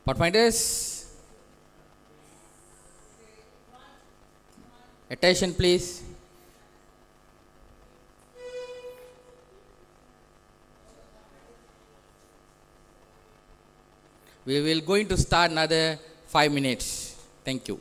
Pathfinders, attention please. We will going to start another 5 minutes. Thank you.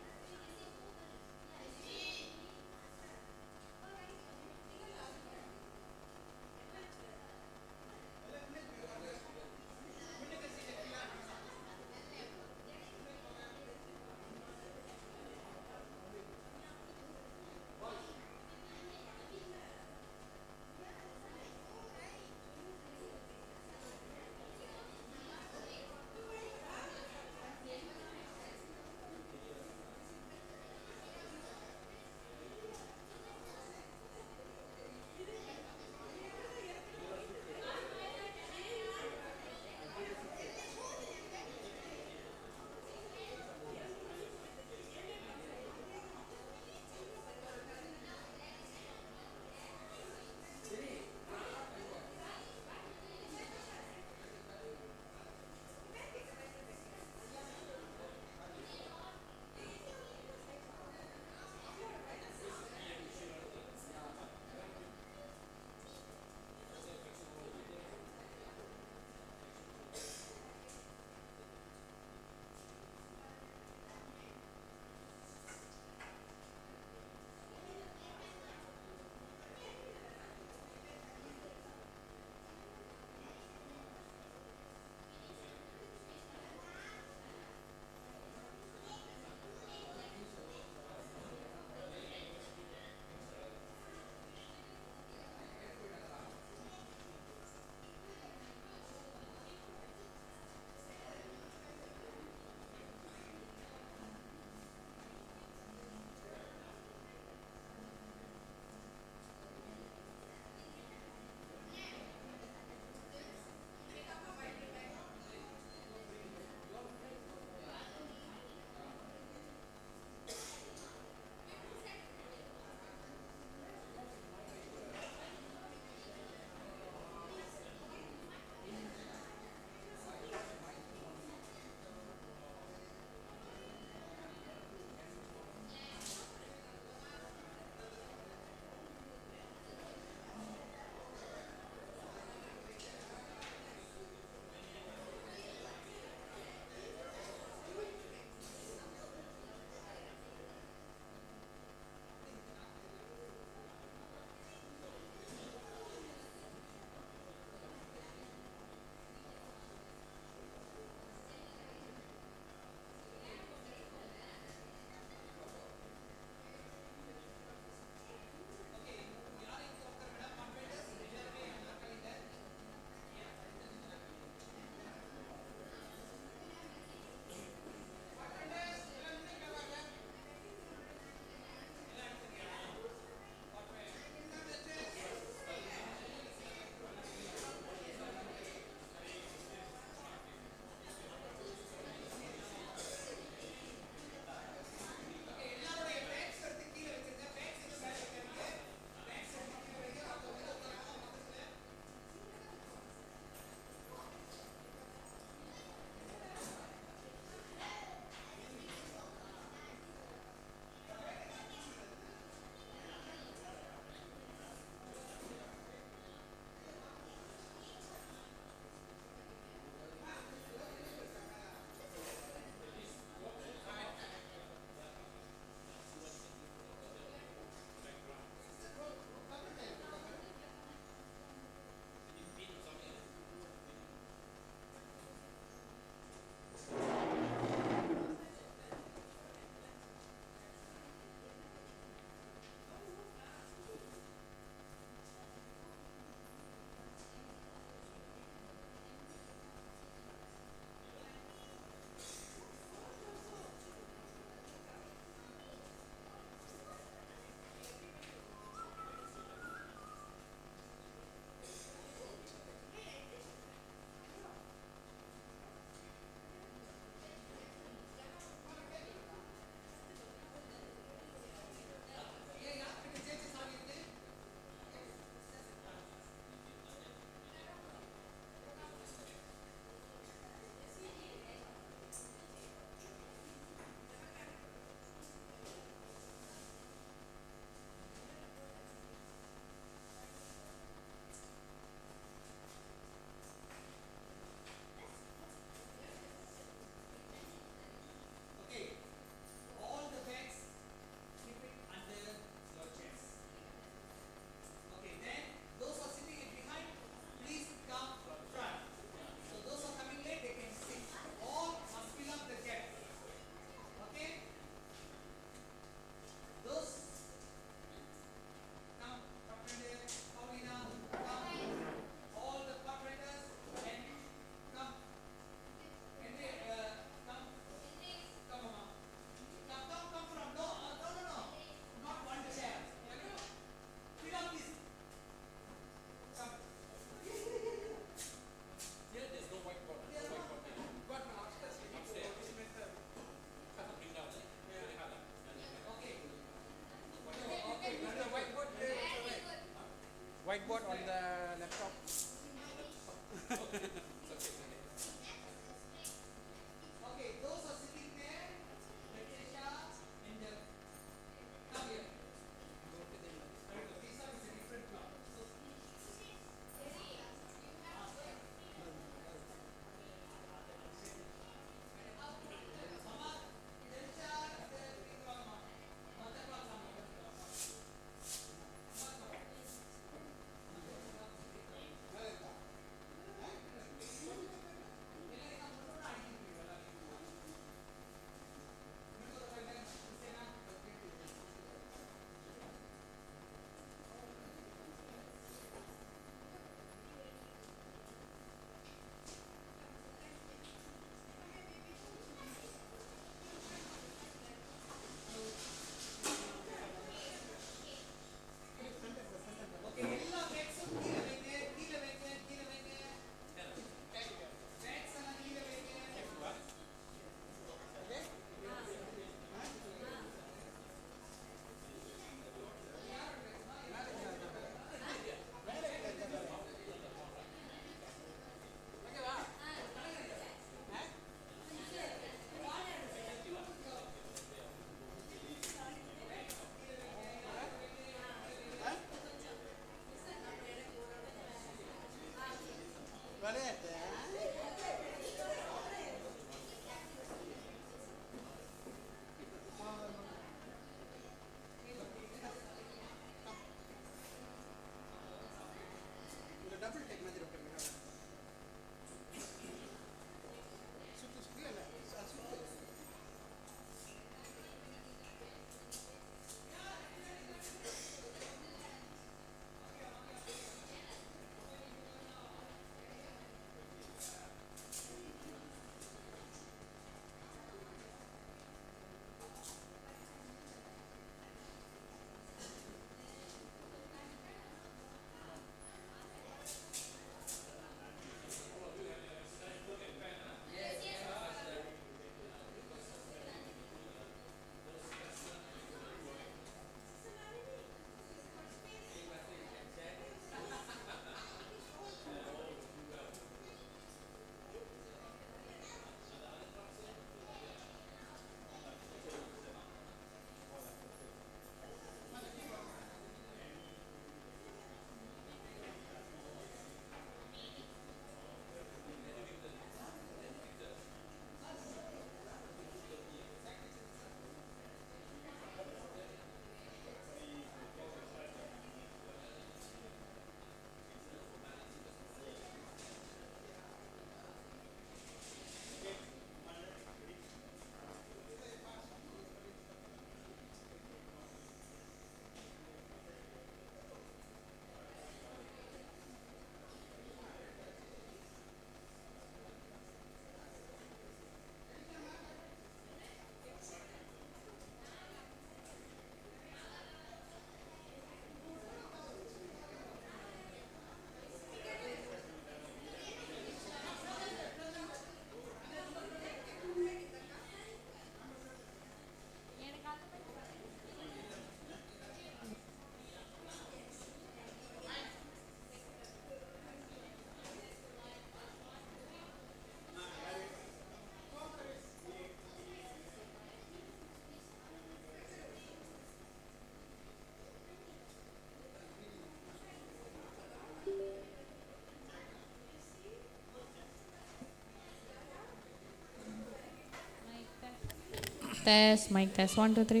mic test 1 2 3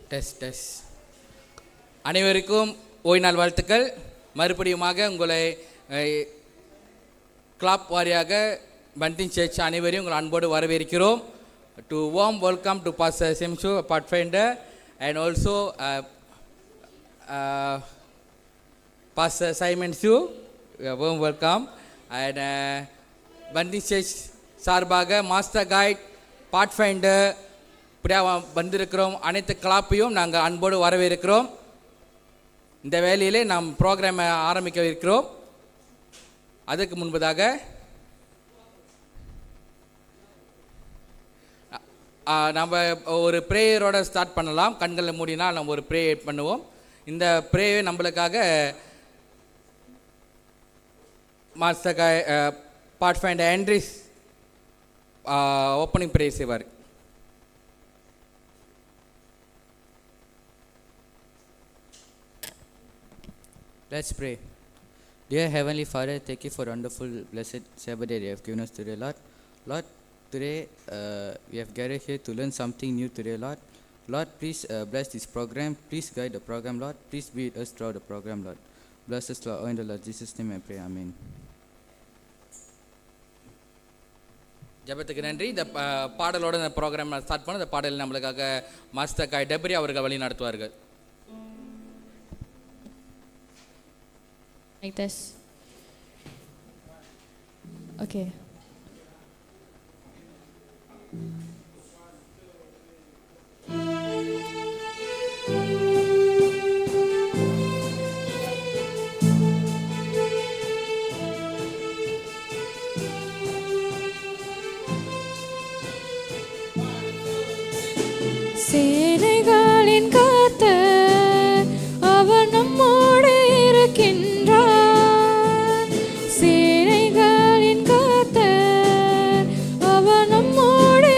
test. அனைவருக்கும் ஓய் நாள் வாழ்த்துக்கள். மறுபடியுமாக உங்களை கிளாப் வாரியாக பண்டிங் சர்ச் அனைவரையும் உங்கள் அன்போடு வரவேற்கிறோம். To warm welcome to Pr.Simon Pathfinder and also Pr.Simon Siew, warm welcome. And பண்டிங் சர்ச் சார்பாக மாஸ்டர் கைட் Pathfinder வந்திருக்கிறோம். அனைத்து கிளாப்பையும் நாங்கள் அன்போடு வரவேற்கிறோம். இந்த வேலையிலே நாம் ப்ரோக்ராமை ஆரம்பிக்க இருக்கிறோம். அதுக்கு முன்பதாக நம்ம ஒரு ப்ரேயரோட ஸ்டார்ட் பண்ணலாம். கண்களை மூடினா நம்ம ஒரு ப்ரேயர் பண்ணுவோம். இந்த ப்ரேயர் நம்மளுக்காக master pathfinder Andris opening prayer செய்வார். Let's pray. Dear Heavenly Father, thank you for the wonderful, blessed Sabbath day you have given us today, Lord. Lord, today we have gathered here to learn something new today, Lord. Lord, please bless this program. Please guide the program, Lord. Please be with us throughout the program, Lord. Bless us, Lord. In the Lord Jesus' name I pray. Amen. ஜபத்துக்கு நன்றி. இந்த பாடலோட இந்த program start பண்ண இந்த பாடல் நம்மளுக்காக master காய் டெபரி அவர்கள் வழி நடத்துவார்கள். Like this. Okay. சேனைகளின் கர்த்தர் அவர் நம்மோடு இருக்கின்றார். சேனைகளின் கர்த்தர் அவர் நம்மோடு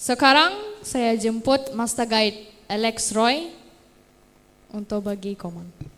Sekarang saya jemput Master Guide Alex Roy untuk bagi komen.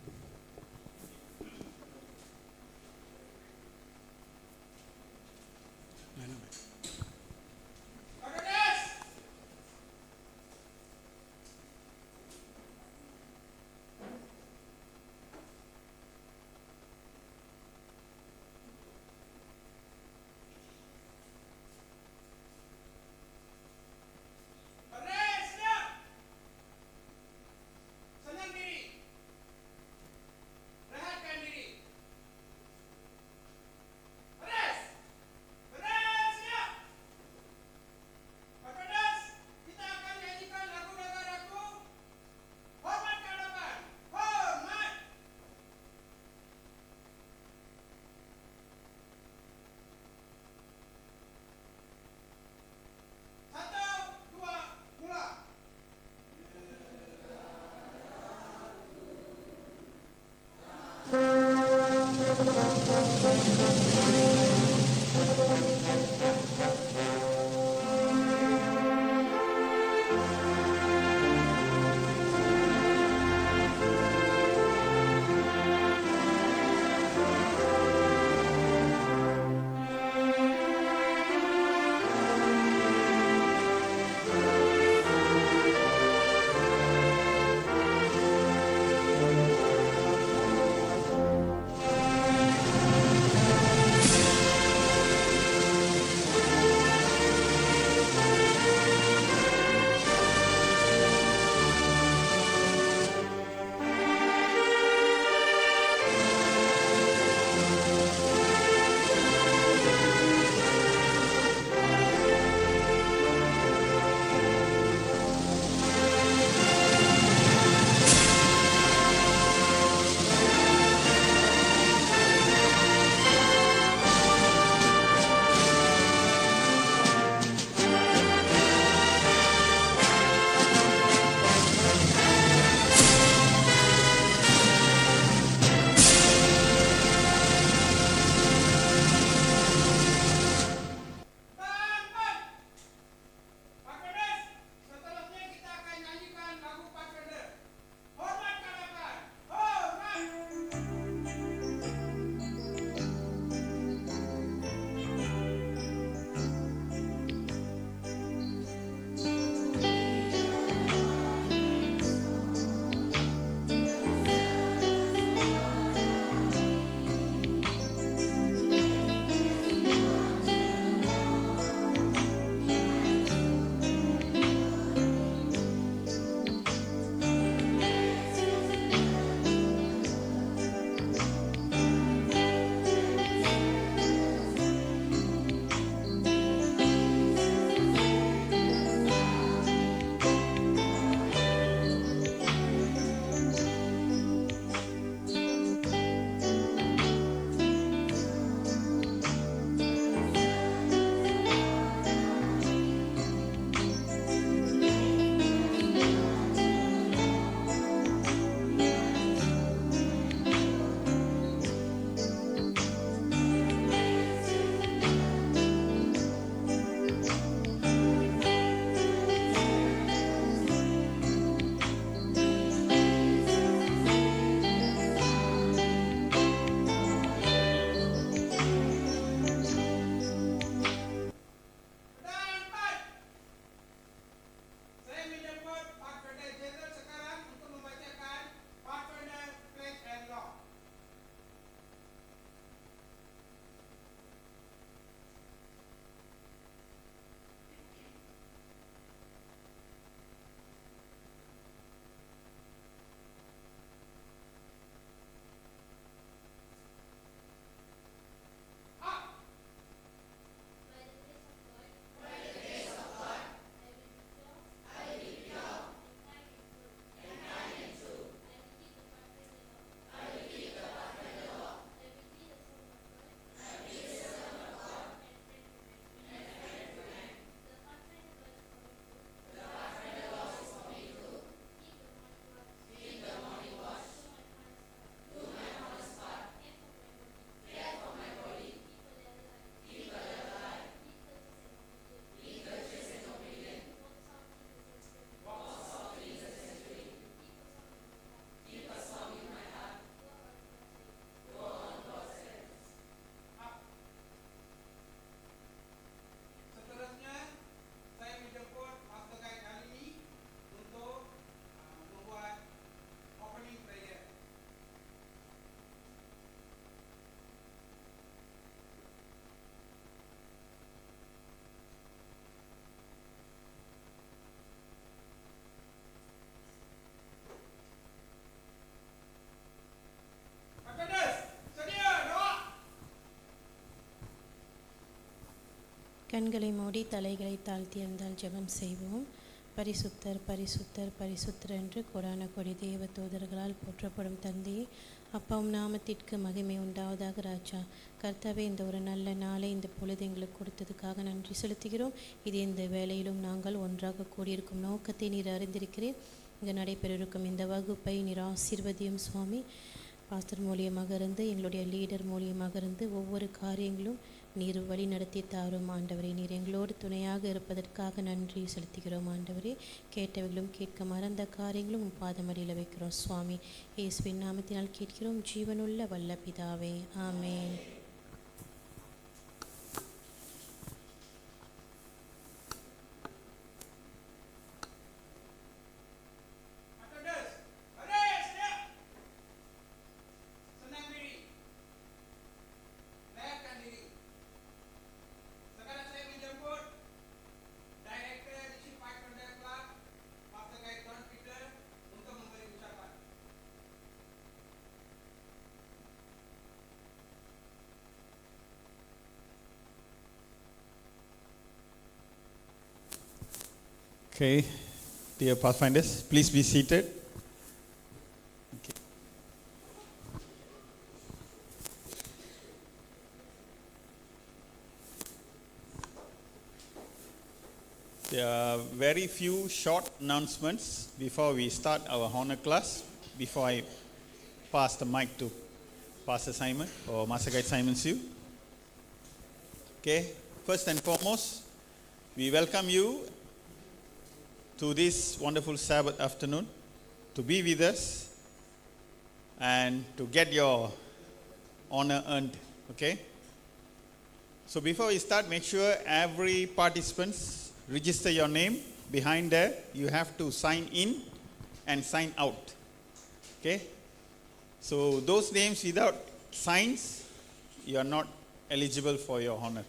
கண்களை மூடி தலைகளை தாழ்த்தியிருந்தால் ஜெபம் செய்வோம். பரிசுத்தர் பரிசுத்தர் பரிசுத்தர் என்று கொடான கொடி தேவ தூதர்களால் போற்றப்படும் தந்தையே, அப்பாவும் நாமத்திற்கு மகிமை உண்டாவதாக ராஜா. கர்த்தாவே, இந்த ஒரு நல்ல நாளை இந்த பொழுது எங்களுக்கு கொடுத்ததுக்காக நன்றி செலுத்துகிறோம். இது இந்த வேளையிலும் நாங்கள் ஒன்றாக கூடியிருக்கும் நோக்கத்தை நீர் அறிந்திருக்கிறேன். இங்கு நடைபெறிருக்கும் இந்த வகுப்பை நீர் ஆசீர்வதியும் சுவாமி. பாஸ்டர் மூலியமாக இருந்து, எங்களுடைய லீடர் மூலியமாக இருந்து ஒவ்வொரு காரியங்களும் நீர் வழி நடத்தி தாரும் ஆண்டவரே. நீர் எங்களோடு துணையாக இருப்பதற்காக நன்றி செலுத்துகிறோம் ஆண்டவரே. கேட்டவர்களும் கேட்க மறந்த காரியங்களும் பாதமடியில் வைக்கிறோம் சுவாமி. இயேசுவின் நாமத்தினால் கேட்கிறோம் ஜீவனுள்ள வல்ல பிதாவே, ஆமென். Okay, dear Pathfinders, please be seated. Okay. There are very few short announcements before we start our honor class, before I pass the mic to Pastor Simon or Master Guide Simon Siew. Okay, first and foremost, we welcome you to this wonderful Sabbath afternoon, to be with us and to get your honor earned. Okay? So before we start, make sure every participant register your name. Behind there, you have to sign in and sign out. Okay? So those names without signs, you are not eligible for your honor.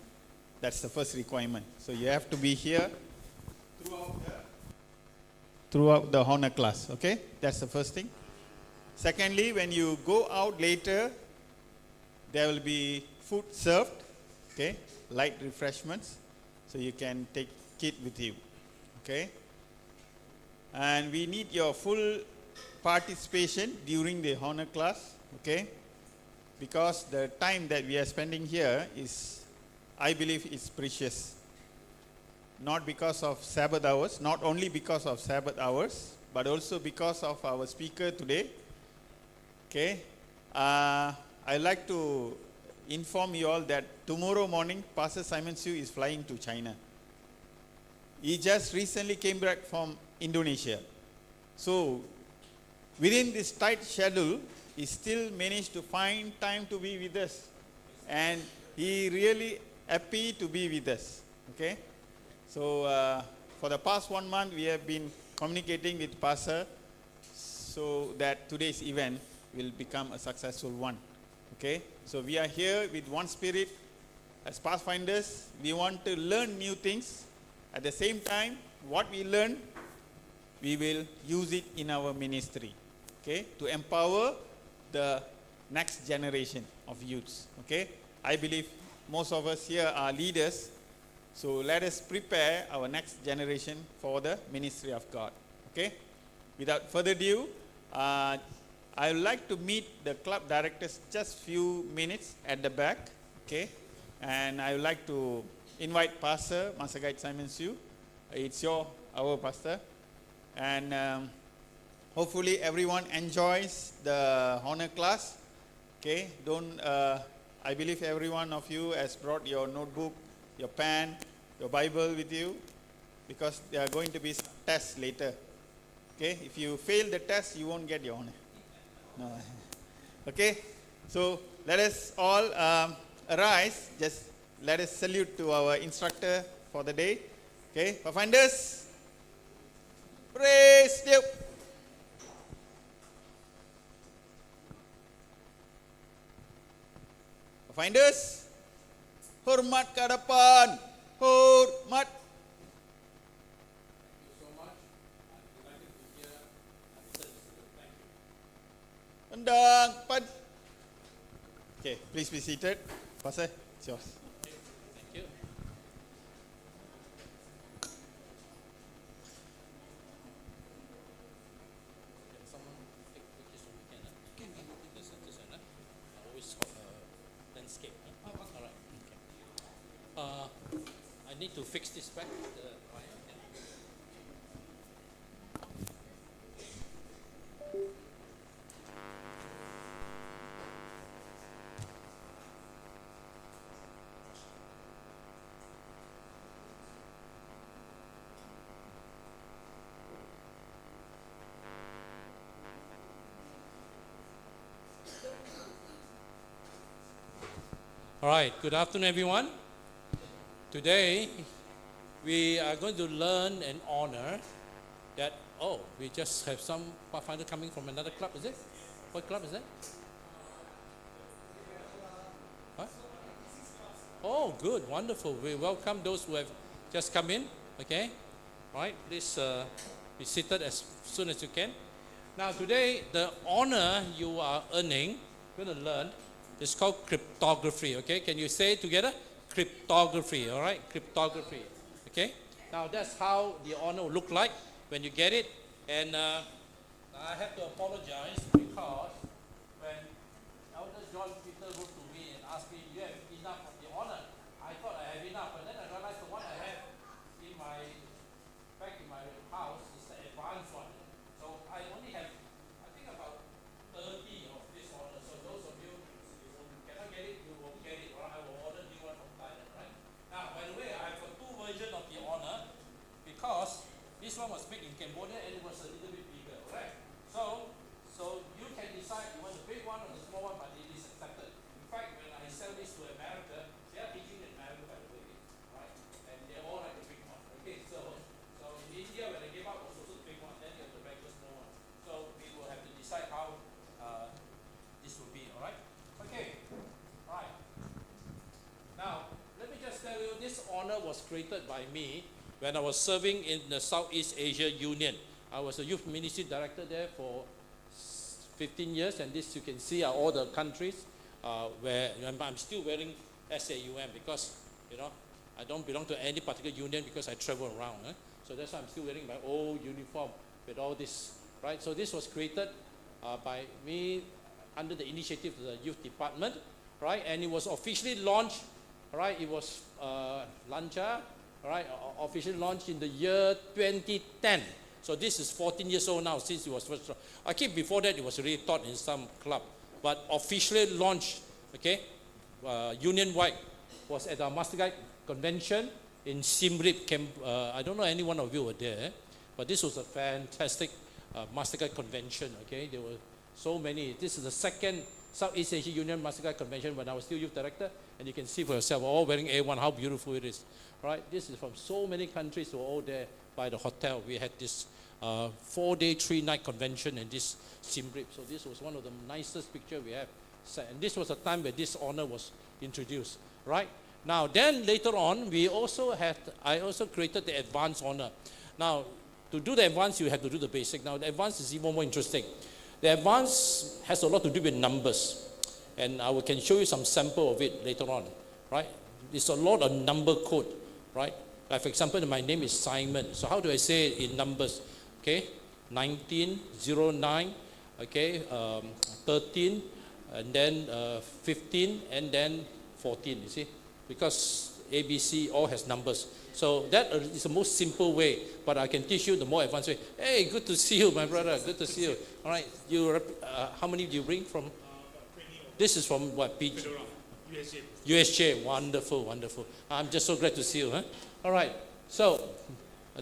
That's the first requirement. So you have to be here throughout the honor class. Okay, that's the first thing. Secondly, when you go out later, there will be food served. Okay, light refreshments, so you can take it with you. Okay, and we need your full participation during the honor class. Okay, because the time that we are spending here is, I believe, is precious. Not because of Sabbath hours, not only because of Sabbath hours, but also because of our speaker today. Okay, I'd like to inform you all that tomorrow morning, Pastor Simon Siew is flying to China. He just recently came back from Indonesia. So, within this tight schedule, he still managed to find time to be with us. And he really happy to be with us. Okay. So, for the past 1 month, we have been communicating with Pastor so that today's event will become a successful one. Okay? So, we are here with one spirit. As Pathfinders, we want to learn new things. At the same time, what we learn, we will use it in our ministry. Okay? To empower the next generation of youths. Okay? I believe most of us here are leaders. So let us prepare our next generation for the ministry of God. Okay? Without further ado, I would like to meet the club directors just few minutes at the back. Okay? And I would like to invite Pastor, Master Guide Simon Siew. It's our pastor. And hopefully everyone enjoys the honor class. Okay? I believe every one of you has brought your notebook, your pen, your Bible with you, because there are going to be tests later. Okay, if you fail the test, you won't get your honor. No. Okay, so let us all arise. Just let us salute to our instructor for the day. Okay, Pathfinders, praise Siew. Pathfinders, hormat ke hadapan. Hormat. Undang pad. Okay, please be seated. Pastor, it's yours. Thank you. I need to fix this back. All right, good afternoon, everyone. Today, we are going to learn and honor that, oh, we just have some Pathfinder coming from another club, is it? What club is that? What? Oh, good, wonderful. We welcome those who have just come in, okay? All right, please be seated as soon as you can. Now, today, the honor you are earning, going to learn, it's called cryptography, okay? Can you say it together? Cryptography, all right? Cryptography, okay? Now, that's how the honor will look like when you get it. And I have to apologize because when Elder John Peter wrote to me and asked me, you have enough of the honor? I thought I have enough, but then I realized the one I have back in my house is the advanced one. So I only have, I think about 30 of this honor. So those of you cannot get it, you won't get it, or I will order new one from Thailand, right? Now, by the way, I have got two versions of the honor because this one was made in Cambodia and it was a little bit bigger, right? So you can decide you want the big one or the small one, but it is accepted. In fact, when I sell this to America, they are teaching in America, by the way, right? And they all like the big one. Okay, so in India, when they gave out, was also the big one, then you have the regular small one. So we will have to decide how this will be, all right? Okay, all right. Now, let me just tell you, this honor was created by me when I was serving in the Southeast Asia Union. I was a youth ministry director there for 15 years, and this you can see are all the countries where I'm still wearing SAUM because, you know, I don't belong to any particular union because I travel around. So that's why I'm still wearing my old uniform with all this, right? So this was created by me under the initiative of the youth department, right? And it was officially launched, right? It was Lancha, right? Officially launched in the year 2010. So this is 14 years old now since it was first. I think before that it was already taught in some club, but officially launched, okay, union-wide was at our Master Guide convention in Siem Reap. I don't know any one of you were there, but this was a fantastic Master Guide convention. Okay, there were so many. This is the second Southeast Asia Union Master Guide convention when I was still youth director, and you can see for yourself, all wearing A1, how beautiful it is. Right, this is from so many countries who were all there by the hotel. We had this 4-day, 3-night convention in this Siem Reap. So this was one of the nicest pictures we have. And this was a time where this honor was introduced. Right. Now, then later on, I also created the advanced honor. Now, to do the advanced, you have to do the basic. Now, the advanced is even more interesting. The advanced has a lot to do with numbers. And I can show you some sample of it later on. Right. It's a lot of number code. Right. Like for example, my name is Simon. So how do I say it in numbers? Okay. 19, 09, okay, 13, and then 15, and then 14, you see? Because ABC all has numbers. So that is the most simple way, but I can teach you the more advanced way. Hey, good to see you, my brother. Good to see you. All right, how many do you bring from? This is from what? USJ. USJ, wonderful, wonderful. I'm just so glad to see you. Huh? All right, so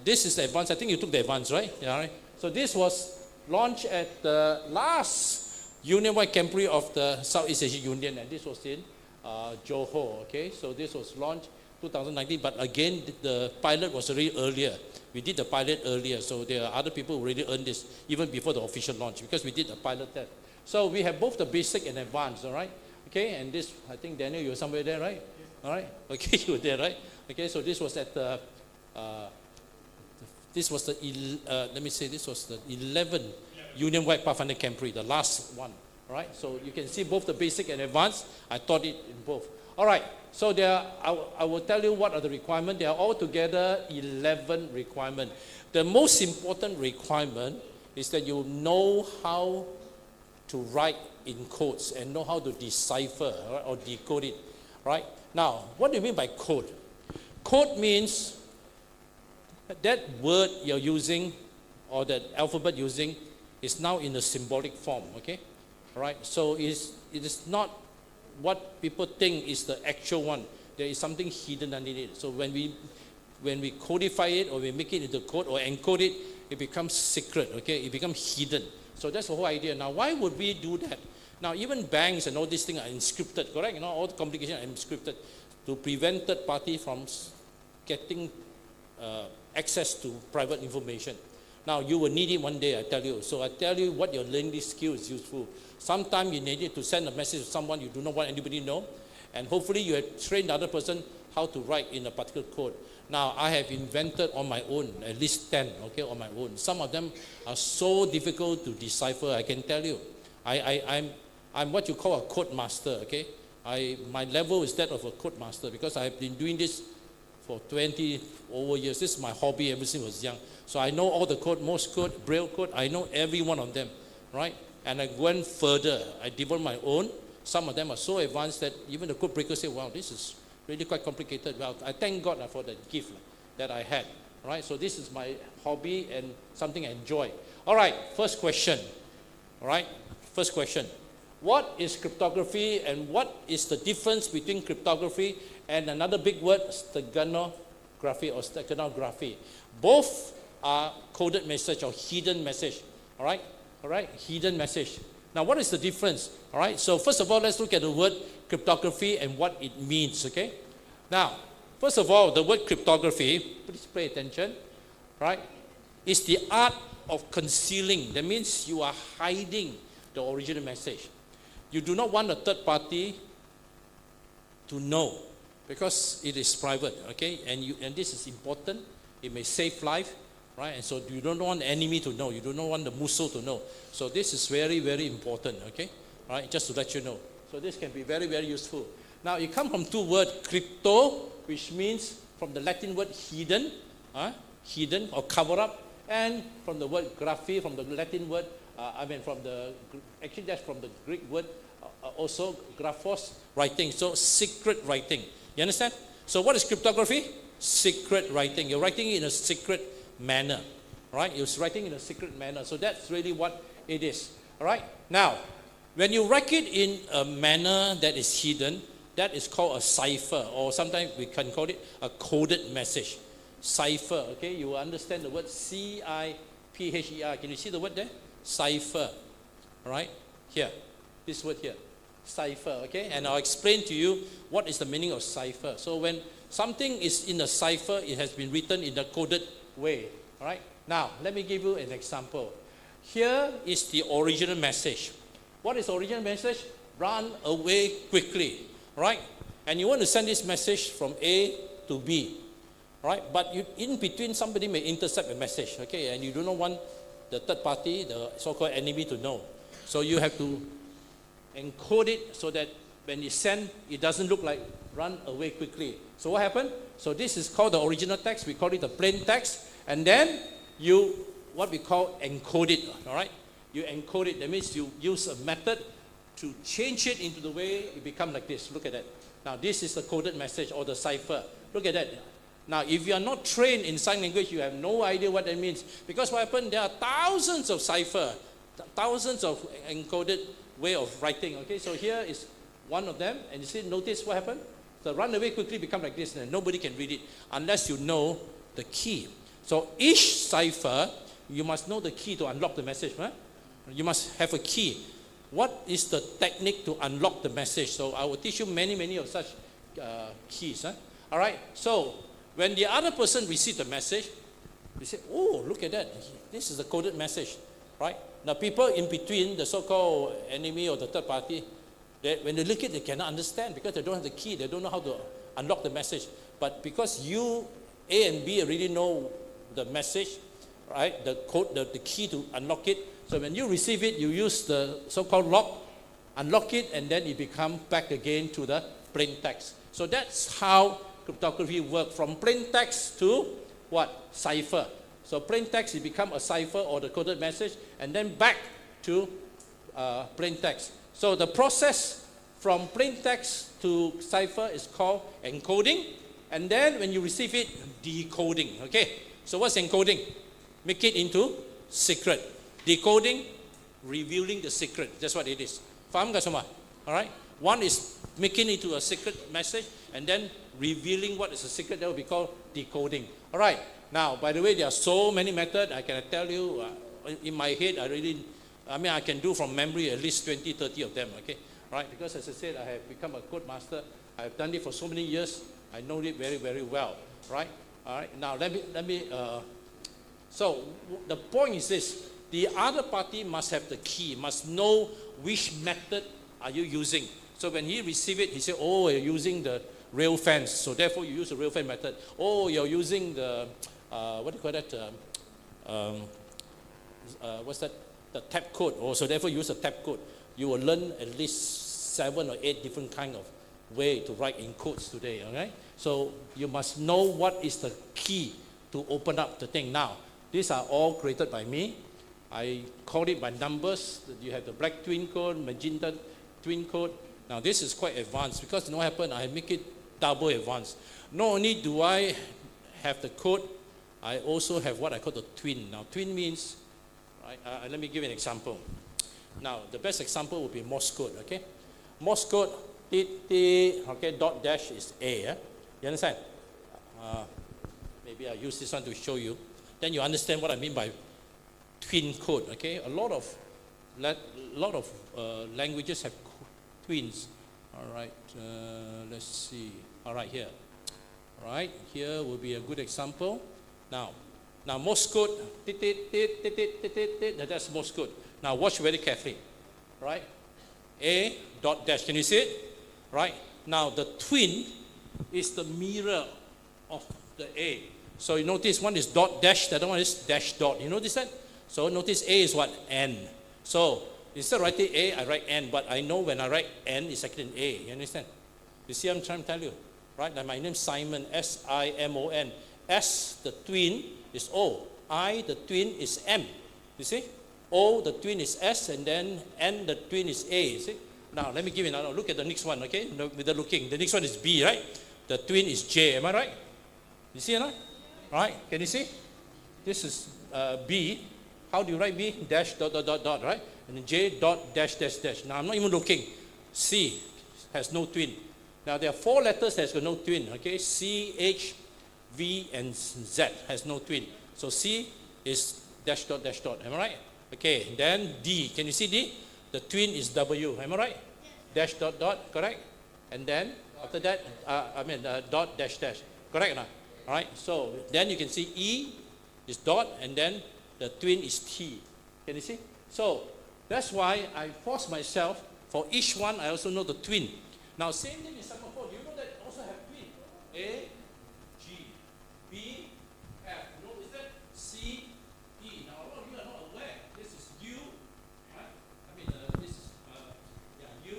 this is the advanced. I think you took the advanced, right? Yeah, right. So this was launched at the last Union-wide Camp of the Southeast Asia Union, and this was in Johor. Okay, so this was launched 2019, but again the pilot was already earlier. We did the pilot earlier, so there are other people who already earned this even before the official launch because we did the pilot test. So we have both the basic and advanced, all right? Okay, and this, I think Daniel, you were somewhere there, right? All right, okay, you were there, right? Okay, so this was at the, this was the 11th Union-wide Pathfinder Camp, the last one, all right? So you can see both the basic and advanced. I taught it in both. All right, so I will tell you what are the requirements. There are altogether 11 requirements. The most important requirement is that you know how to write in codes and know how to decipher, right, or decode it, right? Now, what do you mean by code? Code means that word you're using or that alphabet using is now in a symbolic form, okay? All right, so it is not what people think is the actual one. There is something hidden underneath it. So when we codify it or we make it into code or encode it, it becomes secret, okay? It becomes hidden. So that's the whole idea. Now, why would we do that? Now, even banks and all these things are encrypted, correct? You know, all the communication are encrypted to prevent third party from getting access to private information. Now, you will need it one day, I tell you. So I tell you what your learning skill is useful. Sometimes you need it to send a message to someone you do not want anybody to know. And hopefully you have trained the other person how to write in a particular code. Now, I have invented on my own, at least 10, okay, on my own. Some of them are so difficult to decipher, I can tell you. I'm what you call a code master, okay? My level is that of a code master because I've been doing this for 20 over years. This is my hobby ever since I was young. So I know all the code, Morse code, Braille code, I know every one of them, right? And I went further. I developed my own. Some of them are so advanced that even the code breakers say, wow, this is really quite complicated. Well, I thank God for the gift that I had, right? So this is my hobby and something I enjoy. All right, first question, all right? First question. What is cryptography and what is the difference between cryptography and another big word, steganography or steganography? Both are coded message or hidden message, all right? All right, hidden message. Now, what is the difference? All right, so first of all, let's look at the word cryptography and what it means, okay? Now, first of all, the word cryptography, please pay attention, right, is the art of concealing. That means you are hiding the original message. You do not want a third party to know because it is private, okay? And this is important. It may save life, right? And so you don't want the enemy to know. You do not want the muso to know. So this is very, very important, okay? All right, just to let you know. So this can be very, very useful. Now, it comes from two words, crypto, which means from the Latin word hidden, hidden or cover up, and from the word graphy, from the Latin word, actually that's from the Greek word, also graphos, writing. So secret writing. You understand? So what is cryptography? Secret writing. You're writing in a secret manner, right? You're writing in a secret manner. So that's really what it is, all right? Now, when you write it in a manner that is hidden, that is called a cipher, or sometimes we can call it a coded message. Cipher, okay? You will understand the word C-I-P-H-E-R. Can you see the word there? Cipher, all right? Here, this word here, cipher, okay? And I'll explain to you what is the meaning of cipher. So when something is in a cipher, it has been written in a coded way, all right? Now, let me give you an example. Here is the original message. What is the original message? Run away quickly, right? And you want to send this message from A to B, right? But in between, somebody may intercept a message, okay? And you do not want the third party, the so-called enemy, to know. So you have to encode it so that when you send, it doesn't look like run away quickly. So what happened? So this is called the original text. We call it the plain text. And then you, what we call encode it, all right? You encode it. That means you use a method to change it into the way it becomes like this. Look at that. Now this is the coded message or the cipher. Look at that. Now if you are not trained in sign language, you have no idea what that means. Because what happened? There are thousands of cipher, thousands of encoded way of writing. Okay, so here is one of them. And you see, notice what happened? The run away quickly become like this, and nobody can read it unless you know the key. So each cipher, you must know the key to unlock the message. Huh? You must have a key. What is the technique to unlock the message? So I will teach you many of such keys. Huh? All right. So when the other person receives the message, they say, "Oh, look at that! This is the coded message." Right? Now people in between, the so-called enemy or the third party, when they look at it, they cannot understand because they don't have the key. They don't know how to unlock the message. But because you, A and B, already know the message, right? The code, the key to unlock it. So when you receive it, you use the so-called lock, unlock it, and then it becomes back again to the plain text. So that's how cryptography works, from plain text to what? Cipher. So plain text, it becomes a cipher or the coded message, and then back to plain text. So the process from plain text to cipher is called encoding, And then when you receive it, decoding, okay? So what's encoding? Make it into secret. Decoding, revealing the secret. That's what it is. Faham tak semua? Alright? One is making it into a secret message and then revealing what is a secret. That will be called decoding. Alright? Now, by the way, there are so many methods. I can tell you, in my head, I can do from memory at least 20, 30 of them, okay? Right? Because as I said, I have become a code master. I have done it for so many years. I know it very, very well, right? All right. Now so the point is this: the other party must have the key, must know which method are you using. So when he receive it, he say, "Oh, you're using the rail fence, so therefore you use the rail fence method." Oh, you're using the what do you call that? What's that? The tab code. Oh, so therefore use a tab code. You will learn at least 7 or 8 different kind of way to write in codes today, okay? So you must know what is the key to open up the thing. Now, these are all created by me. I call it by numbers. You have the black twin code, magenta twin code. Now this is quite advanced because you know what happened? I make it double advanced. Not only do I have the code, I also have what I call the twin. Now twin means, right, let me give you an example. Now the best example would be Morse code, okay? Morse code, okay, dot dash is A, eh? You understand? Maybe I'll use this one to show you. Then you understand what I mean by twin code, okay? A lot of languages have twins. All right, let's see. All right, here. All right, here will be a good example. Now Morse code, that's Morse code. Now watch very carefully, right? A dot dash, can you see it? Right? Now the twin is the mirror of the A. So you notice one is dot dash, the other one is dash dot. You notice that? So notice A is what? N. So instead of writing A, I write N, but I know when I write N, it's actually an A. You understand? You see what I'm trying to tell you? Right? Like my name is Simon, S-I-M-O-N. S, the twin, is O. I, the twin, is M. You see? O, the twin is S, and then N, the twin is A. You see? Now, let me give you another. Look at the next one, okay? Without looking. The next one is B, right? The twin is J. Am I right? You see or not? Right? Can you see? This is B. How do you write B? Dash, dot, dot, dot, dot, right? And then J, dot, dash, dash, dash. Now, I'm not even looking. C has no twin. Now, there are 4 letters that has got no twin, okay? C, H, V, and Z has no twin. So C is dash, dot, dash, dot. Am I right? Okay, then D. Can you see D? The twin is W. Am I right? Yes. Dash, dot, dot, correct? And then, after that, dot, dash, dash. Correct or not? All right, so then you can see E is dot, and then the twin is T. Can you see? So that's why I force myself, for each one, I also know the twin. Now, same thing in semaphore. Do you know that also have twin? A, G, B, F. You notice that? C, E. Now, a lot of you are not aware. This is U, right? This is U,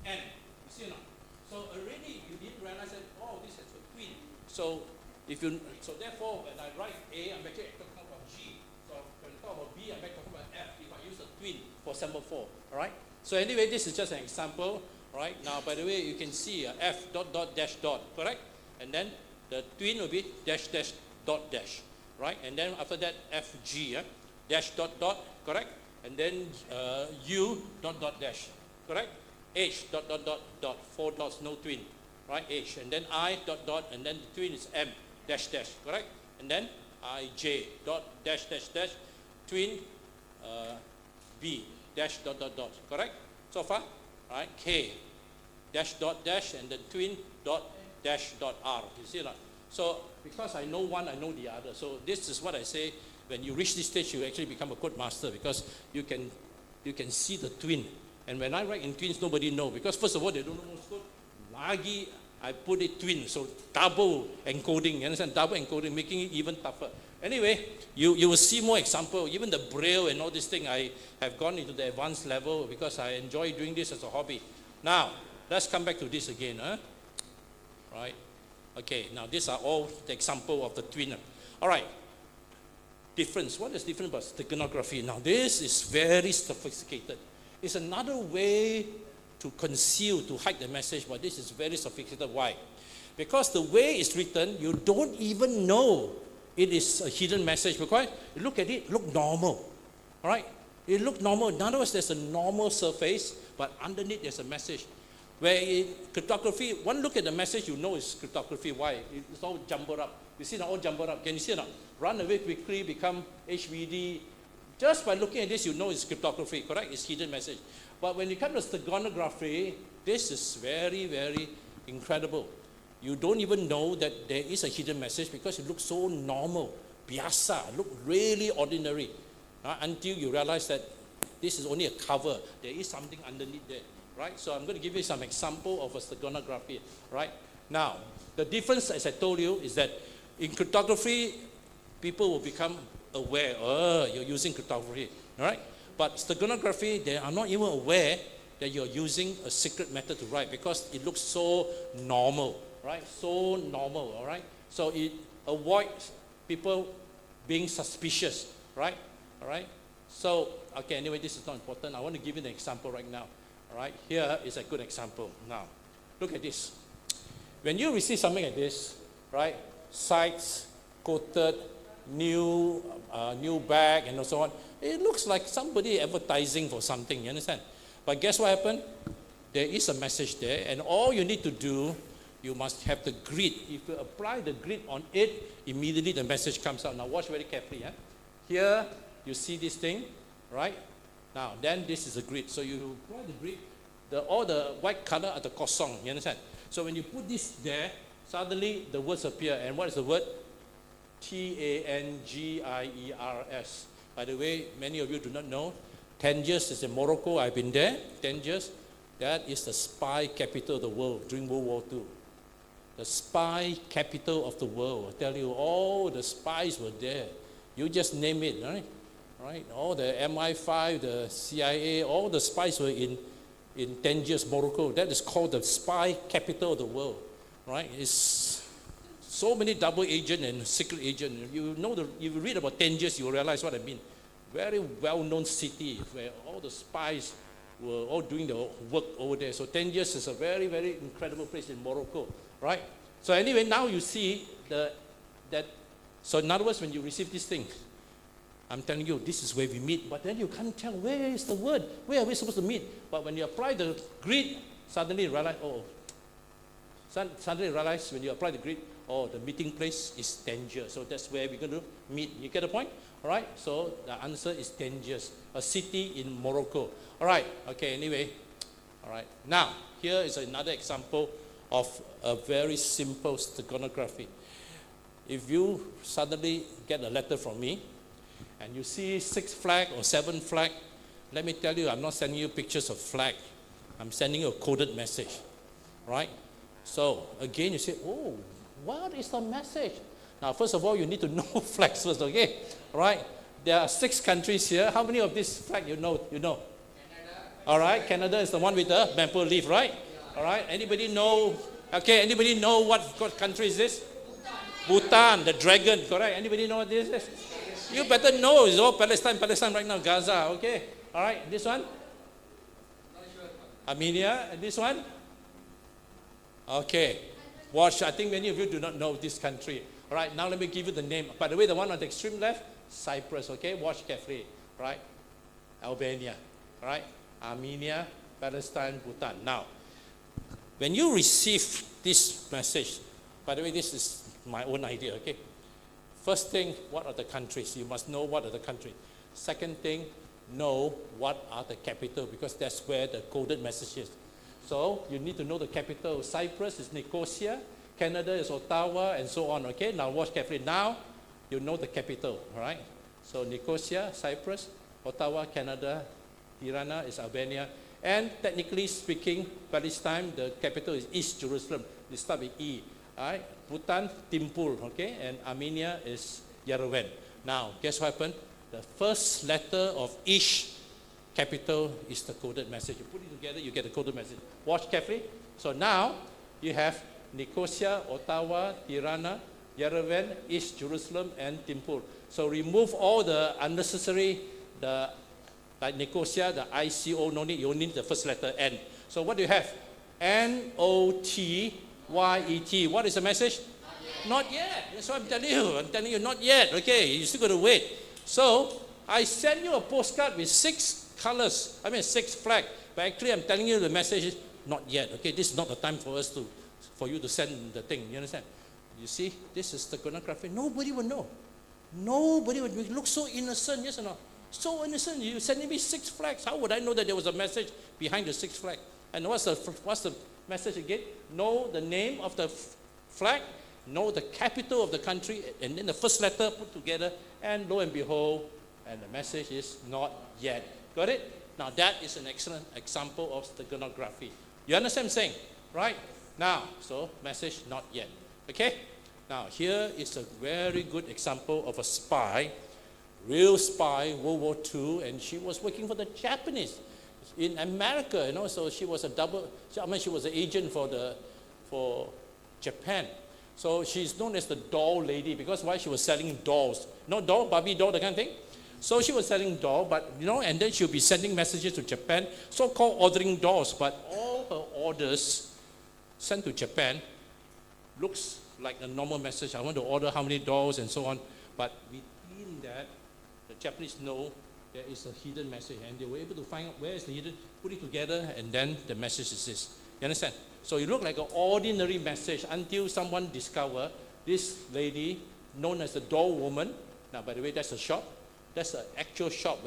N. You see or not? So already you didn't realize that, oh, this has a twin. So therefore, when I write A, I'm actually talking about G. So when I talk about B, I'm actually talking about F if I use a twin for semaphore. All right? So anyway, this is just an example. Right now, by the way, you can see F dot dot dash dot, correct? And then the twin will be dash dash dot dash, right? And then after that, FG, dash dot dot, correct? And then U dot dot dash, correct? H dot dot dot dot, 4 dots, no twin, right? H. And then I dot dot, and then the twin is M dash dash, correct? And then IJ dot dash dash dash, twin B dash dot dot dot, correct? So far? Right, K, dash dot dash, and then twin dot dash dot R. You see that? So because I know one, I know the other. So this is what I say. When you reach this stage, you actually become a code master because you can see the twin. And when I write in twins, nobody know because first of all they don't know Morse code. Lagi I put it twin, so double encoding. You understand? Double encoding, making it even tougher. Anyway, you will see more example. Even the Braille and all this thing, I have gone into the advanced level because I enjoy doing this as a hobby. Now, let's come back to this again. Right? Okay, now these are all the example of the twin. All right. Difference. What is different about steganography? Now, this is very sophisticated. It's another way to conceal, to hide the message, but this is very sophisticated. Why? Because the way it's written, you don't even know it is a hidden message because you look at it, look normal. All right? It look normal. In other words, there's a normal surface, but underneath there's a message. Where in cryptography, one look at the message, you know it's cryptography. Why? It's all jumbled up. You see it all jumbled up. Can you see it now? Run away quickly, become HVD. Just by looking at this, you know it's cryptography, correct? It's hidden message. But when you come to steganography, this is very, very incredible. You don't even know that there is a hidden message because it looks so normal, biasa, look really ordinary, until you realize that this is only a cover. There is something underneath there, right? So I'm going to give you some example of a steganography, right? Now, the difference, as I told you, is that in cryptography, people will become aware, you're using cryptography, all right? But steganography, they are not even aware that you're using a secret method to write because it looks so normal, right? So normal, all right? So it avoids people being suspicious, right? All right? So, okay, anyway, this is not important. I want to give you an example right now, all right? Here is a good example. Now, look at this. When you receive something like this, right? Sites, quoted, new bag, and so on. It looks like somebody advertising for something, you understand? But guess what happened? There is a message there, and all you need to do, you must have the grid. If you apply the grid on it, immediately the message comes out. Now watch very carefully. Here, you see this thing, right? Now, then this is a grid. So you apply the grid, all the white color are the kosong, you understand? So when you put this there, suddenly the words appear. And what is the word? Tangers. By the way, many of you do not know, Tangiers is in Morocco. I've been there. Tangiers, that is the spy capital of the world during World War II. The spy capital of the world. I tell you, all the spies were there. You just name it, right? Right? All the MI5, the CIA, all the spies were in Tangiers, Morocco. That is called the spy capital of the world, right? It's so many double agent and secret agent. If you read about Tangiers, you will realize what I mean. Very well-known city where all the spies were all doing the work over there. So Tangiers is a very, very incredible place in Morocco, right? So anyway, now you see that. So in other words, when you receive this thing, I'm telling you, this is where we meet. But then you can't tell where is the word. Where are we supposed to meet? But when you apply the grid, suddenly you realize, when you apply the grid, the meeting place is Tangier. So that's where we're going to meet. You get the point? All right? So the answer is Tangiers, a city in Morocco. All right. Okay, anyway. All right. Now, here is another example of a very simple steganography. If you suddenly get a letter from me, and you see 6 flag or 7 flag, let me tell you, I'm not sending you pictures of flag. I'm sending you a coded message. Right? So, again, you say, what is the message? Now, first of all, you need to know flags first, okay? All right? There are 6 countries here. How many of this flag you know? Canada. All right, Canada is the one with the maple leaf, right? Yeah. All right, anybody know? Okay, anybody know what country is this? Bhutan, the dragon, correct? Anybody know what this is? You better know. It's all Palestine right now, Gaza, okay? All right, this one? Armenia, and this one? Okay. Watch, I think many of you do not know this country. All right, now let me give you the name. By the way, the one on the extreme left, Cyprus, okay? Watch carefully, right? Albania, all right? Armenia, Palestine, Bhutan. Now, when you receive this message, by the way, this is my own idea, okay? First thing, what are the countries? You must know what are the countries. Second thing, know what are the capital, because that's where the coded message is. So you need to know the capital. Cyprus is Nicosia, Canada is Ottawa, and so on, okay? Now watch carefully. Now you know the capital, all right? So Nicosia, Cyprus, Ottawa, Canada, Tirana is Albania, and technically speaking, Palestine, the capital is East Jerusalem. They start with E, all right? Bhutan, Thimphu, okay? And Armenia is Yerevan. Now, guess what happened? The first letter of each capital is the coded message. You put it together, you get the coded message. Watch carefully. So now, you have Nicosia, Ottawa, Tirana, Yerevan, East Jerusalem, and Thimphu. So remove all the unnecessary, like Nicosia, the ICO, no need, you only need the first letter N. So what do you have? NOT, Y-E-T. What is the message? Not yet. That's what I'm telling you. I'm telling you, not yet. Okay, you still got to wait. So, I send you a postcard with 6 colors. 6 flags. But actually, I'm telling you the message is not yet. Okay, this is not the time for you to send the thing. You understand? You see, this is the chronography. Nobody will know. Nobody would. It looks so innocent, yes or not? So innocent. You sending me 6 flags. How would I know that there was a message behind the 6 flag? And what's the message again? Know the name of the flag, know the capital of the country, and then the first letter put together, and lo and behold, and the message is not yet. Got it? Now that is an excellent example of steganography. You understand what I'm saying? Right? Now, so message not yet. Okay? Now here is a very good example of a spy, real spy, World War II, and she was working for the Japanese in America, so she was she was an agent for Japan. So she's known as the doll lady, because why? She was selling dolls. Doll, Barbie doll, that kind of thing. So she was selling doll, but and then she'll be sending messages to Japan, so-called ordering dolls, but all her orders sent to Japan looks like a normal message. I want to order how many dolls and so on, but within that, the Japanese know there is a hidden message, and they were able to find out where is the hidden, put it together, and then the message is this. You understand? So it looked like an ordinary message until someone discovered this lady known as the doll woman. Now, by the way, that's a shop. That's an actual shop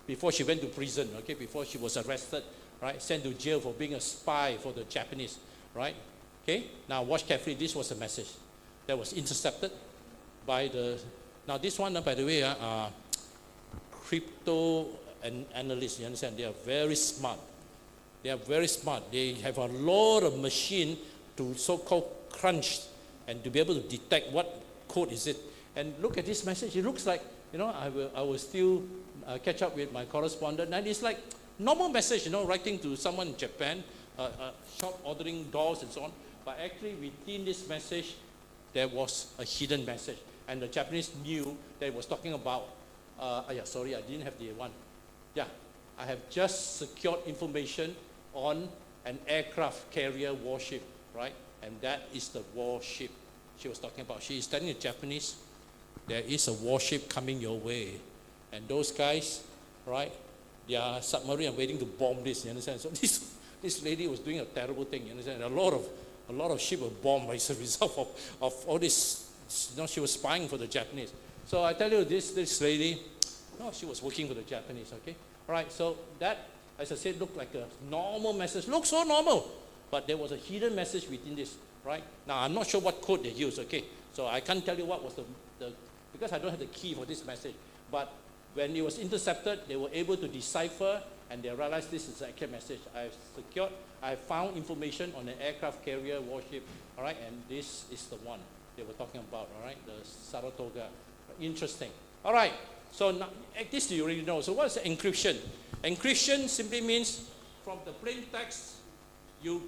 before she went to prison, okay, before she was arrested, right, sent to jail for being a spy for the Japanese, right? Okay, now watch carefully. This was a message that was intercepted by now this one, by the way, crypto analysts, you understand, they are very smart. They are very smart. They have a lot of machine to so-called crunch and to be able to detect what code is it. And look at this message. It looks like, I will still catch up with my correspondent. And it's like normal message, writing to someone in Japan, shop ordering dolls and so on. But actually within this message, there was a hidden message. And the Japanese knew that it was talking about, sorry, I didn't have the one. Yeah, I have just secured information on an aircraft carrier warship, right? And that is the warship she was talking about. She is telling the Japanese, there is a warship coming your way. And those guys, right, their submarine are waiting to bomb this, you understand? So this lady was doing a terrible thing, you understand? A lot of ships were bombed as a result of all this, she was spying for the Japanese. So I tell you, this lady, she was working for the Japanese, okay? All right, so that, as I said, looked like a normal message. Looked so normal, but there was a hidden message within this, right? Now, I'm not sure what code they used, okay? So I can't tell you what was because I don't have the key for this message. But when it was intercepted, they were able to decipher, and they realized this is the actual message. I found information on an aircraft carrier warship, all right? And this is the one they were talking about, all right? The Saratoga. Interesting. All right. So now, this you already know. So what is encryption? Encryption simply means from the plain text, you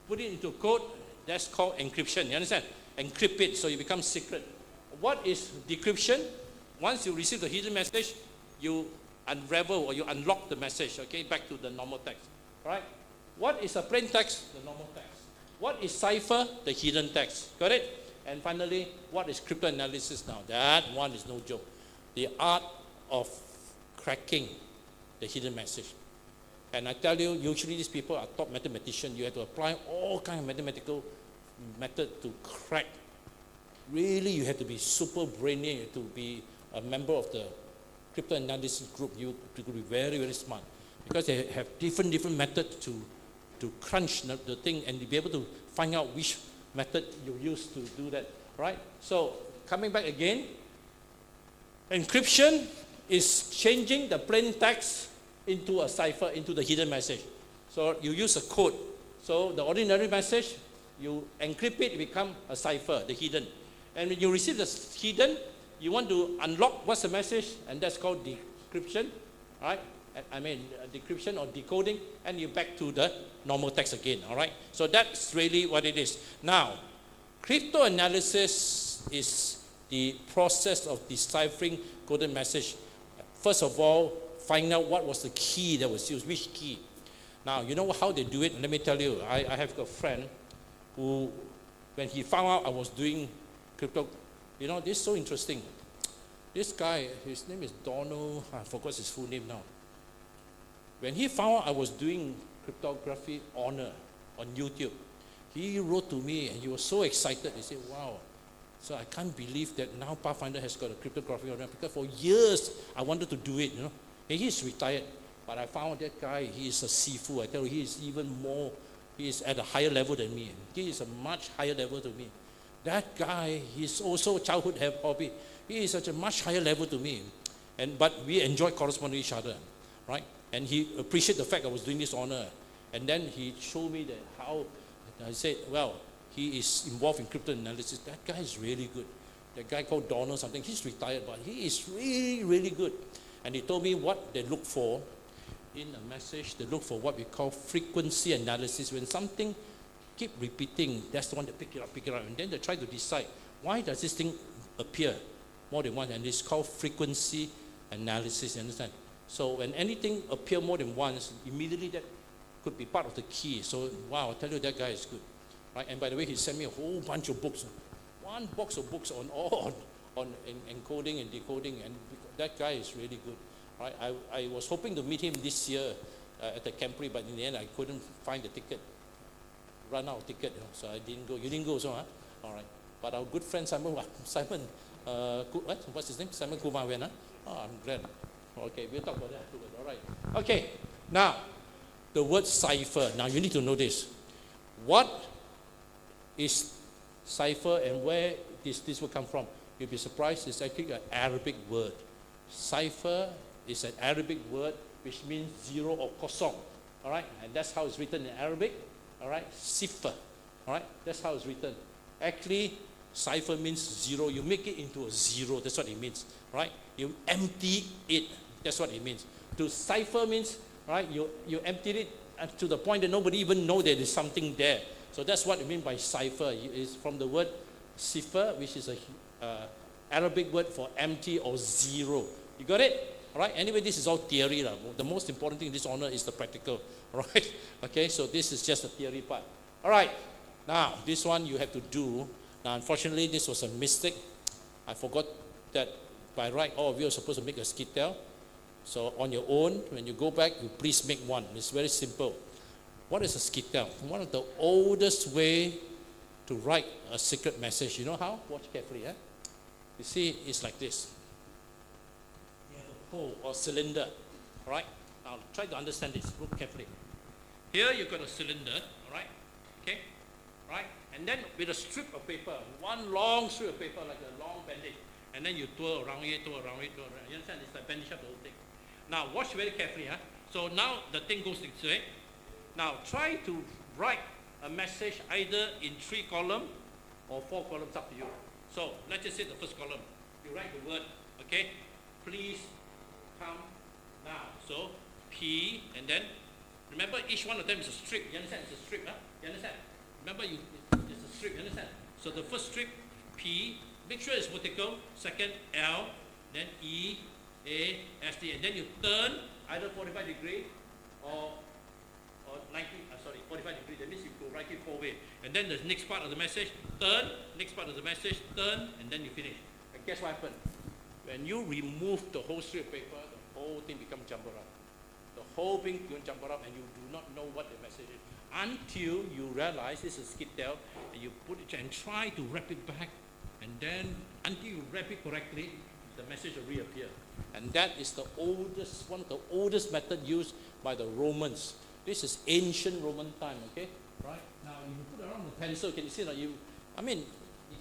put it into code. That's called encryption. You understand? Encrypt it so it becomes secret. What is decryption? Once you receive the hidden message, you unravel or you unlock the message, okay, back to the normal text. All right? What is a plain text? The normal text. What is cipher? The hidden text. Got it? And finally, what is cryptanalysis now? That one is no joke. The art of cracking the hidden message. And I tell you, usually these people are top mathematicians. You have to apply all kinds of mathematical method to crack. Really, you have to be super brainy to be a member of the cryptanalysis group. You have to be very, very smart. Because they have different methods to crunch the thing and to be able to find out which method you use to do that, right? So, coming back again, encryption is changing the plain text into a cipher, into the hidden message. So, you use a code. So, the ordinary message, you encrypt it, it becomes a cipher, the hidden. And when you receive the hidden, you want to unlock what's the message, and that's called decryption, right? Decryption or decoding, and you're back to the normal text again, all right? So that's really what it is. Now, cryptanalysis is the process of deciphering coded message. First of all, find out what was the key that was used, which key. Now, you know how they do it? Let me tell you, I have a friend, who, when he found out I was doing crypto, you know, this is so interesting. This guy, his name is Donald, I forgot his full name now. When he found out I was doing cryptography honor on YouTube, he wrote to me and he was so excited. He said, wow, so I can't believe that now Pathfinder has got a cryptography honor, because for years I wanted to do it, you know. And he's retired, but I found that guy, he is a Siew. I tell you, he is even more, he is at a higher level than me. He is a much higher level to me. That guy, he's also childhood hobby. He is such a much higher level to me. But we enjoy corresponding with each other, right? And he appreciated the fact I was doing this honor. And then he showed me that how, I said, well, he is involved in crypto analysis. That guy is really good. That guy called Donald something, he's retired, but he is really, really good. And he told me what they look for in a message. They look for what we call frequency analysis. When something keep repeating, that's the one that pick it up. And then they try to decide, why does this thing appear more than once? And it's called frequency analysis, you understand? So when anything appear more than once, immediately that could be part of the key. So, wow, I tell you, that guy is good. Right? And by the way, he sent me a whole bunch of books. One box of books on encoding and decoding, and that guy is really good. Right? I was hoping to meet him this year at the Campree, but in the end I couldn't find the ticket. Run out of ticket, you know, so I didn't go. You didn't go, so huh? All right. But our good friend Simon, what's his name? Simon Kumar went, huh? Oh, I'm glad. Okay, we'll talk about that afterwards. All right. Okay. Now, the word cipher. Now you need to know this. What is cipher and where this will come from? You'll be surprised. It's actually an Arabic word. Cipher is an Arabic word which means zero or kosong. All right, and that's how it's written in Arabic. All right, cipher. All right, that's how it's written. Actually, cipher means zero. You make it into a zero. That's what it means. Right? You empty it. That's what it means. To cipher means, right? You empty it to the point that nobody even know there is something there. So that's what it means by cipher. It's from the word cipher, which is a Arabic word for empty or zero. You got it? All right. Anyway, this is all theory. The most important thing in this honor is the practical. All right. Okay. So this is just the theory part. All right. Now this one you have to do. Now unfortunately, this was a mistake. I forgot that by right all of you are supposed to make a skittel. So on your own, when you go back, you please make one. It's very simple. What is a skittel? One of the oldest way to write a secret message. You know how? Watch carefully. You see, it's like this. You have a hole or cylinder. All right? Now try to understand this. Look carefully. Here you've got a cylinder. All right? Okay? Right? And then with a strip of paper, one long strip of paper, like a long bandage, and then you twirl around it, twirl around it, twirl around it. You understand? It's like bandage up the whole thing. Now watch very carefully. So now the thing goes this way. Now try to write a message either in 3 columns or 4 columns, up to you. So let's just say the first column. You write the word, okay? Please come now. So P, and then remember each one of them is a strip. You understand? It's a strip. You understand? Remember, it's a strip. You understand? So the first strip, P. Make sure it's vertical. Second, L. Then E, A, S, T, and then you turn either 45 degree or 45 degree. That means you go write it 4 ways. And then the next part of the message, turn. Next part of the message, turn, and then you finish. And guess what happened? When you remove the whole strip of paper, the whole thing becomes jumbled up. The whole thing becomes jumbled up, and you do not know what the message is until you realize this is a skittel, and you put it and try to wrap it back, and then until you wrap it correctly, the message will reappear. And that is the oldest, one of the oldest method used by the Romans. This is ancient Roman time, okay? Right? Now, you put around the pencil, can you see that if you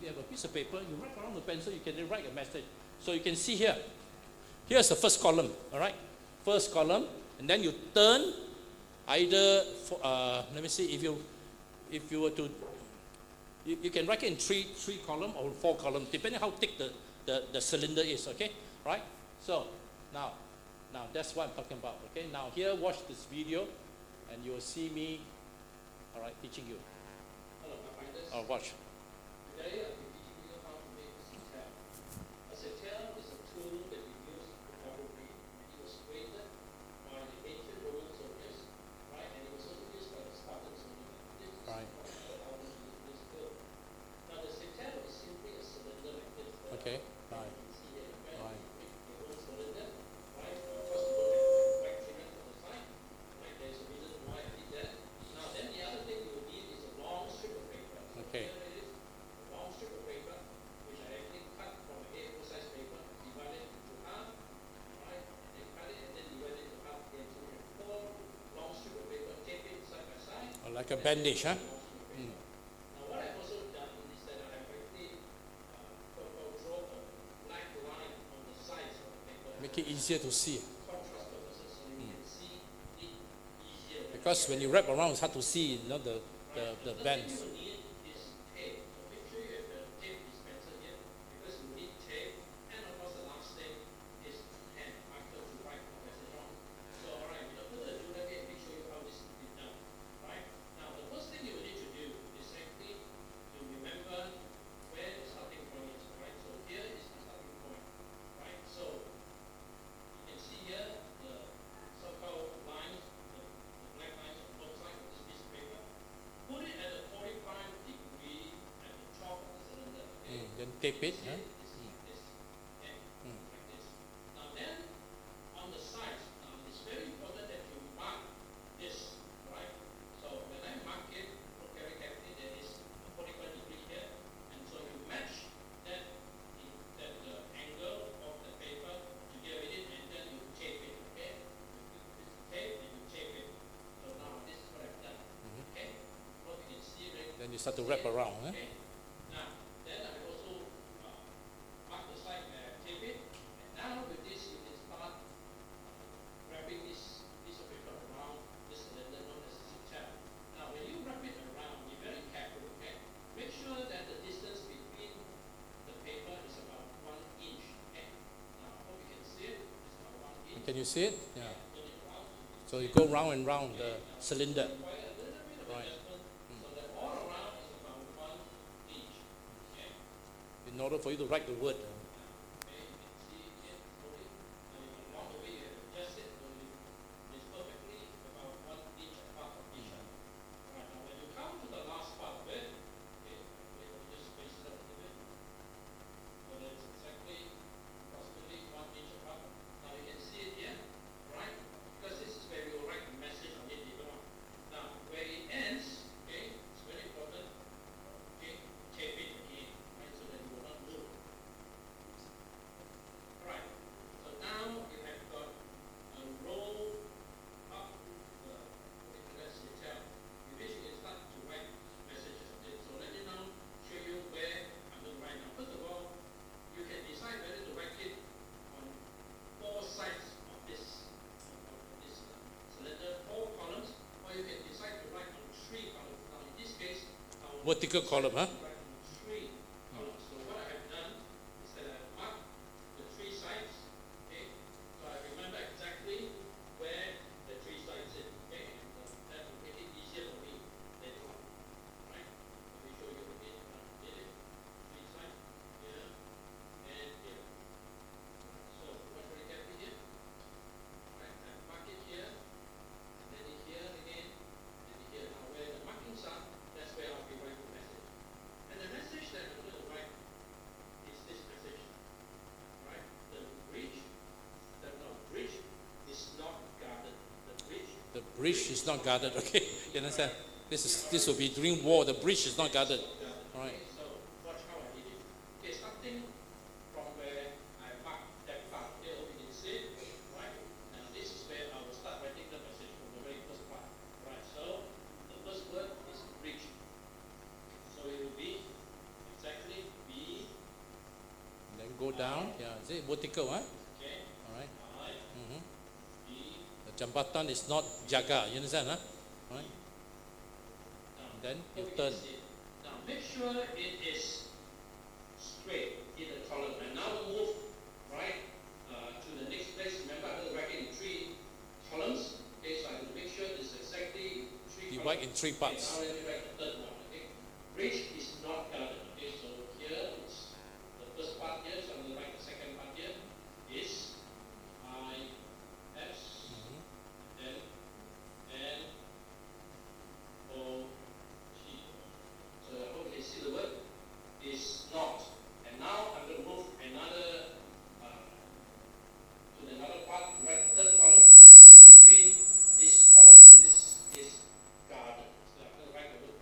have a piece of paper, you wrap around the pencil, you can then write a message. So you can see here. Here's the first column, all right? First column, and then you turn either, let me see, if you were to, you can write it in three column or 4 column, depending how thick the cylinder is, okay? Right? So, now that's what I'm talking about, okay? Now here, watch this video, and you will see me, all right, teaching you. Hello, Pathfinders. Oh, watch. Today I'll be teaching you how to make a Siew. A Siew is a tool that we use in cryptography. It was created by the ancient Roman soldiers, right? And it was also used by the Spartans. Right. This Like a bandage, huh? Now what I've also done is that I've actually draw a black line on the sides of the paper. Make it easier to see. Contrast purposes, so you can see it easier. Because when you wrap around, it's hard to see, you know, the bands. You will need is tape. So make sure you have the tape dispenser here because you need tape. And of course the last thing is pen marker to write the message on. So alright, without further ado, let me show you how this is done. Right? Now the first thing you will need to do is actually to remember where the starting point is. Right? So here is the starting point. Right? So you can see here the so-called lines, the black lines on both sides of this piece of paper. Put it at a 45 degree at the top of the cylinder. Okay? Then tape it, huh? It's like this. Okay? Like this. Now then, on the sides, it's very important that you mark this, right? So when I mark it, look very carefully, there is a 45 degree here, and so you match that angle of the paper together with it, and then you tape it, okay? You tape and you tape it. So now this is what I've done, okay? What you can see right. Then you start to wrap around, huh? Okay. Now, then I also mark the side where I tape it, and now with this you can start wrapping this piece of paper around this cylinder known as a tab. Now, when you wrap it around, be very careful, okay? Make sure that the distance between the paper is about 1 inch, okay? Now, I hope you can see it. It's about 1 inch. Can you see it? Yeah. Turn it around. So you go round and round the cylinder. Require a little bit of Right. adjustment so that all around is about 1 inch, okay? In order for you to write the word. Okay, you can see it slowly. Along the way you have to adjust it so it's perfectly about 1 inch apart from each other. Alright, now when you come to the last part of it, okay, let me just space it up a little bit. So that's exactly approximately 1 inch apart. Now you can see it here, right? Because this is where we will write the message on it later on. Now where it ends, okay, it's very important. Okay, tape it again, right, so that it will not move. Right. So now you have got a roll up the particular cell. You basically start to write messages on it. So let me now show you where I'm going to write now. First of all, you can decide whether to write it on 4 sides of this cylinder, 4 columns, or you can decide to write on 3 columns. Now in this case, I will Vertical column, huh? write on 3 columns. So what I have done is that I have marked the 3 sides, okay? So I remember exactly where the 3 sides is, okay? And that will make it easier for me later on, right? Let me show you again. Did it? 3 sides here and here. So watch very carefully here. Alright, I mark it here, and then here again, and here. Now where the markings are, that's where I'll be writing the message. And the message that I'm going to write is this message. Right? The bridge is not guarded. The bridge is not guarded, okay? You understand? This will be during war, the bridge is not guarded. Right. Okay, so watch how I did it. Okay, starting from where I marked that part. Okay, hope you can see it. Right? Now this is where I will start writing the message from the very first part. Right, so the first word is bridge. So it will be exactly B, Then go down. Yeah, is it vertical, huh? okay, All right. I, Mm-hmm. B, The jambatan is not jaga, you understand, huh? All right. now. Then you Hope you turn. can see it. Now make sure it is straight in the column. And now move right to the next place. Remember, I'm going to write it in 3 columns. Okay, so I have to make sure this is exactly 3 Divide columns. in 3 parts. Okay, now let me write the third one. Okay, bridge is not guarded. Okay, so here it's the first part here. So I'm going to write the second part here. Is I S N N O T. So I hope you can see the word is not. And now I'm going to move another to another part, right, third column. In between this column and this is guarded. So I'm going to write the word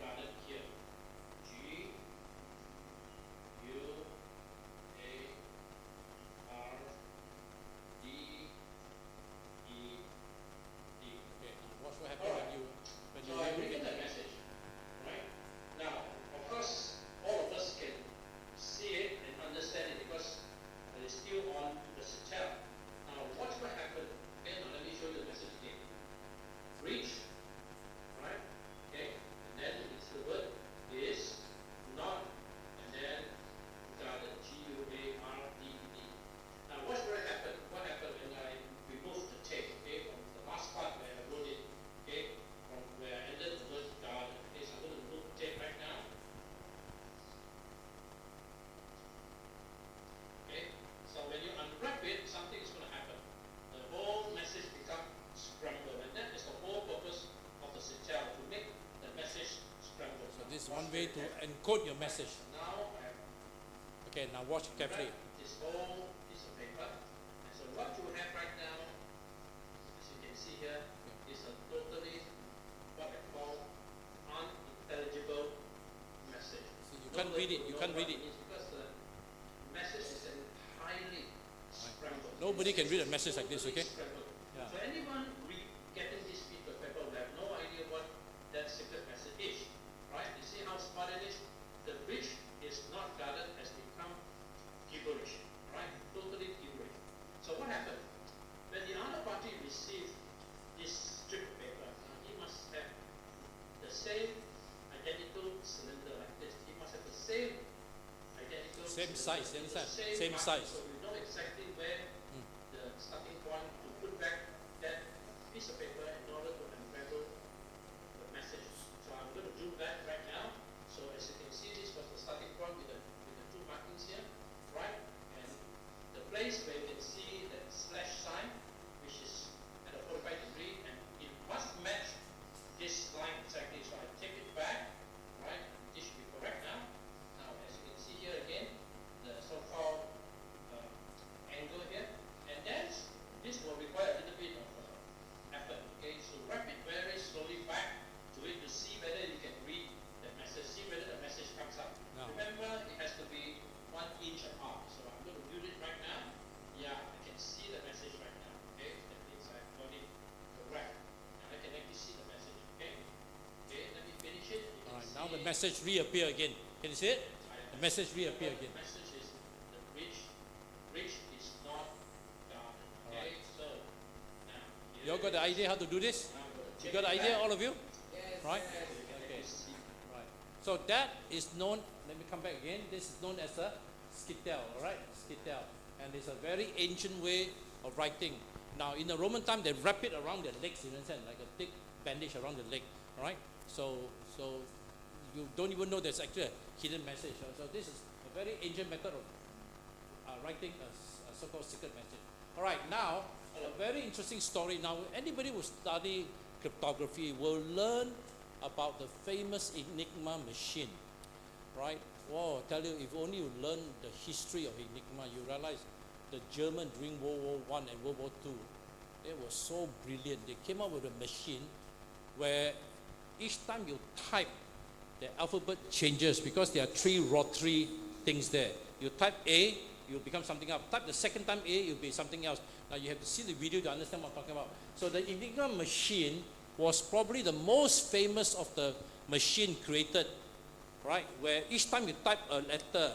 encode your message. Now I have Okay, now watch carefully. this whole piece of paper. And so what you have right now, as you can see here, is a totally what I call unintelligible message. See, you can't read it. You can't read it. Because the message is entirely scrambled. Nobody can read a message like this. Okay. Scrambled. Yeah. So anyone getting this piece of paper will have no idea what that secret message is. Right? You see how smart it is? The bridge is not guarded, has become gibberish. Right? Totally gibberish. So what happened? When the other party received this strip of paper, he must have the same identical cylinder like this. He must have the same identical Same cylinder. size, you understand? Same marking. size. So we know exactly where the starting point to put back that piece of paper in order to unravel the message. So I'm going to do that right now. So as you can see, this was the starting point with the two markings here, right? And the place where you can see that slash sign, which is at a 45 degree, and it must match this line exactly. So I take it back, right? This should be correct now. Now, as you can see here again, the so-called angle here, and then this will require a little bit of effort. Okay, so wrap it very slowly back to it to see whether you can read the message, see whether the message comes up. No. Remember, it has to be 1 inch apart. So I'm going to do it right now. Yeah, I can see the message right now. Okay, that means I've got it correct. And I can actually see the message. Okay, okay, let me finish it. You can All right. see Now the message reappear again. Can you see it? The message reappear again. The message is the bridge is not guarded. Okay, so now You all got the idea how to do this? You got the idea, all of you? Right? Okay. Right. So that is known, let me come back again. This is known as a skittle, all right? Skittle. And it's a very ancient way of writing. Now, in the Roman time, they wrap it around their legs, you understand, like a thick bandage around the leg, all right? So you don't even know there's actually a hidden message. So this is a very ancient method of writing a so-called secret message. All right, now, a very interesting story. Now, anybody who study cryptography will learn about the famous Enigma machine, right? Wow, I tell you, if only you learn the history of Enigma, you realize the German during World War I and World War II, they were so brilliant. They came up with a machine where each time you type, the alphabet changes because there are 3 rotary things there. You type A, you'll become something else. Type the second time A, you'll be something else. Now you have to see the video to understand what I'm talking about. So the Enigma machine was probably the most famous of the machine created, right? Where each time you type a letter,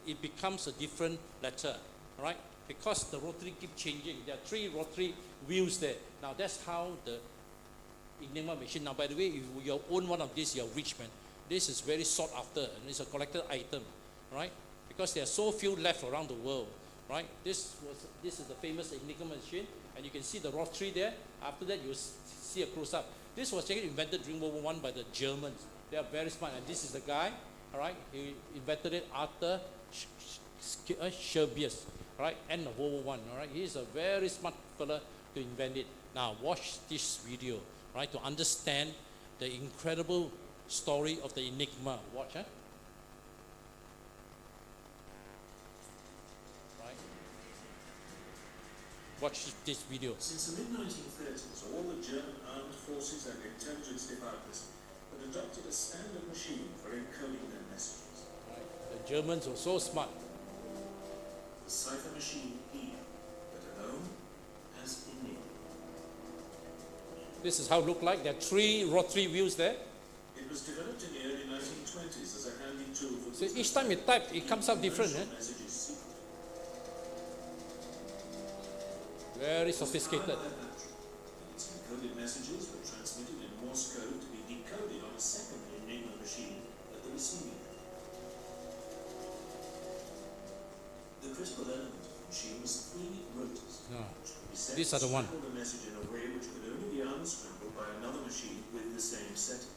it becomes a different letter, right? Because the rotary keep changing. There are 3 rotary wheels there. Now that's how the Enigma machine. Now by the way, if you own one of these, you're rich, man. This is very sought after and it's a collector item, right? Because there are so few left around the world, right? This is the famous Enigma machine, and you can see the rotary there. After that, you see a close-up. This was actually invented during World War I by the Germans. They are very smart, and this is the guy, all right? He invented it, Arthur Scherbius, all right? End of World War I, all right? He is a very smart fella to invent it. Now, watch this video, right, to understand the incredible story of the Enigma. Watch, huh? Right? Watch this video. Since the mid-1930s, all the German armed forces and intelligence departments had adopted a standard machine for encoding their messages. Right. The Germans were so smart. The cipher machine E, better known as Enigma. This is how it looked like. There are 3 rotary wheels there. It was developed in the early 1920s as a handy tool for So each time you type, it comes out different. Eh? messages secret. Very sophisticated. Powered by battery, and its encoded messages were transmitted in Morse code to be decoded on a second Enigma machine at the receiving end. The critical element of the machine was 3 rotors, No. which could be set These to are the one. scramble the message in a way which could only be unscrambled by another machine with the same settings.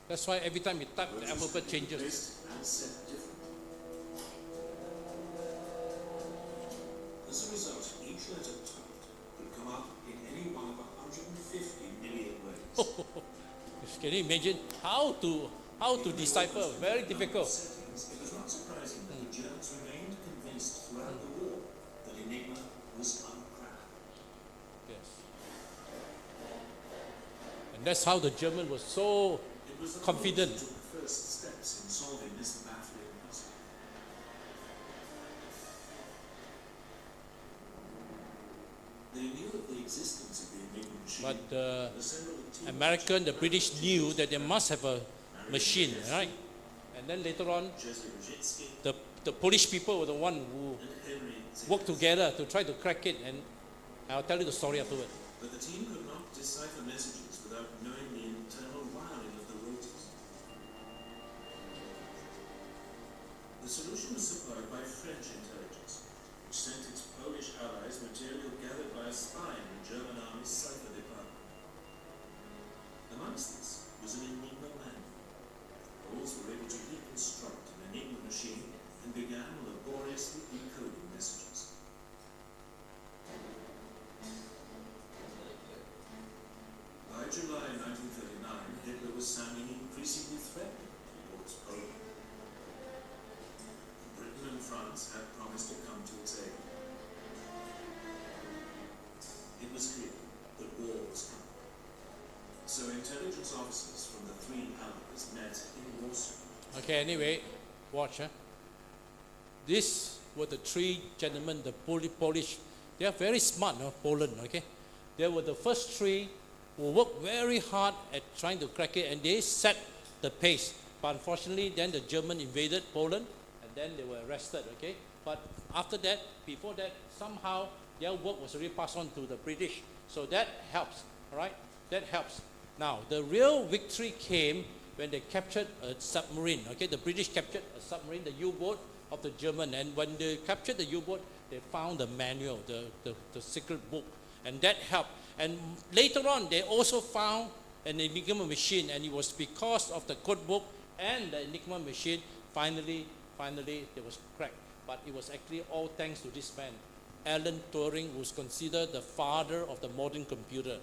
That's why every time you type, the Rotors alphabet could be changes. placed and set differently. As a result, each letter typed could come up in any one of 150 million ways. Can you imagine how to How to decipher? Very difficult. Settings, it was not surprising that the Germans remained convinced throughout the war that Enigma was uncracked. Yes. And that's how the German was so It was the confident. Poles who took the first steps in solving this baffling puzzle. They knew of the existence of the Enigma machine. But the assembled a team of American, the British knew that they must have a machine, right? And then later on, Jesse Rajitsky the Polish people were the one who and Henry worked together to try to crack it, and I'll tell you the story afterward. But the team could not decipher messages without knowing the internal wiring of the rotors. The solution was supplied by French intelligence, which sent its Polish allies material gathered by a spy in the German army's cipher department. Amongst this was an Enigma manual. Poles were able to reconstruct an Enigma machine and began laboriously decoding messages. By July 1939, Hitler was sounding increasingly threatening towards Poland. Britain and France had promised to come to its aid. It was clear that war was coming. So intelligence officers from the three allies met in Warsaw. Okay, anyway, watch. These were the three gentlemen, the Polish. They are very smart, no? Poland, okay? They were the first three who worked very hard at trying to crack it, and they set the pace. But unfortunately, then the German invaded Poland, and then they were arrested, okay? But after that, before that, somehow their work was already passed on to the British. So that helps, all right? That helps. Now, the real victory came when they captured a submarine, okay? The British captured a submarine, the U-boat of the German, and when they captured the U-boat, they found the manual, the secret book, and that helped. And later on, they also found an Enigma machine, and it was because of the code book and the Enigma machine, finally, it was cracked. But it was actually all thanks to this man, Alan Turing, who's considered the father of the modern computer.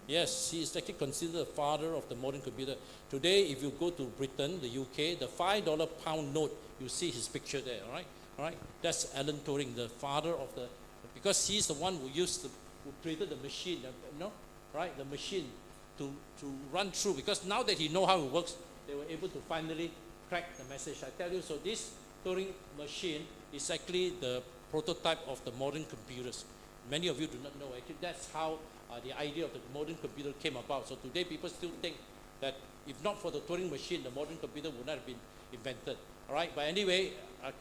Yes, he is actually considered the father of the modern computer. Today, if you go to Britain, the UK, the $5 pound note, you see his picture there, all right? All right? That's Alan Turing, the father of the, because he's the one who created the machine, right? The machine to run through, because now that he know how it works, they were able to finally crack the message. I tell you, so this Turing machine is actually the prototype of the modern computers. Many of you do not know. Actually, that's how the idea of the modern computer came about. So today, people still think that if not for the Turing machine, the modern computer would not have been invented. All right. But anyway,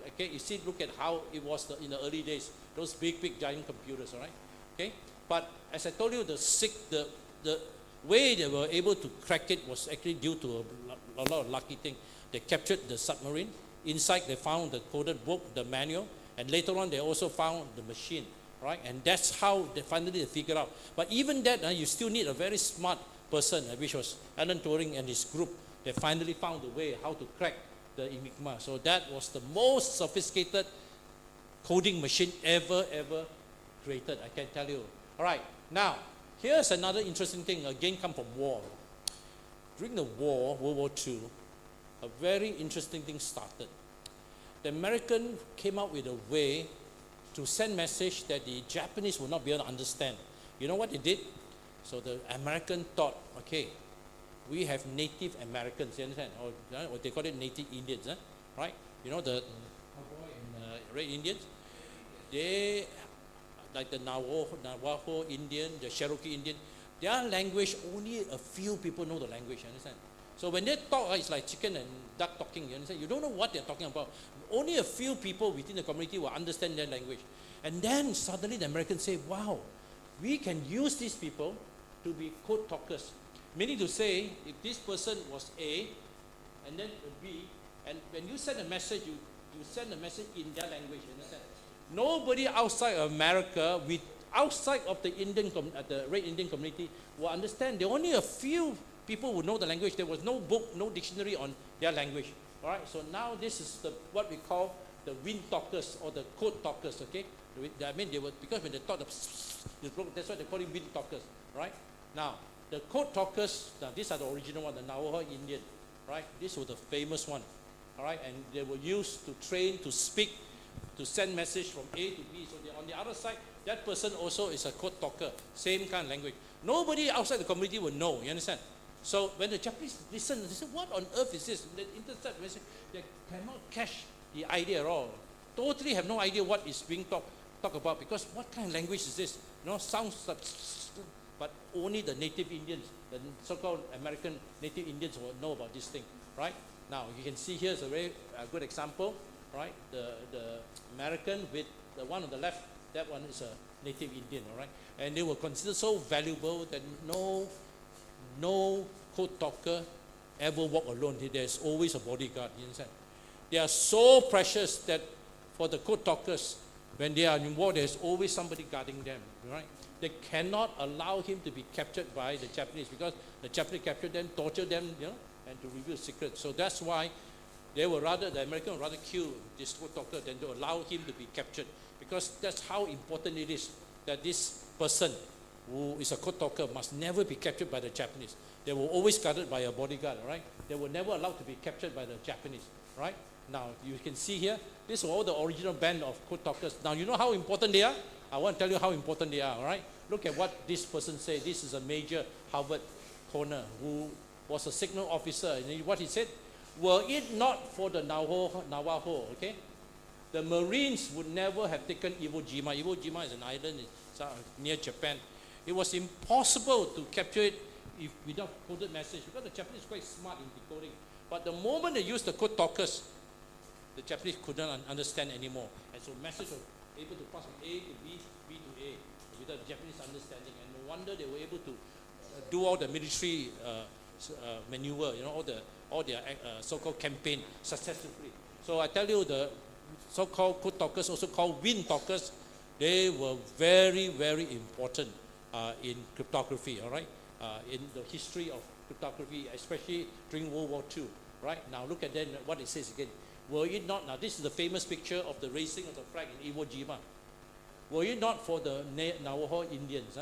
okay, you see, look at how it was in the early days. Those big giant computers. All right. Okay. But as I told you, the way they were able to crack it was actually due to a lot of lucky things. They captured the submarine. Inside, they found the coded book, the manual, and later on, they also found the machine. Right? And that's how they finally figured out. But even that, you still need a very smart person, which was Alan Turing and his group. They finally found a way how to crack the Enigma. So that was the most sophisticated coding machine ever created, I can tell you. All right, now, here's another interesting thing, again come from war. During the war, World War II, a very interesting thing started. The American came up with a way to send message that the Japanese would not be able to understand. You know what they did? So the American thought, okay, we have Native Americans, you understand? Or they call it Native Indians, right? You know the Red Indians? They, like the Navajo Indian, the Cherokee Indian, their language, only a few people know the language, you understand? So when they talk, it's like chicken and duck talking, you understand? You don't know what they're talking about. Only a few people within the community will understand their language. And then suddenly the Americans say, wow, we can use these people to be code talkers. Meaning to say, if this person was A, and then a B, and when you send a message, you send a message in their language, you understand? Nobody outside of America, outside of the the Red Indian community, will understand. There are only a few people who know the language. There was no book, no dictionary on their language. All right, so now this is what we call the wind talkers or the code talkers, okay? I mean, they were, because when they talk, that's why they call it wind talkers, right? Now, the code talkers, now these are the original ones, the Navajo Indian, right? This was the famous one, all right? And they were used to train, to speak, to send message from A to B. So on the other side, that person also is a code talker, same kind of language. Nobody outside the community will know, you understand? So when the Japanese listen, they say, what on earth is this? They intercept message, they cannot catch the idea at all. Totally have no idea what is being talked about, because what kind of language is this? You know, sounds like, but only the native Indians, the so-called American native Indians will know about this thing, right? Now you can see here's a very good example, right? The American with the one on the left, that one is a native Indian, all right? And they were considered so valuable that no code talker ever walk alone. There's always a bodyguard, you understand? They are so precious that for the code talkers, when they are in war, there's always somebody guarding them, right? They cannot allow him to be captured by the Japanese, because the Japanese capture them, torture them, you know, and to reveal secrets. So that's why the American would rather kill this code talker than to allow him to be captured, because that's how important it is that this person who is a code talker must never be captured by the Japanese. They were always guarded by a bodyguard, right? They were never allowed to be captured by the Japanese, right? Now, you can see here, these are all the original band of code talkers. Now, you know how important they are? I want to tell you how important they are, all right? Look at what this person said. This is a major Harvard corner who was a signal officer. And what he said, were it not for the Navajo, okay, the Marines would never have taken Iwo Jima. Iwo Jima is an island near Japan. It was impossible to capture it without coded message, because the Japanese is quite smart in decoding. But the moment they used the code talkers, the Japanese couldn't understand anymore. And so message was able to pass from A to B, B to A, without the Japanese understanding. And no wonder they were able to do all the military maneuver, you know, all their so-called campaign successfully. So I tell you, the so-called code talkers, also called wind talkers, they were very, very important in cryptography, all right? In the history of cryptography, especially during World War II, right? Now look at then what it says again. Were it not, now this is the famous picture of the raising of the flag in Iwo Jima. Were it not for the Navajo Indians,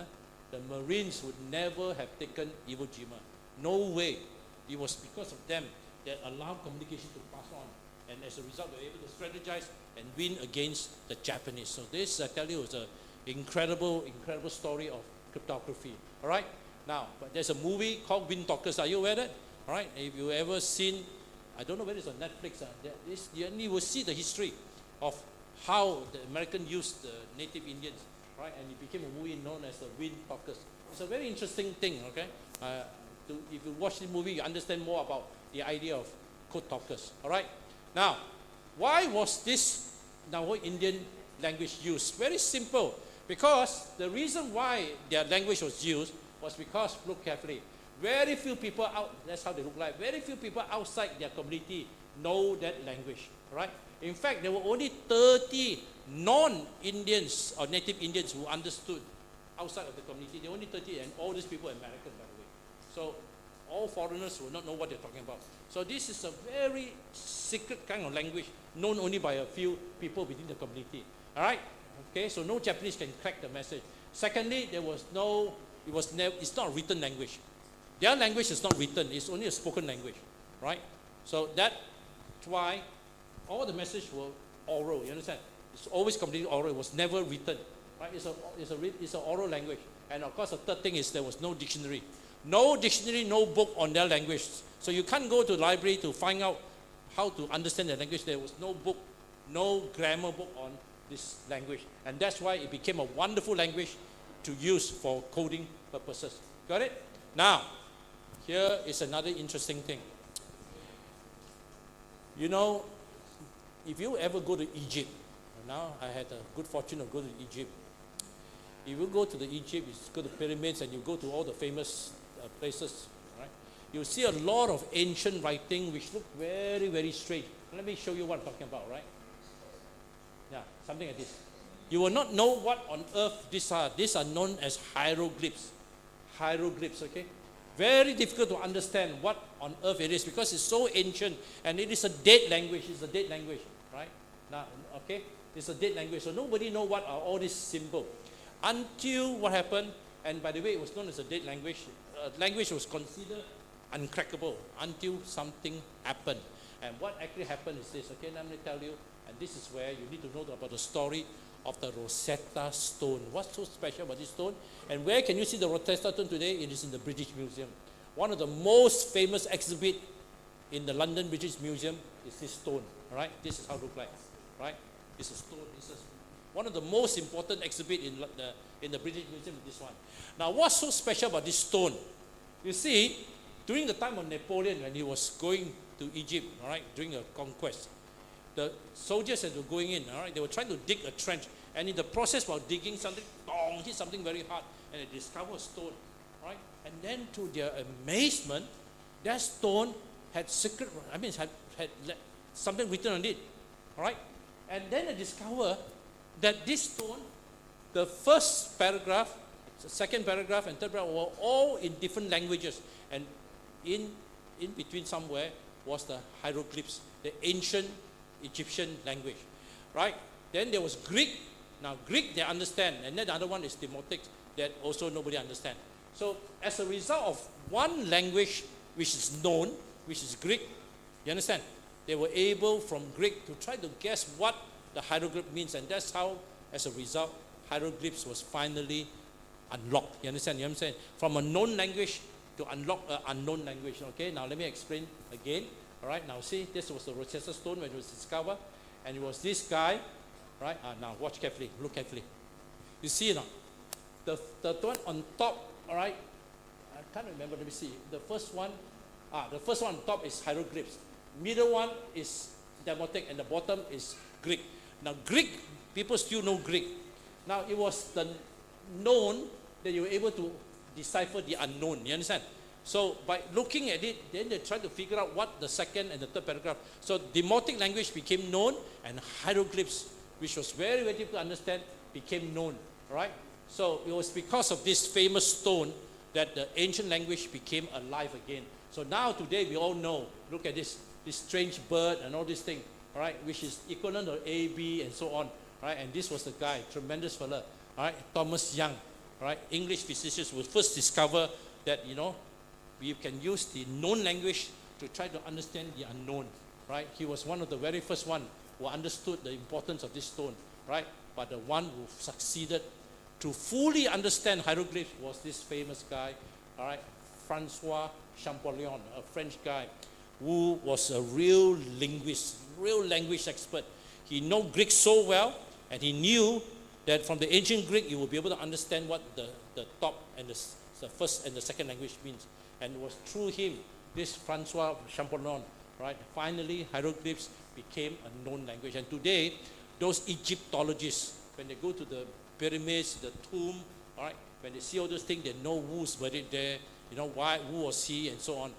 the Marines would never have taken Iwo Jima. No way. It was because of them that allowed communication to pass on. And as a result, they were able to strategize and win against the Japanese. So this, I tell you, is an incredible, incredible story of cryptography. All right? Now, but there's a movie called Wind Talkers. Are you aware of that? All right? If you ever seen, I don't know whether it's on Netflix. You will see the history of how the American used the native Indians, right? And it became a movie known as the Wind Talkers. It's a very interesting thing, okay? If you watch the movie, you understand more about the idea of code talkers, all right? Now, why was this Navajo Indian language used? Very simple. Because the reason why their language was used was because, look carefully, very few people that's how they look like, very few people outside their community know that language, right? In fact, there were only 30 non-Indians or native Indians who understood outside of the community. There were only 30, and all these people are American, by the way. So all foreigners will not know what they're talking about. So this is a very secret kind of language known only by a few people within the community, all right? Okay, so no Japanese can crack the message. Secondly, it's not a written language. Their language is not written, it's only a spoken language, right? So that's why all the messages were oral, you understand? It's always completely oral, it was never written, right? It's an oral language. And of course, the third thing is there was no dictionary. No dictionary, no book on their language. So you can't go to the library to find out how to understand the language. There was no book, no grammar book on this language. And that's why it became a wonderful language to use for coding purposes. Got it? Now, here is another interesting thing. You know, if you ever go to Egypt, now I had a good fortune of going to Egypt. If you go to the Egypt, you go to pyramids and you go to all the famous places, right? You see a lot of ancient writing which look very, very strange. Let me show you what I'm talking about, right? Yeah, something like this. You will not know what on earth these are. These are known as hieroglyphs. Hieroglyphs, okay? Very difficult to understand what on earth it is because it's so ancient and it is a dead language. It's a dead language, right? Now, okay? It's a dead language. So nobody knows what are all these symbols. Until what happened, and by the way, it was known as a dead language. Language was considered uncrackable until something happened. And what actually happened is this, okay, let me tell you, and this is where you need to know about the story of the Rosetta Stone. What's so special about this stone? And where can you see the Rosetta Stone today? It is in the British Museum. One of the most famous exhibit in the London British Museum is this stone, all right? This is how it looks like, right? It's a stone. It's one of the most important exhibit in the British Museum is this one. Now, what's so special about this stone? You see, during the time of Napoleon, when he was going to Egypt, all right, during a conquest, the soldiers that were going in, all right, they were trying to dig a trench, and in the process of digging something, hit something very hard, and they discovered a stone, right? And then to their amazement, that stone had secret, had something written on it, all right? And then they discover that this stone, the first paragraph, the second paragraph, and third paragraph were all in different languages, and in between somewhere was the hieroglyphs, the ancient Egyptian language, right? Then there was Greek. Now Greek they understand, and then the other one is Demotic that also nobody understands. So as a result of one language which is known, which is Greek, you understand? They were able from Greek to try to guess what the hieroglyph means, and that's how, as a result, hieroglyphs was finally unlocked. You understand? You understand? From a known language to unlock an unknown language. Okay, now let me explain again. All right, now see, this was the Rosetta Stone when it was discovered, and it was this guy, right? Now watch carefully, look carefully. You see now, the one on top, all right? I can't remember. Let me see. The first one on top is hieroglyphs. Middle one is Demotic, and the bottom is Greek. Now Greek, people still know Greek. Now it was the known that you were able to decipher the unknown. You understand? So by looking at it, then they tried to figure out what the second and the third paragraph. So Demotic language became known, and hieroglyphs, which was very, very difficult to understand, became known. Right? So it was because of this famous stone that the ancient language became alive again. So now today we all know. Look at this strange bird and all these things. All right, which is equivalent to A, B, and so on. Right? And this was the guy, tremendous fella. All right, Thomas Young. Right? English physicists will first discover that we can use the known language to try to understand the unknown, right? He was one of the very first one who understood the importance of this stone, right? But the one who succeeded to fully understand hieroglyphs was this famous guy, all right, Francois Champollion, a French guy who was a real linguist, real language expert. He knew Greek so well, and he knew that from the ancient Greek, you will be able to understand what the top and the first and the second language means. And it was through him, this Francois Champollion, right? Finally, hieroglyphs became a known language. And today, those Egyptologists, when they go to the pyramids, the tomb, all right, when they see all those things, they know who's buried there, why, who was he, and so on.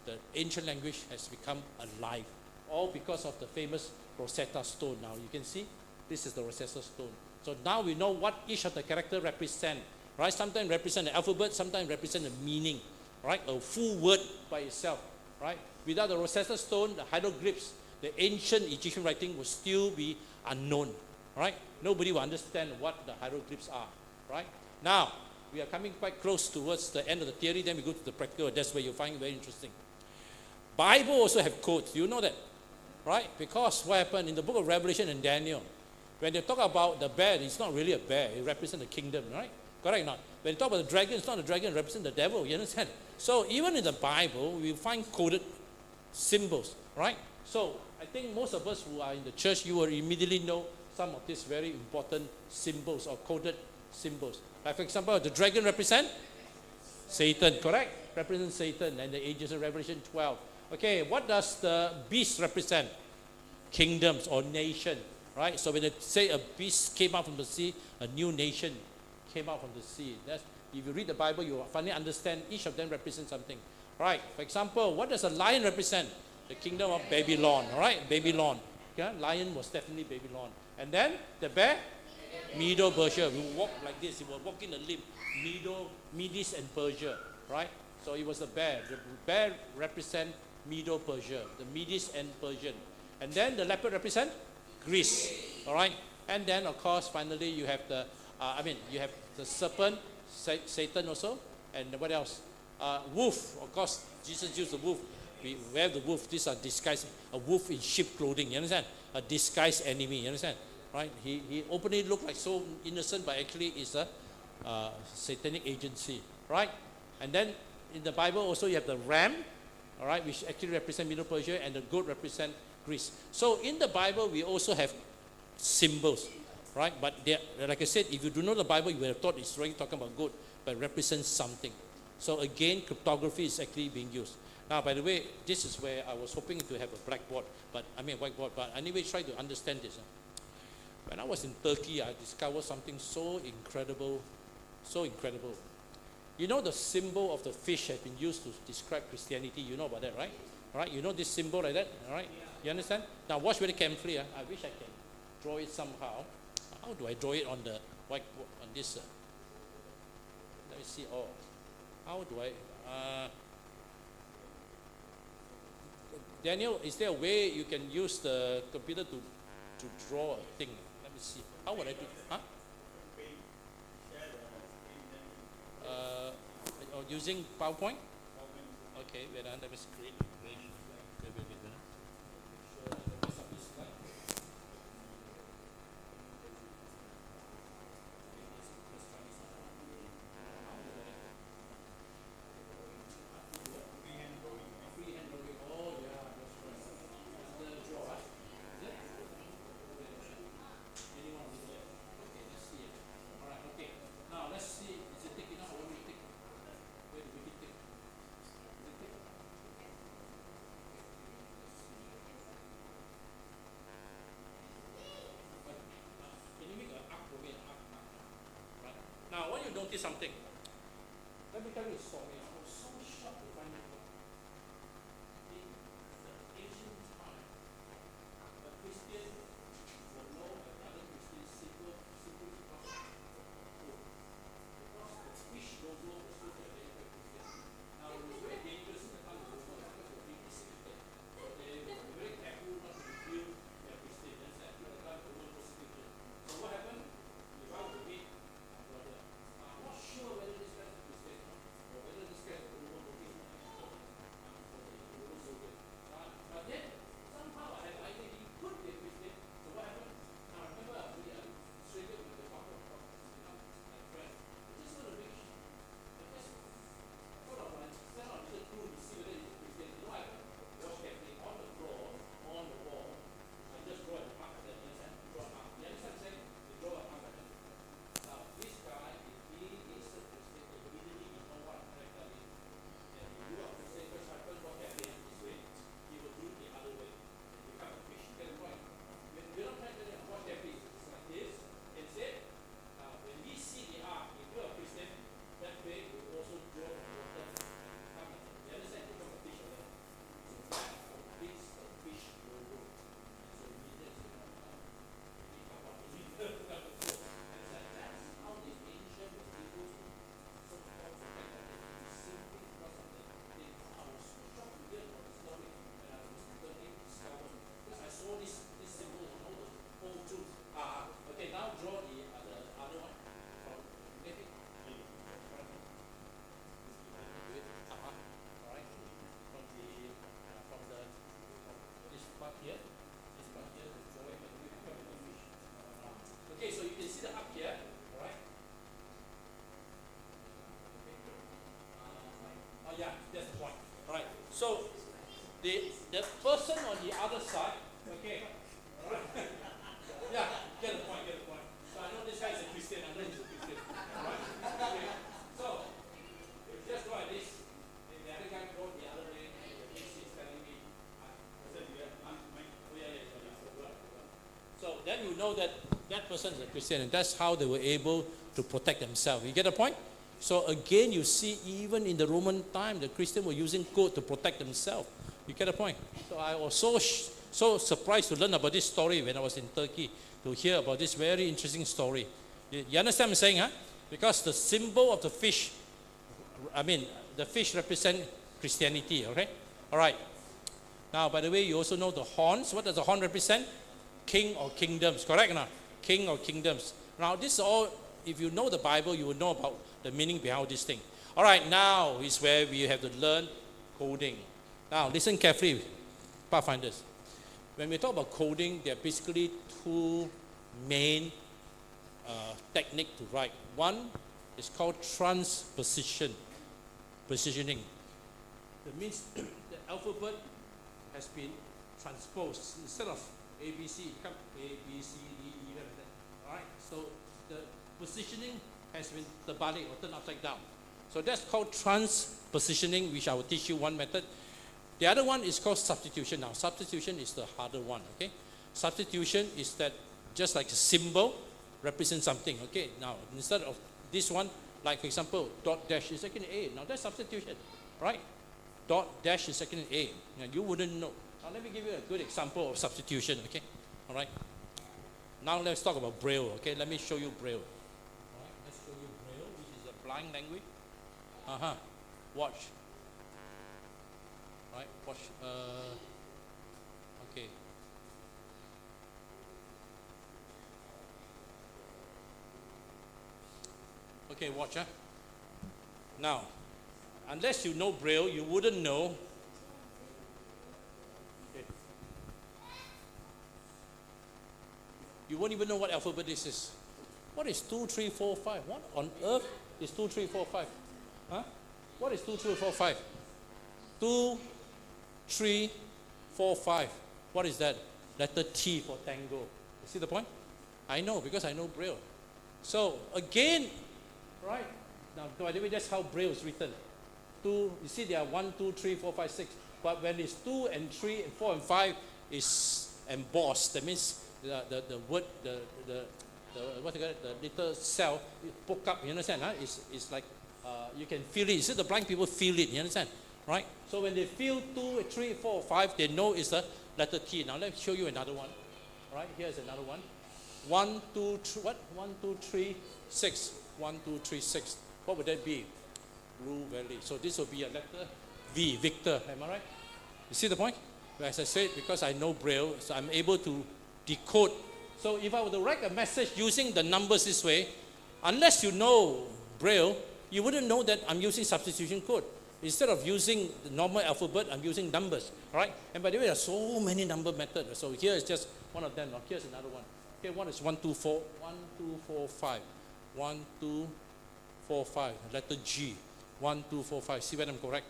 The ancient language has become alive, all because of the famous Rosetta Stone. Now you can see, this is the Rosetta Stone. So now we know what each of the characters represent, right? Sometimes represent the alphabet, sometimes represent the meaning, right? A full word by itself, right? Without the Rosetta Stone, the hieroglyphs, the ancient Egyptian writing will still be unknown, right? Nobody will understand what the hieroglyphs are, right? Now, we are coming quite close towards the end of the theory, then we go to the practical. That's where you'll find it very interesting. Bible also have codes. You know that, right? Because what happened in the book of Revelation and Daniel, when they talk about the bear, it's not really a bear. It represents the kingdom, right? Correct or not? When they talk about the dragon, it's not a dragon. It represents the devil. You understand? So even in the Bible, we find coded symbols, right? So I think most of us who are in the church, you will immediately know some of these very important symbols or coded symbols. Like for example, the dragon represents Satan, correct? Represents Satan and the angels in Revelation 12. Okay, what does the beast represent? Kingdoms or nation, right? So when they say a beast came out from the sea, a new nation came out from the sea. That's, if you read the Bible, you will finally understand each of them represents something. Right? For example, what does a lion represent? The kingdom of Babylon, all right? Babylon. Okay? Lion was definitely Babylon. And then the bear, Medo-Persia. We walk like this. He will walk in the limb. Medes and Persia, right? So it was the bear. The bear represent Medo-Persia, the Medes and Persian. And then the leopard represent Greece, all right? And then, of course, finally you have you have the serpent, Satan also, and what else? Wolf, of course, Jesus used the wolf. We wear the wolf. These are disguised, a wolf in sheep clothing. You understand? A disguised enemy. You understand? Right? He openly looked like so innocent, but actually is a satanic agency. Right? And then in the Bible also you have the ram, all right, which actually represent Middle Persia, and the goat represent Greece. So in the Bible we also have symbols, right? But like I said, if you do know the Bible, you would have thought it's really talking about goat, but it represents something. So again, cryptography is actually being used. Now, by the way, this is where I was hoping to have a blackboard, whiteboard. But anyway, try to understand this. When I was in Turkey, I discovered something so incredible, so incredible. You know the symbol of the fish has been used to describe Christianity. You know about that, right? All right. You know this symbol like that, all right? You understand? Now watch very carefully. I wish I can draw it somehow. How do I draw it on the whiteboard? On this? Let me see. Oh, how do I? Daniel, is there a way you can use the computer to draw a thing? Let me see. How would I do? Huh? Using PowerPoint? Okay, wait on. Let me screen. Now, when you notice something, let me tell you a story. I was so shocked to find it. In the ancient time, a Christian will know another Christian secret because the fish logo was so related to Christian. Now, it was very dangerous in the time of the world because it was being distributed. So they were very careful not to reveal their Christian. That's the time of the world persecution. So what happened? If I were to meet I'm not sure whether this guy is a Christian or whether this guy is a Roman looking but then somehow I had the idea he could be a Christian. So what happened? Now remember we are straight with the couple of become my friend. Just sort of make just sort of like stand on the tool to see whether he's a Christian. You know what happened? Watch carefully on the floor, on the wall. I just draw a mark at that, you understand? Draw a mark. You understand what I'm saying? You draw a mark at that. Now, this guy, if he is a Christian, immediately you know what I'm trying to tell you. And if you are Christian, first happen, what happened this way, he will do it the other way. And become a fish. Get the point? We're not trying to tell you what happened. It's like this. Instead, when we see the ark, if you are a Christian, that way you also draw the water and become a fish. You understand? Become a fish already. So that completes the fish logo. And so immediately, become what we become a fish. That's how the ancient was able to so-called protect that simply because of the thing. I was so shocked to hear about the story when I was studying discovered because I saw this symbol and all the whole truth. Okay, now draw the other one from maybe. Alright. From this part here, the drawing and we become a fish. Okay, so you can see the up here, alright? Oh yeah, that's the point. Alright. So the person on the other side, okay, alright. Yeah, get the point. So I know this guy is a Christian, I know he's a Christian. Alright? Okay. So if you just go like this, if the other guy goes the other way, and this is telling me, so then you know that that person is a Christian, and that's how they were able to protect themselves. You get the point? So again, you see, even in the Roman time, the Christians were using code to protect themselves. You get the point? So I was so surprised to learn about this story when I was in Turkey, to hear about this very interesting story. You understand what I'm saying, huh? Because the symbol of the fish, the fish represent Christianity, okay? All right. Now, by the way, you also know the horns. What does the horn represent? King or kingdoms, correct or not? King or kingdoms. Now, this is all if you know the Bible, you will know about the meaning behind this thing. All right, now is where we have to learn coding. Now, listen carefully, Pathfinders. When we talk about coding, there are basically two main techniques to write. One is called positioning. That means the alphabet has been transposed. Instead of A, B, C, it becomes A, B, C, D, E, like that. All right, so the positioning has been terbalik or turned upside down. So that's called transpositioning, which I will teach you one method. The other one is called substitution. Now, substitution is the harder one, okay? Substitution is that just like a symbol represents something, okay? Now, instead of this one, like for example, dot dash is second A. Now, that's substitution, right? Dot dash is second A. Now, you wouldn't know. Now, let me give you a good example of substitution, okay? All right? Now, let's talk about Braille, okay? Let me show you Braille. All right, let's show you Braille, which is a blind language. Watch. Right, watch. Okay. Okay, watch. Now, unless you know Braille, you wouldn't know. Okay. You won't even know what alphabet this is. What is 2, 3, 4, 5? What on earth is 2, 3, 4, 5? Huh? What is 2, 3, 4, 5? 2, 3, 4, 5. What is that? Letter T for tango. You see the point? I know because I know Braille. So again, right? Now, by the way, that's how Braille is written. 2, you see there are 1, 2, 3, 4, 5, 6. But when it's 2 and 3 and 4 and 5 is embossed. That means the word, what you call it, the little cell, it poke up, you understand? Huh? It's like, you can feel it. You see the blind people feel it, you understand? Right? So when they feel 2, 3, 4, 5, they know it's the letter T. Now let me show you another one. Right? Here's another one. 1, 2, 3, what? 1, 2, 3, 6. 1, 2, 3, 6. What would that be? Blue Valley. So this will be a letter V, Victor. Am I right? You see the point? As I said, because I know Braille, so I'm able to decode. So if I were to write a message using the numbers this way, unless you know Braille, you wouldn't know that I'm using substitution code. Instead of using the normal alphabet, I'm using numbers, right? And by the way, there are so many number methods. So here is just one of them. Now here's another one. Okay, one is 1, 2, 4, 1, 2, 4, 5. 1, 2, 4, 5. Letter G. 1, 2, 4, 5. See whether I'm correct?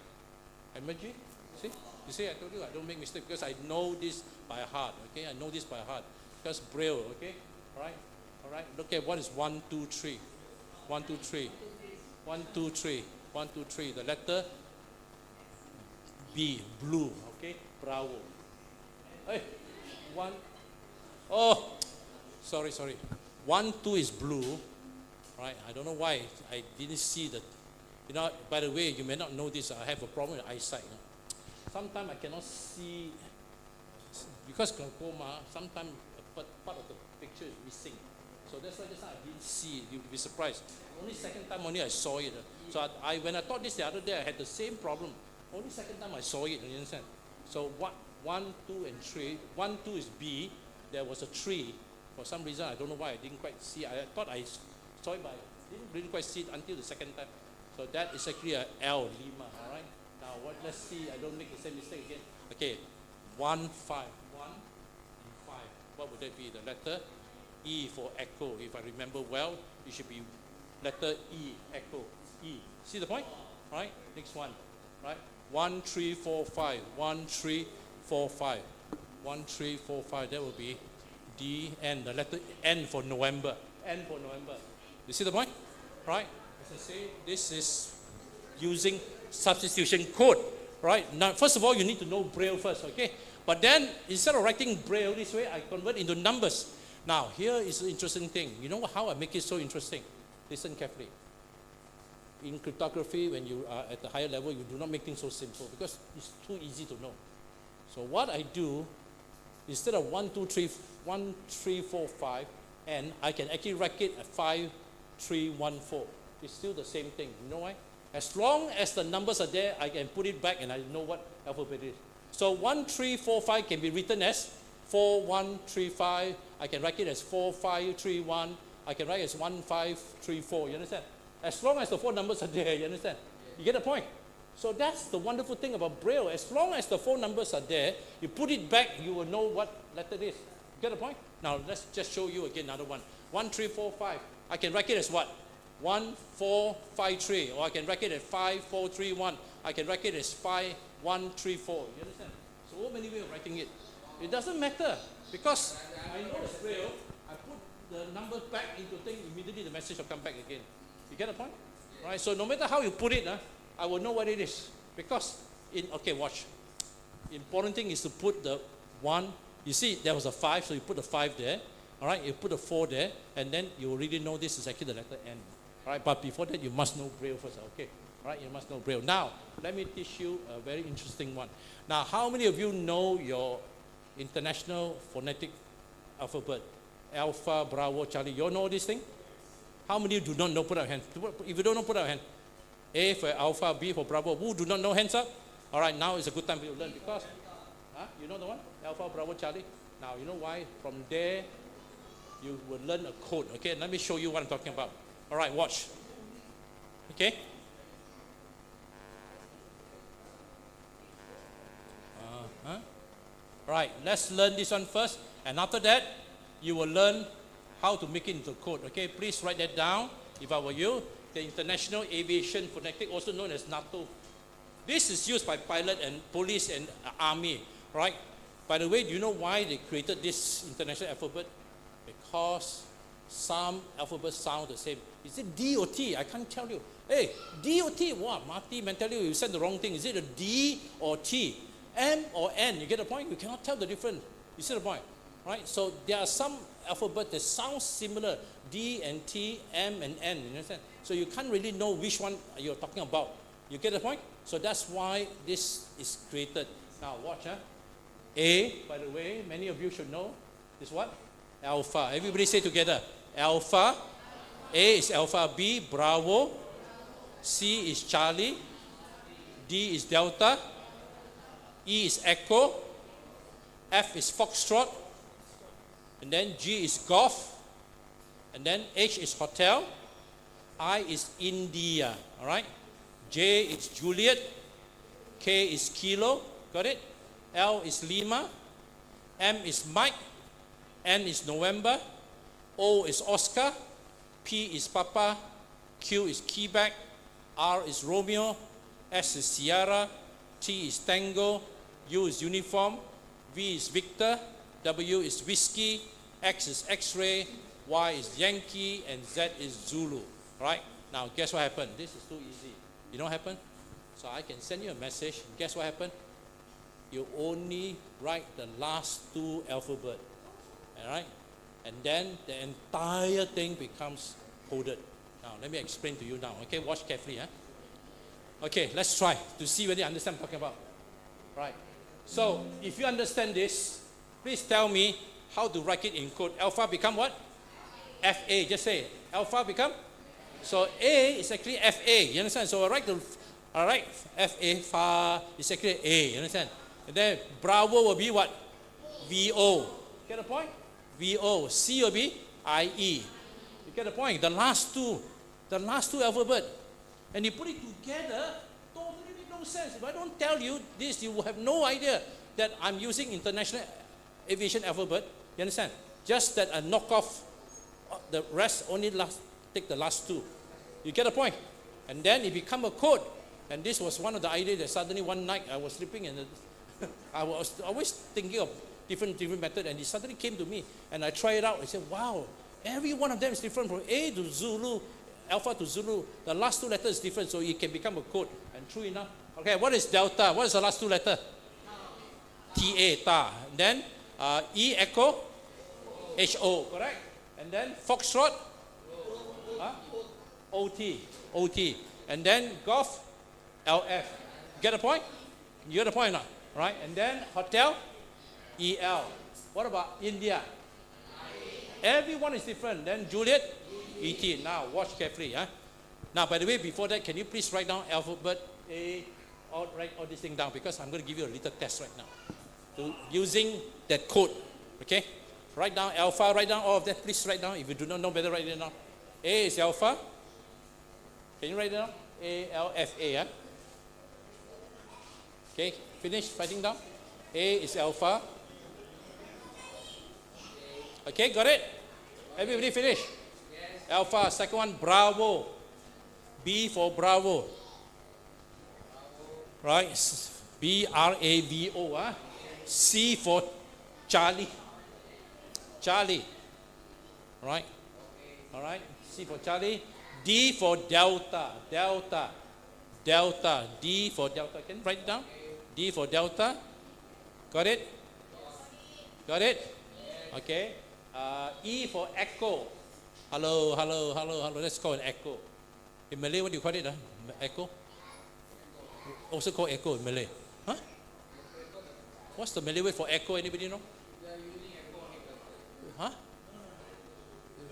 Am I G? See? You see, I told you I don't make mistakes because I know this by heart. Okay, I know this by heart. Because Braille. Okay, all right, all right. Look at what is 1, 2, 3. 1, 2, 3. 1, 2, 3. 1, 2, 3. The letter B, blue. Okay, bravo. Hey, 1. Oh, sorry. 1, 2 is blue. Right? I don't know why I didn't see that. You know, by the way, you may not know this. I have a problem with eyesight. Sometimes I cannot see because glaucoma. Sometimes part of the picture is missing. So that's why just now I didn't see it. You'll be surprised. Only second time only I saw it. So when I taught this the other day, I had the same problem. Only second time I saw it. You understand? So 1, 2, and 3. 1, 2 is B. There was a 3. For some reason, I don't know why I didn't quite see. I thought I saw it, but I didn't really quite see it until the second time. So that is actually a L, Lima. All right. Now let's see. I don't make the same mistake again. Okay. 1, 5. 1 and 5. What would that be? The letter E for echo. If I remember well, it should be letter E, echo. E. See the point? Right? Next one. Right? 1, 3, 4, 5. 1, 3, 4, 5. 1, 3, 4, 5. That will be D, N. The letter N for November. N for November. You see the point? Right? As I say, this is using substitution code. Right? Now, first of all, you need to know Braille first, okay? But then, instead of writing Braille this way, I convert into numbers. Now, here is the interesting thing. You know how I make it so interesting? Listen carefully. In cryptography, when you are at the higher level, you do not make things so simple because it's too easy to know. So what I do, instead of 1, 2, 3, 4, 5, and I can actually write it at 5, 3, 1, 4. It's still the same thing. You know why? As long as the numbers are there, I can put it back and I know what alphabet it is. So 1, 3, 4, 5 can be written as 4, 1, 3, 5. I can write it as 4, 5, 3, 1. I can write as 1534, you understand? As long as the 4 numbers are there, you understand? You get the point? So that's the wonderful thing about Braille. As long as the 4 numbers are there, you put it back, you will know what letter it is. You get the point? Now let's just show you again another one. 1, 3, 4, 5. I can write it as what? 1, 4, 5, 3. Or I can write it as 5, 4, 3, 1. I can write it as 5, 1, 3, 4. You understand? So many ways of writing it. It doesn't matter because I know it's Braille. I put the numbers back into thing, immediately the message will come back again. You get the point? Right? So no matter how you put it, I will know what it is. Because okay, watch. Important thing is to put the 1. You see, there was a 5, so you put the 5 there. All right, you put a 4 there, and then you already know this is actually the letter N. All right, but before that, you must know Braille first. Okay, all right, you must know Braille. Now, let me teach you a very interesting one. Now, how many of you know your International Phonetic Alphabet? Alpha, Bravo, Charlie. You all know this thing? How many of you do not know? Put up your hand. If you don't know, put up your hand. A for Alpha, B for Bravo. Who do not know? Hands up. All right, now is a good time for you to learn because, you know the one? Alpha, Bravo, Charlie. Now, you know why? From there, you will learn a code. Okay, let me show you what I'm talking about. All right, watch. Okay. All right, let's learn this one first. And after that, you will learn how to make it into code. Okay, please write that down. If I were you, the International Aviation Phonetic, also known as NATO. This is used by pilot and police and army, right? By the way, do you know why they created this international alphabet? Because some alphabets sound the same. Is it D or T? I can't tell you. Hey, D or T? Wow, Marty, man, tell you said the wrong thing. Is it a D or T? M or N? You get the point? You cannot tell the difference. You see the point? Right? So there are some alphabets that sound similar. D and T, M and N. You understand? So you can't really know which one you're talking about. You get the point? So that's why this is created. Now watch. A, by the way, many of you should know, is what? Alpha. Everybody say together. Alpha. A is Alpha. B, Bravo. C is Charlie. D is Delta. E is Echo. F is Foxtrot. And then G is Golf. And then H is Hotel. I is India. All right. J is Juliet. K is Kilo. Got it? L is Lima. M is Mike. N is November. O is Oscar. P is Papa. Q is Quebec. R is Romeo. S is Sierra. T is Tango. U is Uniform. V is Victor. W is Whiskey. X is X-ray. Y is Yankee. And Z is Zulu. Right? Now, guess what happened? This is too easy. You know what happened? So I can send you a message. Guess what happened? You only write the last 2 alphabets. All right? And then the entire thing becomes coded. Now, let me explain to you now. Okay, watch carefully. Okay, let's try to see whether you understand what I'm talking about. Right. So, if you understand this, please tell me how to write it in code. Alpha become what? FA. Just say alpha become. So A is actually FA. You understand? So I write FA, fa is actually A. You understand? And then Bravo will be what? VO. Get the point? VO. C will be IE. You get the point? The last two alphabet. And you put it together, totally make no sense. If I don't tell you this, you will have no idea that I'm using International Aviation Alphabet. You understand? Just that I knock off the rest, only take the last 2. You get the point? And then it become a code. And this was one of the ideas that suddenly one night I was sleeping and I was always thinking of different method, and it suddenly came to me and I tried it out. I said, wow, every one of them is different from A to Zulu, Alpha to Zulu. The last 2 letters is different, so it can become a code. And true enough. Okay, what is Delta? What is the last 2 letters? TA, ta. And then E, Echo, HO, correct? And then Foxtrot, OT. And then Golf, LF. Get the point? You get the point now? Right? And then Hotel, EL. What about India? Everyone is different. Then Juliet, ET. Now watch carefully. Now, by the way, before that, can you please write down alphabet A, or write all this thing down, because I'm going to give you a little test right now. So, using that code. Okay? Write down alpha, write down all of that. Please write down. If you do not know better, write it down. A is alpha. Can you write it down? A-L-F-A, yeah? Okay, finish writing down. A is alpha. Okay, got it? Everybody finish? Yes. Alpha, second one, bravo. B for bravo. Right? B-R-A-V-O. Huh? C for Charlie. Charlie. Right? All right. C for Charlie. D for Delta. Delta. Delta. D for Delta. Can you write it down? D for Delta. Got it? Got it? Okay. E for Echo. Hello, hello, hello, hello. Let's call it Echo. In Malay, what do you call it? Echo? Also called Echo in Malay. Huh? What's the Malay word for Echo? Anybody know? Huh?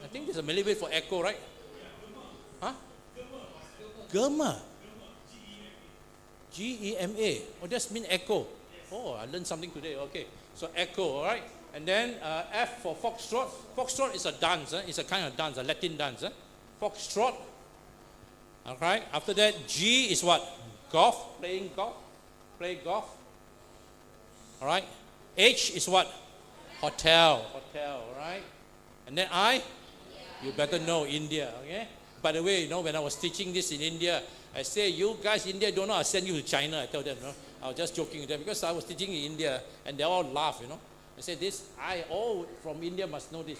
I think there's a Malay word for Echo, right? Huh? Gema. G-E-M-A. Oh, that's mean echo. Oh, I learned something today. Okay. So echo, all right? And then F for foxtrot. Foxtrot is a dance. It's a kind of dance, a Latin dance. Foxtrot. All right. After that, G is what? Golf. Playing golf. Play golf. All right. H is what? Hotel. Hotel. All right. And then I? You better know India. Okay. By the way, when I was teaching this in India, I say, you guys, India don't know, I'll send you to China. I tell them, I was just joking with them because I was teaching in India and they all laugh, I say this, from India must know this.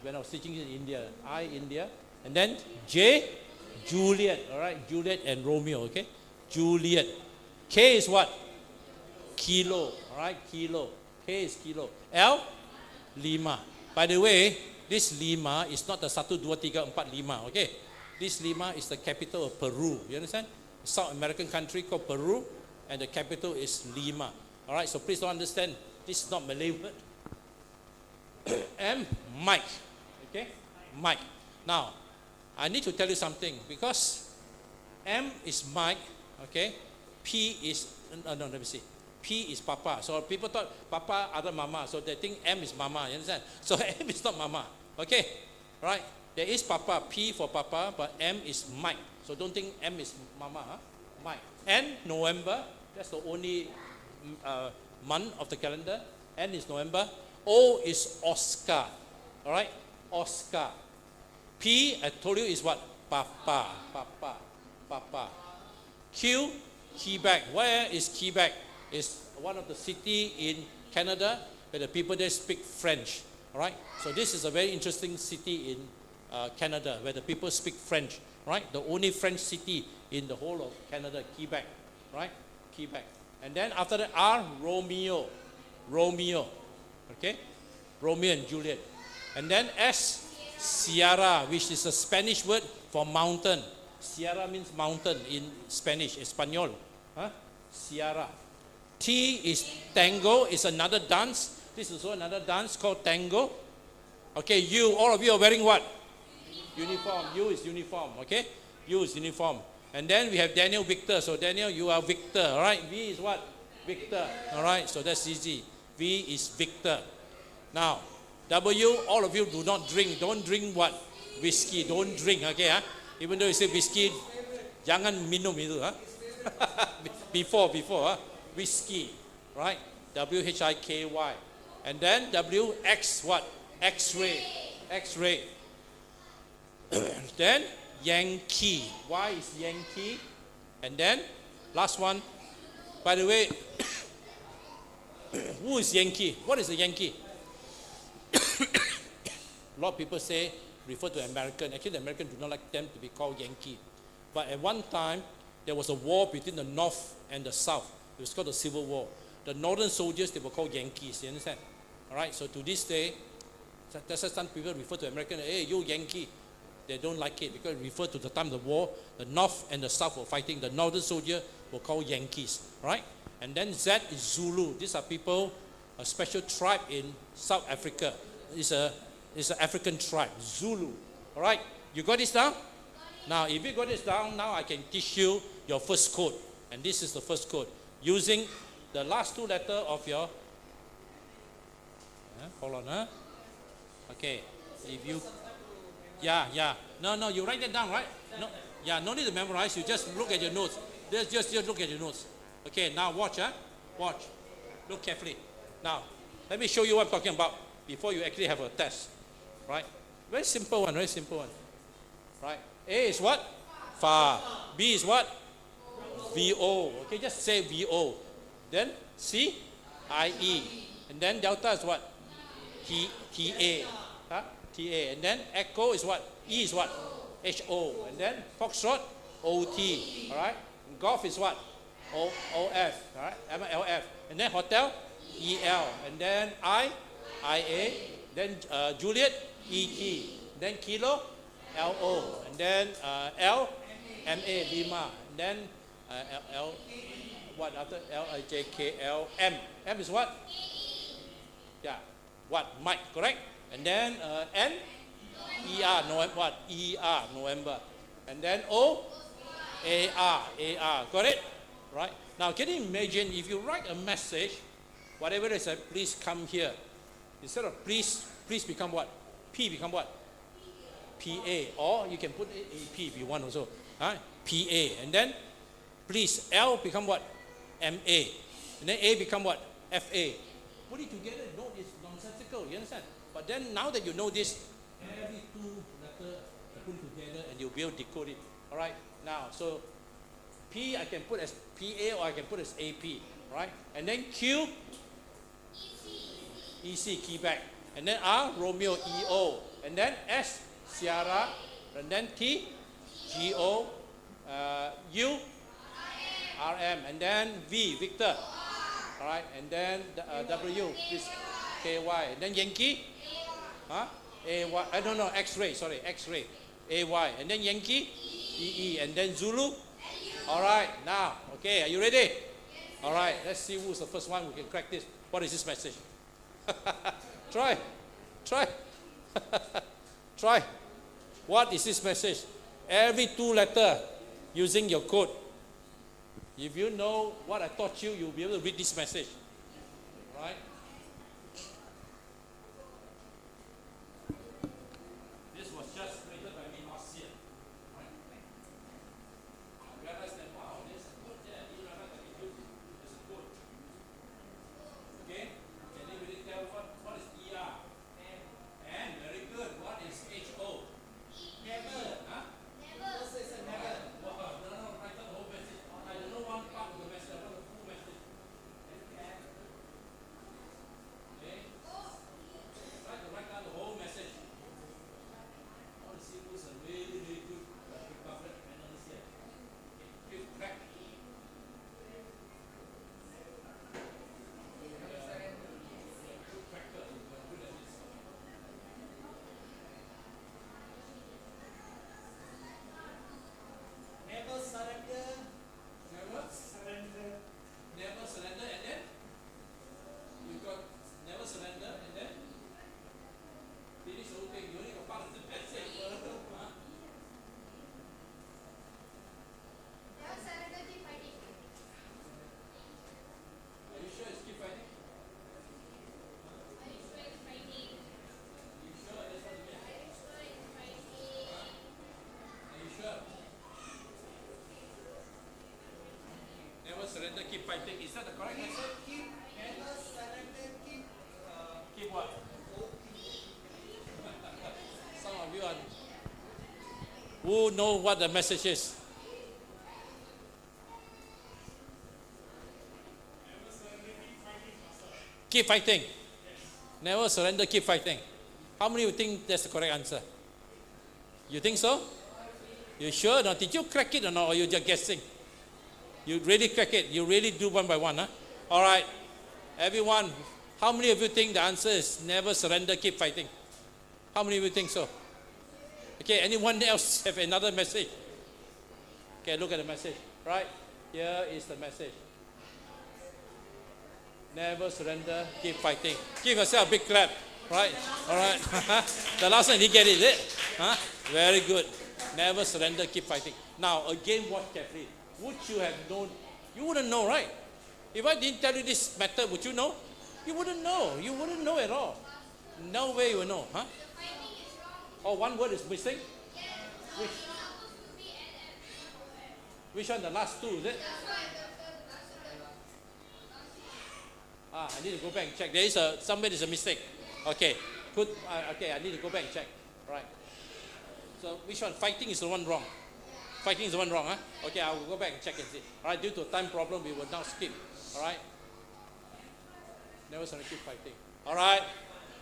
When I was teaching in India, India. And then J, Juliet, all right? Juliet and Romeo, okay? Juliet. K is what? Kilo, all right? Kilo. K is kilo. L, Lima. By the way, this Lima is not the 1, 2, 3, 4, 5, okay? This Lima is the capital of Peru. You understand? South American country called Peru, and the capital is Lima. All right, so please don't understand. This is not Malay word. M, Mike. Okay? Mike. Now, I need to tell you something because M is Mike, okay? P is, let me see. P is Papa. So people thought Papa, other Mama. So they think M is Mama. You understand? So M is not Mama. Okay? Right? There is Papa, P for Papa, but M is Mike. So don't think M is Mama, Mike. N, November. That's the only month of the calendar. N is November. O is Oscar. All right? Oscar. P, I told you, is what? Papa. Papa. Papa. Q, Quebec. Where is Quebec? It's one of the city in Canada where the people there speak French. All right? So this is a very interesting city in Canada, where the people speak French, right? The only French city in the whole of Canada, Quebec, right? Quebec. And then after that, R, Romeo. Romeo, okay? Romeo and Juliet. And then S, Sierra, which is a Spanish word for mountain. Sierra means mountain in Spanish, Espanol. Sierra. T is tango, is another dance. This is also another dance called tango. Okay, all of you are wearing what? Uniform. U is uniform, okay? U is uniform. And then we have Daniel, Victor. So Daniel, you are Victor, all right? V is what? Victor, all right? So that's easy. V is Victor. Now, W, all of you do not drink. Don't drink what? Whiskey. Don't drink, okay? Even though you say whiskey, jangan minum itu, before, whiskey, right? W-H-I-K-Y. And then W, X, what? X-ray. X-ray. Then Yankee. Y is Yankee. And then last one. By the way, who is Yankee? What is a Yankee? A lot of people say, refer to American. Actually, the Americans do not like them to be called Yankee. But at one time, there was a war between the North and the South. It was called the Civil War. The northern soldiers, they were called Yankees. You understand? All right, so to this day, that's why some people refer to American, hey, you Yankee. They don't like it because it refers to the time of the war. The North and the South were fighting. The northern soldier were called Yankees, right? And then Z is Zulu. These are people, a special tribe in South Africa. It's an African tribe, Zulu. All right, you got this down? Now, if you got this down, now I can teach you your first code. And this is the first code. Using the last two letters of your, hold on, Okay. If you, yeah. No, you write that down, right? No, yeah, no need to memorize. You just look at your notes. Just look at your notes. Okay, now watch, Watch. Look carefully. Now, let me show you what I'm talking about before you actually have a test. Right? Very simple one, Right? A is what? Far. B is what? VO. Okay, just say VO. Then C, IE. And then delta is what? TA. TA. And then echo is what? E is what? HO. And then foxtrot, OT. Alright? Golf is what? OF. Alright? MLF. And then hotel, EL. And then IA. Then Juliet, ET. Then kilo, LO. And then L, MA, Lima. And then L, what after LIJKL, M. M is what? Yeah. What? Mike, correct? And then N, ER, November, what? ER, November. And then O, AR, got it? Right? Now, can you imagine if you write a message, whatever it is, please come here. Instead of please become what? P become what? PA. Or you can put AP if you want also. PA. And then please, L become what? MA. And then A become what? FA. Put it together, no, it's nonsensical, you understand? But then now that you know this, every two letters put it together and you'll be able to decode it. Alright, now, so P I can put as PA or I can put as AP, right? And then Q, EC, key back. And then R, Romeo, EO. And then S, Sierra. And then T, GO, U, RM. And then V, Victor. All right. And then W, this KY. And then Yankee, AY. I don't know, X-ray, sorry, X-ray, AY. And then Yankee, EE. And then Zulu. All right. Now, okay, are you ready? All right. Let's see who's the first one who can crack this. What is this message? Try. Try. What is this message? Every two letter using your code. If you know what I taught you, you'll be able to read this message. Right? This was just created by me last year. Right? I realized that, wow, there's a code there. You realize that there's a code. Okay? Can anybody tell what is ER? And very good. What is HO? Never. Huh? Never. Wow, no, write down the whole message. I don't know one part of the message. I want the full message. Okay? Write down the whole message. I want to see who's a really, really good cryptographer analyst here. Okay, crack. Never surrender, and then you've got never surrender, and then finish the whole thing. You only got part of the message. Huh? Are you sure it's keep fighting? Are you sure that's what you mean? Are you sure? Never surrender, keep fighting. Is that the correct message? Never surrender, keep what? Some of you are who know what the message is. Keep fighting. Never surrender, keep fighting. How many of you think that's the correct answer? You think so? You sure? Now, did you crack it or not? Or you're just guessing? You really crack it. You really do one by one, huh? All right. Everyone, how many of you think the answer is never surrender, keep fighting? How many of you think so? Okay, anyone else have another message? Okay, look at the message. Right? Here is the message. Never surrender, keep fighting. Give yourself a big clap. Right? All right. The last one, did you get it? Is it? Huh? Very good. Never surrender, keep fighting. Now, again, watch carefully. Would you have known? You wouldn't know, right? If I didn't tell you this method, would you know? You wouldn't know. You wouldn't know at all. No way you will know, huh? Oh, one word is missing? Which one? The last two, is it? I need to go back and check. There is somewhere there's a mistake. Okay, okay, I need to go back and check. All right. So which one? Fighting is the one wrong. Fighting is the one wrong, huh? Okay, I will go back and check and see. All right, due to time problem, we will now skip. All right. Never gonna keep fighting. All right.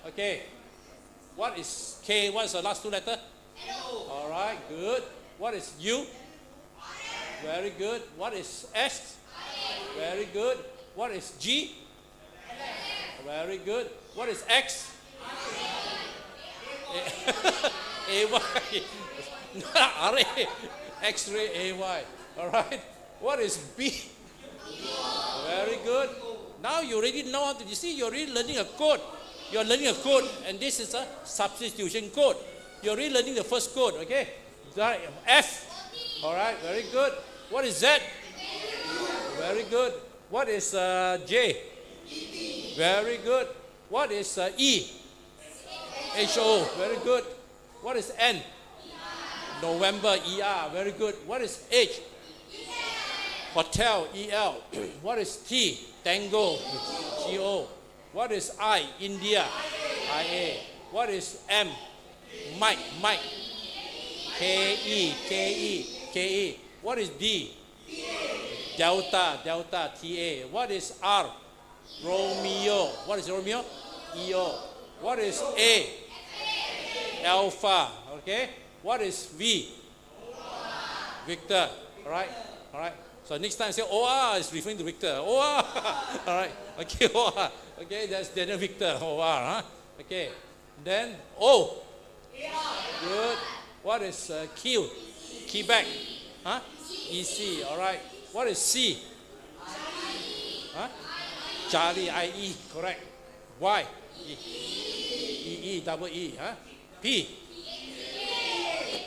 Okay. What is K? What is the last two letter? All right, good. What is U? Very good. What is S? Very good. What is G? Very good. What is X? A-Y. R-A. X-ray A-Y. All right. What is B? Very good. Now you already know how to, you see, you're already learning a code. You're learning a code, and this is a substitution code. You're already learning the first code, okay? F. All right, very good. What is Z? Very good. What is J? Very good. What is E? H-O. Very good. What is N? November, E-R. Very good. What is H? Hotel, E-L. What is T? Tango, G-O. What is I? India, I-A. What is M? Mike, Mike. K-E, K-E, K-E. What is D? Delta, Delta, T-A. What is R? Romeo. What is Romeo? E-O. What is A? Alpha. Okay. What is V? Victor. All right. All right. So next time say OR is referring to Victor. OR. All right. Okay. OR. Okay. That's Daniel Victor. OR. Huh? Okay. Then O. Good. What is Q? Quebec. Huh? EC. All right. What is C? Huh? Charlie. I-E. Correct. Y. E-E. Double E. Huh? P.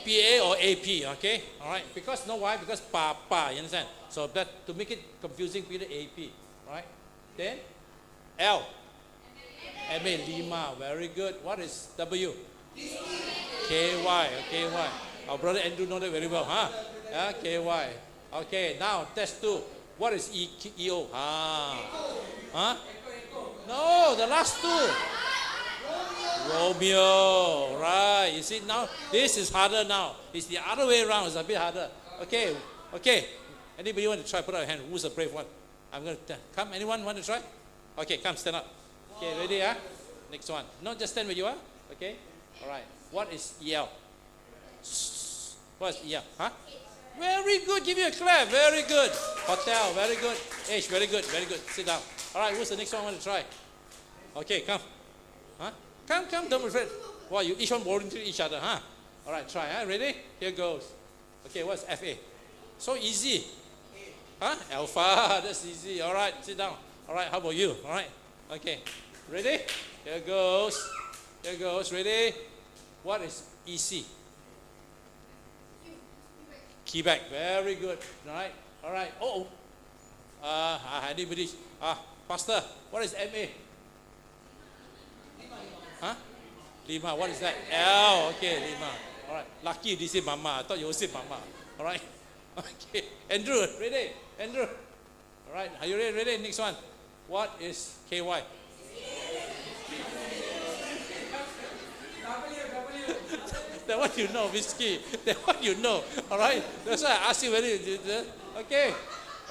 P-A or A-P. Okay. All right. Because know why? Because Papa. You understand? So that to make it confusing, we need A-P. Right. Then L. M-A. Lima. Very good. What is W? K-Y. K-Y. Our brother Andrew know that very well. Huh? Yeah, K-Y. Okay. Now test 2. What is E-O? Huh? No, the last two. Romeo. Right. You see now, this is harder now. It's the other way around. It's a bit harder. Okay. Okay. Anybody want to try? Put out your hand. Who's the brave one? I'm going to come. Anyone want to try? Okay, come, stand up. Okay, ready? Huh? Next one. No, just stand where you are. Okay. All right. What is EL? What is EL? Huh? Very good. Give you a clap. Very good. Hotel. Very good. H. Very good. Very good. Sit down. All right. Who's the next one want to try? Okay, come. Huh? Come. Don't be afraid. Wow, you each one volunteer each other, huh? All right, try. Huh? Ready? Here goes. Okay, what's FA? So easy. Huh? Alpha. That's easy. All right, sit down. All right, how about you? All right. Okay. Ready? Here goes. Here goes. Ready? What is EC? Quebec. Very good. All right. All right. Oh. Anybody? Pastor. What is MA? Huh? Lima. What is that? L. Okay, Lima. All right. Lucky you say Mama. I thought you would say Mama. All right. Okay. Andrew. Ready? Andrew. All right. Are you ready? Ready? Next one. What is KY? That one you know, whiskey. That one you know. All right. That's why I asked you whether you did that. Okay.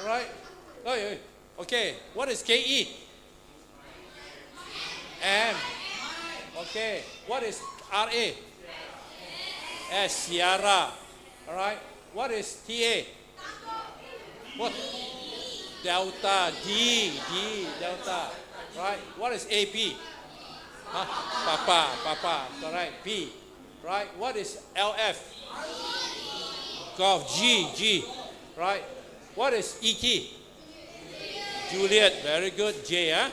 All right. Okay. What is KE? M. Okay. What is RA? S. Sierra. All right. What is TA? What? Delta. D. Delta. Right. What is AP? Papa. All right. P. Right. What is LF? Golf. G. Right. What is ET? Juliet. Very good. J. Huh?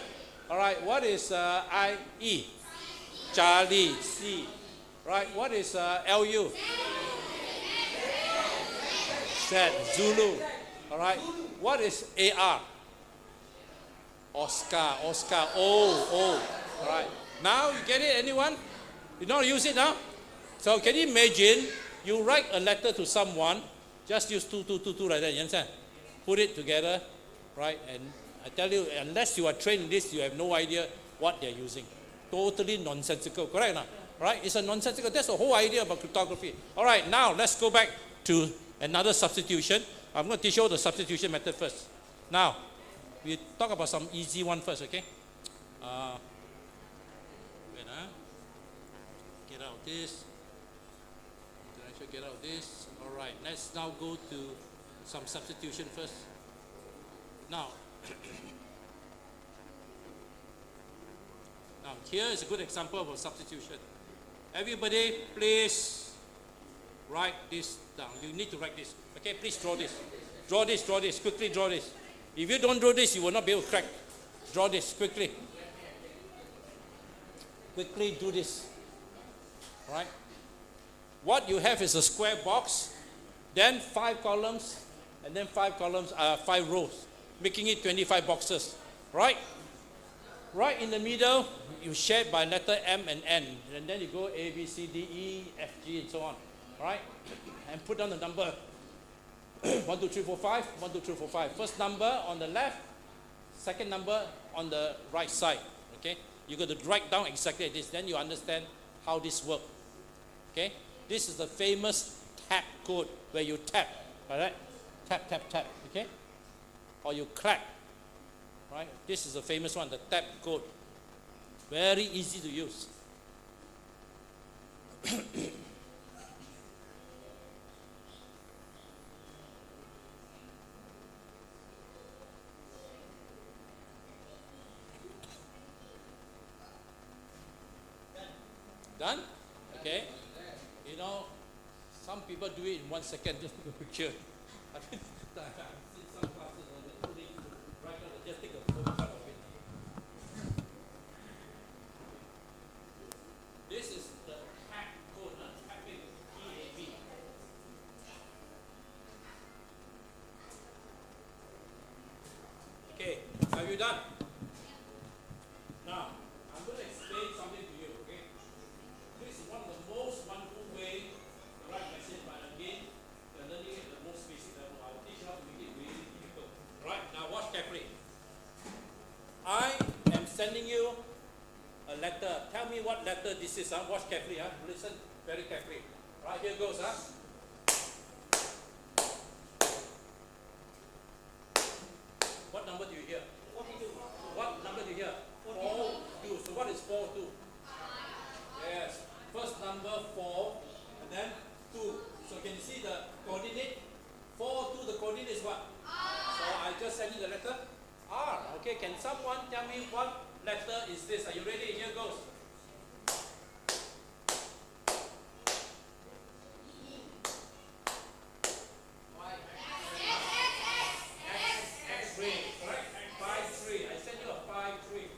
All right. What is IE? Charlie. C. Right. What is LU? Z. Zulu. All right. What is AR? Oscar. O. All right. Now you get it, anyone? You know how to use it now? So can you imagine you write a letter to someone, just use 2 like that, you understand? Put it together, right? And I tell you, unless you are trained in this, you have no idea what they're using. Totally nonsensical, correct or not? Right? It's a nonsensical. That's the whole idea about cryptography. All right, now let's go back to another substitution. I'm going to teach you the substitution method first. Now, we talk about some easy one first, okay? Wait, get out this. Get out this. All right, let's now go to some substitution first. Now, now here is a good example of a substitution. Everybody, please write this down. You need to write this. Okay, please draw this. Draw this, draw this. Quickly draw this. If you don't draw this, you will not be able to crack. Draw this quickly. Quickly do this. All right. What you have is a square box, then 5 columns, and then 5 columns, 5 rows, making it 25 boxes, right? Right in the middle, you share by letter M and N, and then you go A, B, C, D, E, F, G, and so on, right? And put down the number 1, 2, 3, 4, 5, 1, 2, 3, 4, 5. First number on the left, second number on the right side, okay? You got to write down exactly like this, then you understand how this works, okay? This is the famous tap code where you tap, all right? Tap, tap, tap, okay? Or you clap, right? This is the famous one, the tap code. Very easy to use. Done? Okay. You know, some people do it in 1 second, just take a picture. I've seen some classes on the putting right now, just take a photograph of it. This is the tap code, tapping, T-A-B. Okay, have you done? Now, I'm going to explain something to you, okay? This is one of the most wonderful ways to write message, but again, you're learning at the most basic level. I'll teach you how to make it really difficult. Right, now watch carefully. I am sending you a letter. Tell me what letter this is. Watch carefully. Listen very carefully. Right, here goes. What number do you hear? 42. What number do you hear? 4, 2. So what is 4, 2? Yes. First number 4, and then 2. So can you see the coordinate? 4, 2, the coordinate is what? So I just send you the letter R. Okay, can someone tell me what letter is this? Are you ready? Here goes. X-ray, correct? 5-3. I send you a 5-3.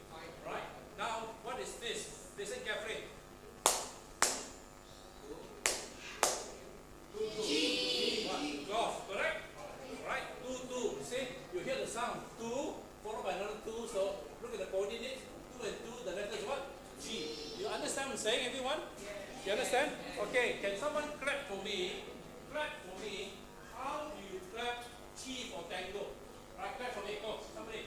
Right? Now, what is this? Listen carefully. 2-2. G. Golf, correct? Right? 2-2. See? You hear the sound 2 followed by another 2. So look at the coordinates. 2 and 2. The letter is what? G. You understand what I'm saying, everyone? You understand? Okay. Can someone clap for me? Clap for me. How do you clap T for tango? Right? Clap for me. Go. Somebody.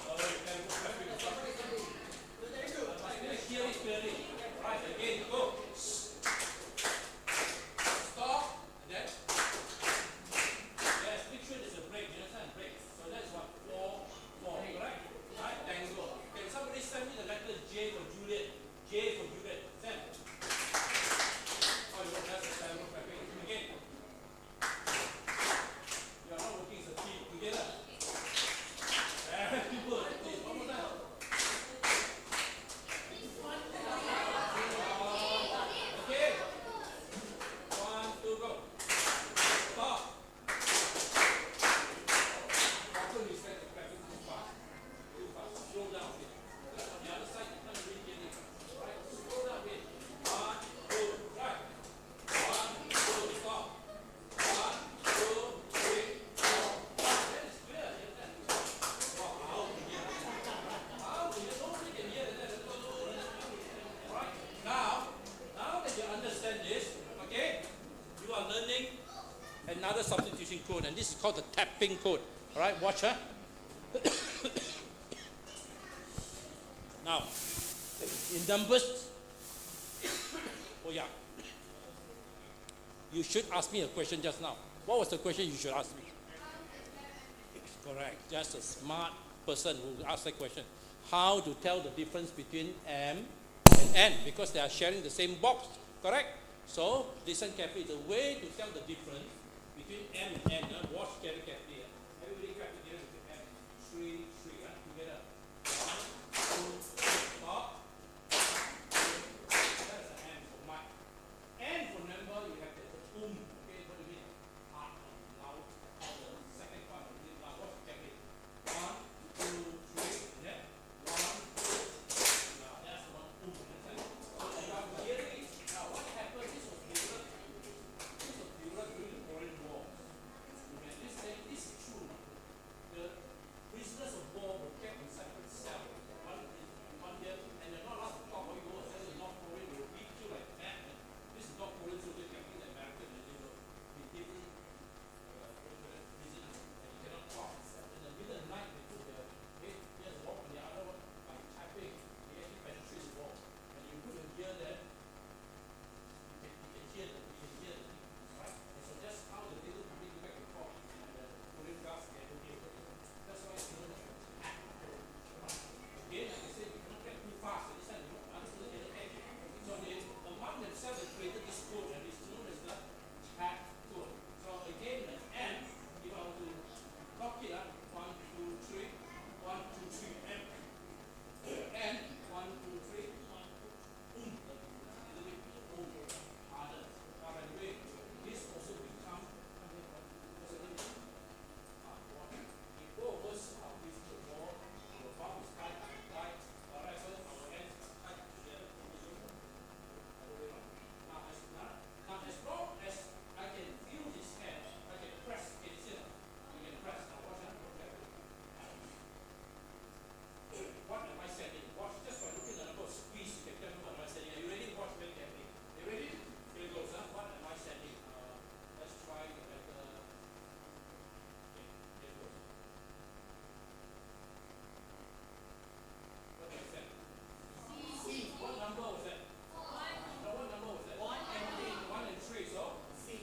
Oh, you can go. Clap with somebody. I must hear it clearly. Right. Again. Go. Stop. And then. Yes. Make sure there's a break. You understand? Break. So that's what? 4, 4. Correct? Right? Tango. Can somebody send me the letter J for Juliet? J for Juliet. Send. another substitution code, and this is called the tapping code. All right, watch her. Now, in numbers, oh yeah, you should ask me a question just now. What was the question you should ask me? Correct, just a smart person who asked that question. How to tell the difference between M and N, because they are sharing the same box, correct? So, listen carefully. The way to tell the difference between M and N, watch very carefully. Everybody clap together with M. 3, 3, together. 1, 2, stop. That's the M for Mike. N for number, you have the okay, what do you mean? Hard, loud, the second part of it, now watch carefully. 1, 2, 3, then 1, 2, now that's the one, understand? So now here it is. Now what happened, this was developed during the Korean War. Okay, this is true. The prisoners of war were kept in separate cells. One here, and they're not allowed to talk or you go and tell the North Korean, they will beat you like that. This is North Korean soldier kept in American, and they will be different prisoners, and you cannot talk. In the middle of the night, they put their head here the wall, and the other one by tapping, they actually penetrate the wall. And you put your ear there, you can hear the thing, right? And so that's how the thing will bring you back and forth. And the Korean guards get okay with it. That's why it's known as tap. Again, like I said, you cannot get too fast. This time, you don't understand the edge. So they, among themselves, they created this code, and it's known as the tap code. So again, the M, if I were to lock it up, 1, 2, 3, 1, 2, 3, M. And 1, 2, 3, 1, 2, a little bit harder. Now, by the way, this also become what's the name? If both of us are with the wall, our palm is tight, alright, so our hands are tight together. Now, as long as I can feel his hand, I can press, can you see that? I can press, now watch that, what am I sending? Watch, just by looking at the number of squeeze, you can tell me what am I sending. Are you ready? Watch very carefully. Are you ready? Here goes, what am I sending? Let's try the better. Okay, here goes. What did I send? C. What number was that? No, what number was that? 1 and 3, so? C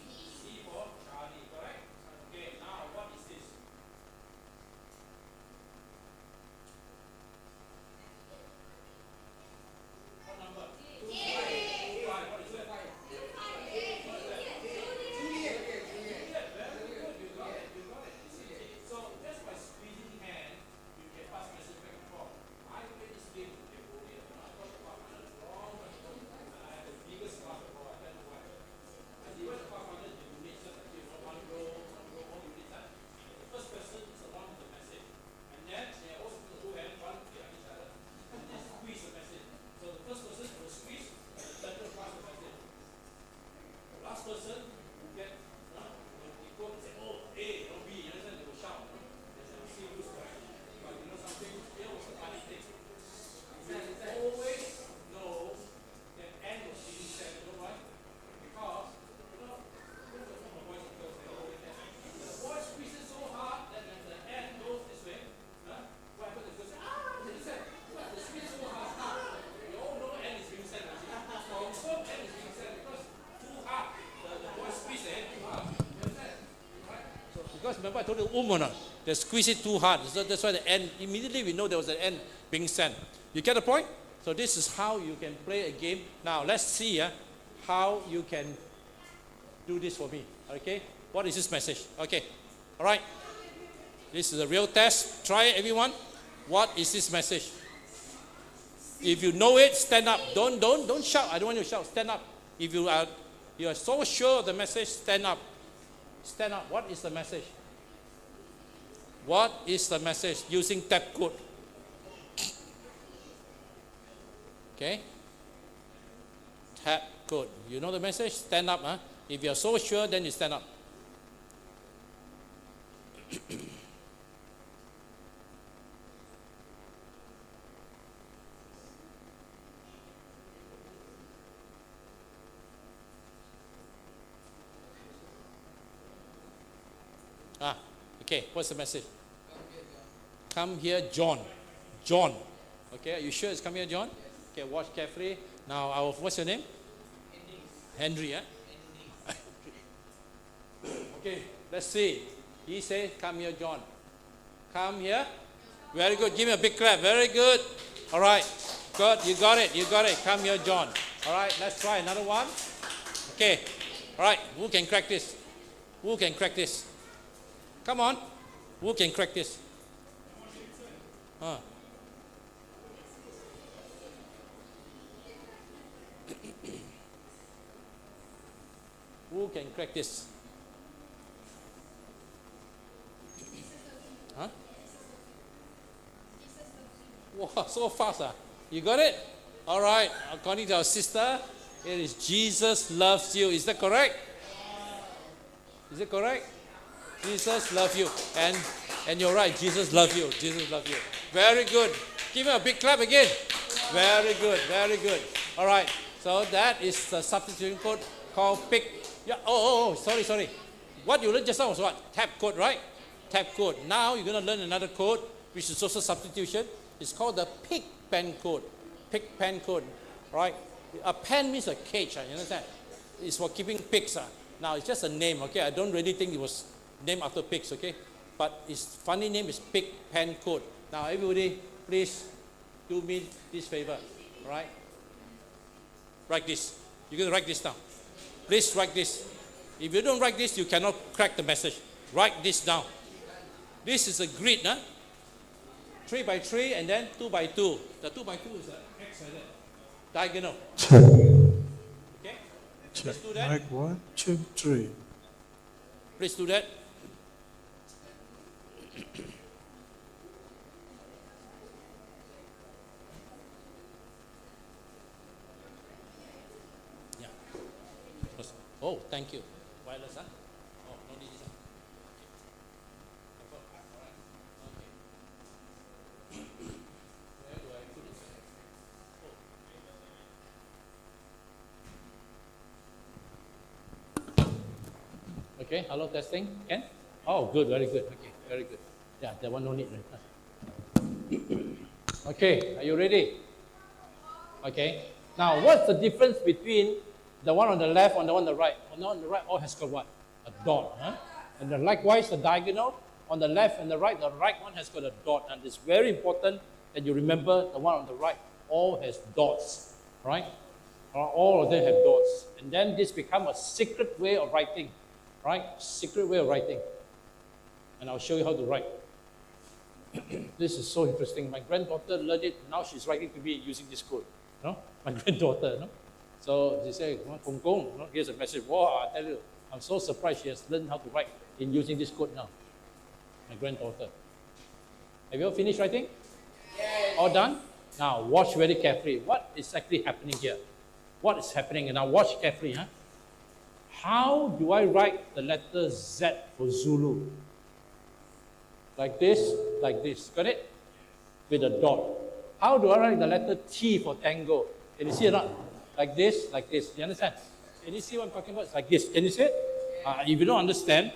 for Charlie, correct? Okay, now what is this? What number? 2, 5. 2, 5. What is that? What is that? Juliet. Very good. You got it. You see, so just by squeezing hand, you can pass message back and forth. I played this game in Cambodia. I got the Pathfinder long time ago. And I had the biggest class of all. I tell you why. And even the Pathfinder, they donate just like you know, one row, all units. The first person is the one with the message. And then they also put the two hands, one behind each other. And they squeeze the message. So the first person will squeeze, and the second will pass the message. The last person will get, when they quote and say, oh, A, no B, you understand? They will shout. They say, see who's correct. But you know something? Here was the funny thing. You always know that N was being said. You know why? Because, the boy squeezes so hard that when the N goes this way, what happens is they say, they said, the squeeze so hard. You all know N is being said. Confirm N is being said because too hard. The boy squeezes the N too hard. You understand? Right? So, because remember I told you, or not? They squeeze it too hard. So that's why the N, immediately we know there was an N being sent. You get the point? So this is how you can play a game. Now let's see how you can do this for me. Okay? What is this message? Okay. All right. This is a real test. Try it, everyone. What is this message? If you know it, stand up. Don't shout. I don't want you to shout. Stand up. If you are so sure of the message, stand up. Stand up. What is the message? What is the message using tap code? Okay? Tap code. You know the message? Stand up. If you are so sure, then you stand up. Okay, what's the message? Come here, John. John. Okay, are you sure it's come here, John? Okay, watch carefully. Now, what's your name? Henry, Okay, let's see. He says, come here, John. Come here. Very good. Give me a big clap. Very good. All right. Good. You got it. You got it. Come here, John. All right. Let's try another one. Okay. All right. Who can crack this? Who can crack this? Come on. Who can crack this? Who can crack this? Huh? Wow, so fast. You got it? All right. According to our sister, it is Jesus loves you. Is that correct? Is it correct? Jesus loves you. And you're right. Jesus loves you. Jesus loves you. Very good. Give him a big clap again. Very good. Very good. All right. So that is the substitution code called PIC. Yeah. Sorry. What you learned just now was what? Tab code, right? Tab code. Now you're going to learn another code, which is also substitution. It's called the PIC pen code. PIC pen code, right? A pen means a cage, you understand? It's for keeping pigs. Now it's just a name, okay? I don't really think it was named after pigs, okay? But its funny name is PIC pen code. Now everybody, please do me this favor, right? Write this. You're going to write this down. Please write this. If you don't write this, you cannot crack the message. Write this down. This is a grid, 3 by 3 and then 2 by 2. The 2 by 2 is an X like that. Diagonal. Okay? Let's do that. Like 1, 2, 3. Please do that. Yeah. Oh, thank you. Wireless, Oh, no need this, Okay, hello, testing. Can? Oh, good, very good. Okay, very good. Yeah, that one no need. Okay, are you ready? Okay. Now, what's the difference between the one on the left and the one on the right? The one on the right all has got what? A dot. And then likewise, the diagonal on the left and the right one has got a dot. And it's very important that you remember the one on the right all has dots, right? All of them have dots. And then this becomes a secret way of writing. Right? Secret way of writing. And I'll show you how to write. This is so interesting. My granddaughter learned it. Now she's writing to me using this code. No? My granddaughter. No? So she said, Kong Kong, here's a message. Wow, I tell you, I'm so surprised she has learned how to write in using this code now. My granddaughter. Have you all finished writing? Yes. All done? Now watch very carefully. What is actually happening here? What is happening? And now watch carefully. How do I write the letter Z for Zulu? Like this. Got it? With a dot. How do I write the letter T for Tango? Can you see it or not? Like this. You understand? Can you see what I'm talking about? It's like this. Can you see it? If you don't understand,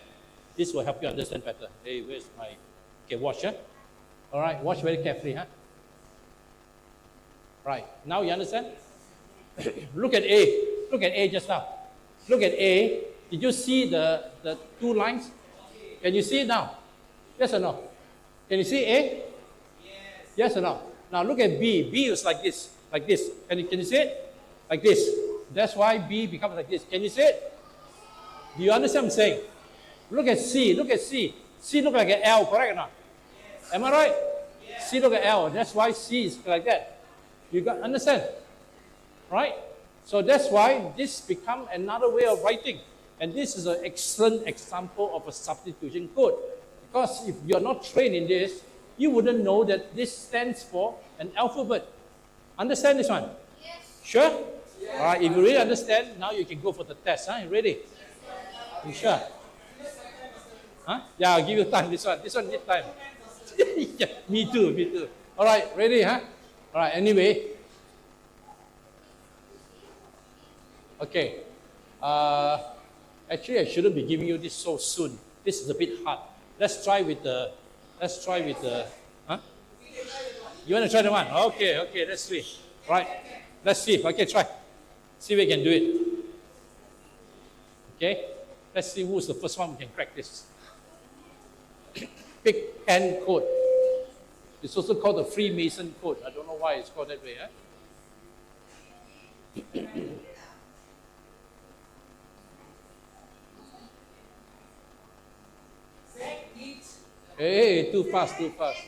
this will help you understand better. Hey, where's my... Okay, watch, All right, watch very carefully, Right, now you understand? Look at A. Look at A just now. Look at A. Did you see the 2 lines? Can you see it now? Yes or no? Can you see A? Yes or no? Now look at B. B is like this. Can you see it? Like this. That's why B becomes like this. Can you see it? Do you understand what I'm saying? Look at C. C look like an L, correct or not? Am I right? C look at L. That's why C is like that. You got understand? Right? So that's why this becomes another way of writing. And this is an excellent example of a substitution code. Because if you're not trained in this, you wouldn't know that this stands for an alphabet. Understand this one? Yes. Sure? Yes. All right, if you really understand, now you can go for the test. You ready? Yes. You sure? Yeah, I'll give you time. This one need time. Yeah, me too. All right, ready, All right, anyway. Okay. Actually, I shouldn't be giving you this so soon. This is a bit hard. Let's try with the, huh? You want to try the one? Okay, okay, let's see. Right, let's see. Okay, try. See if we can do it. Okay, let's see who's the first one who can crack this. Big Pen code. It's also called the Freemason code. I don't know why it's called that way. Hey, too fast, too fast.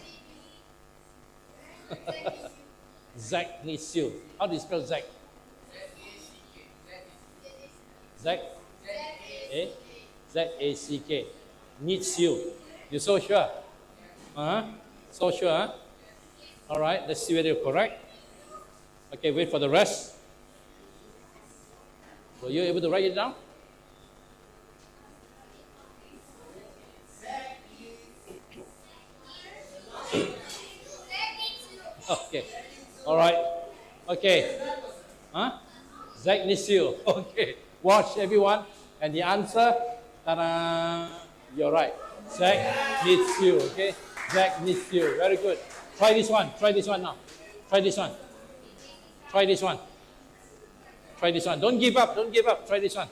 Zach needs you. How do you spell Zach? Zach? Z-A-C-K. Needs you. You're so sure? So sure, huh? All right, let's see whether you're correct. Okay, wait for the rest. Were you able to write it down? Okay. All right. Okay. Zach needs you. Okay. Watch everyone. And the answer, ta-da! You're right. Zach needs you. Okay. Zach needs you. Very good. Try this one. Try this one now. Try this one. Try this one. Try this one. Don't give up. Don't give up. Try this one.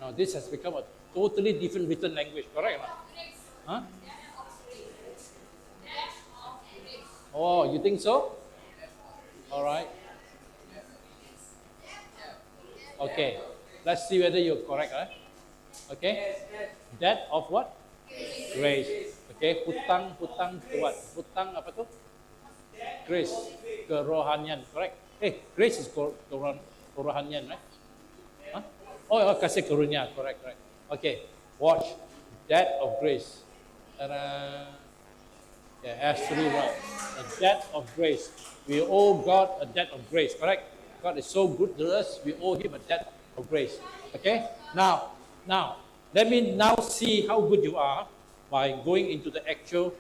Now this has become a totally different written language, correct? Huh? Oh, you think so? All right. Okay. Let's see whether you're correct. Okay. Debt of what? Grace. Okay. Hutang ke what? Hutang apa tu? Grace. Kerohanian. Correct. Grace is kerohanian, right? Huh? Oh, kasih karunia. Correct. Okay. Watch. Debt of grace. Ta-da. Yeah, absolutely right. A debt of grace. We owe God a debt of grace, correct? God is so good to us, we owe Him a debt of grace. Okay? Now, let me now see how good you are by going into the actual.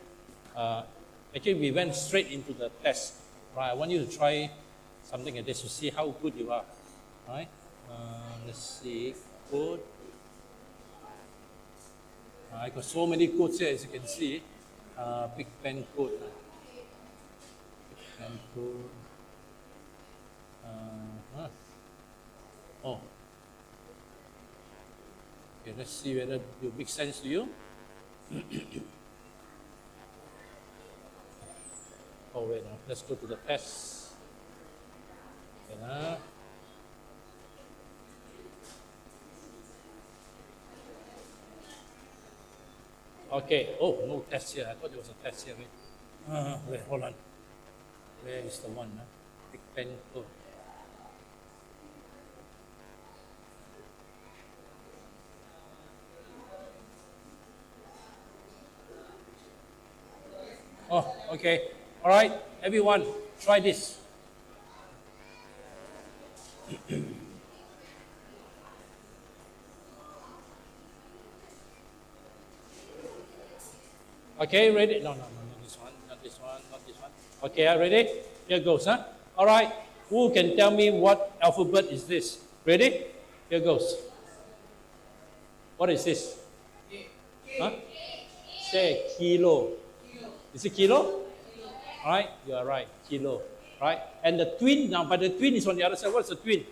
Actually, we went straight into the test. Right? I want you to try something like this to see how good you are. Right? Let's see. Code. I got so many codes here, as you can see. Big Pen code. Big Pen code. Oh. Okay, let's see whether it will make sense to you. Oh, wait, no. Let's go to the test. Okay, okay. Oh, no test here. I thought there was a test here. Wait, hold on. Where is the one? Big Pen code. Oh, okay. All right, everyone, try this. Okay, ready? No, not this one, not this one, not this one. Okay, ready? Here goes, huh? All right, who can tell me what alphabet is this? Ready? Here goes. What is this? Huh? Say kilo. Is it kilo? All right, you are right, kilo. Right? And the twin, now, but the twin is on the other side. What's the twin?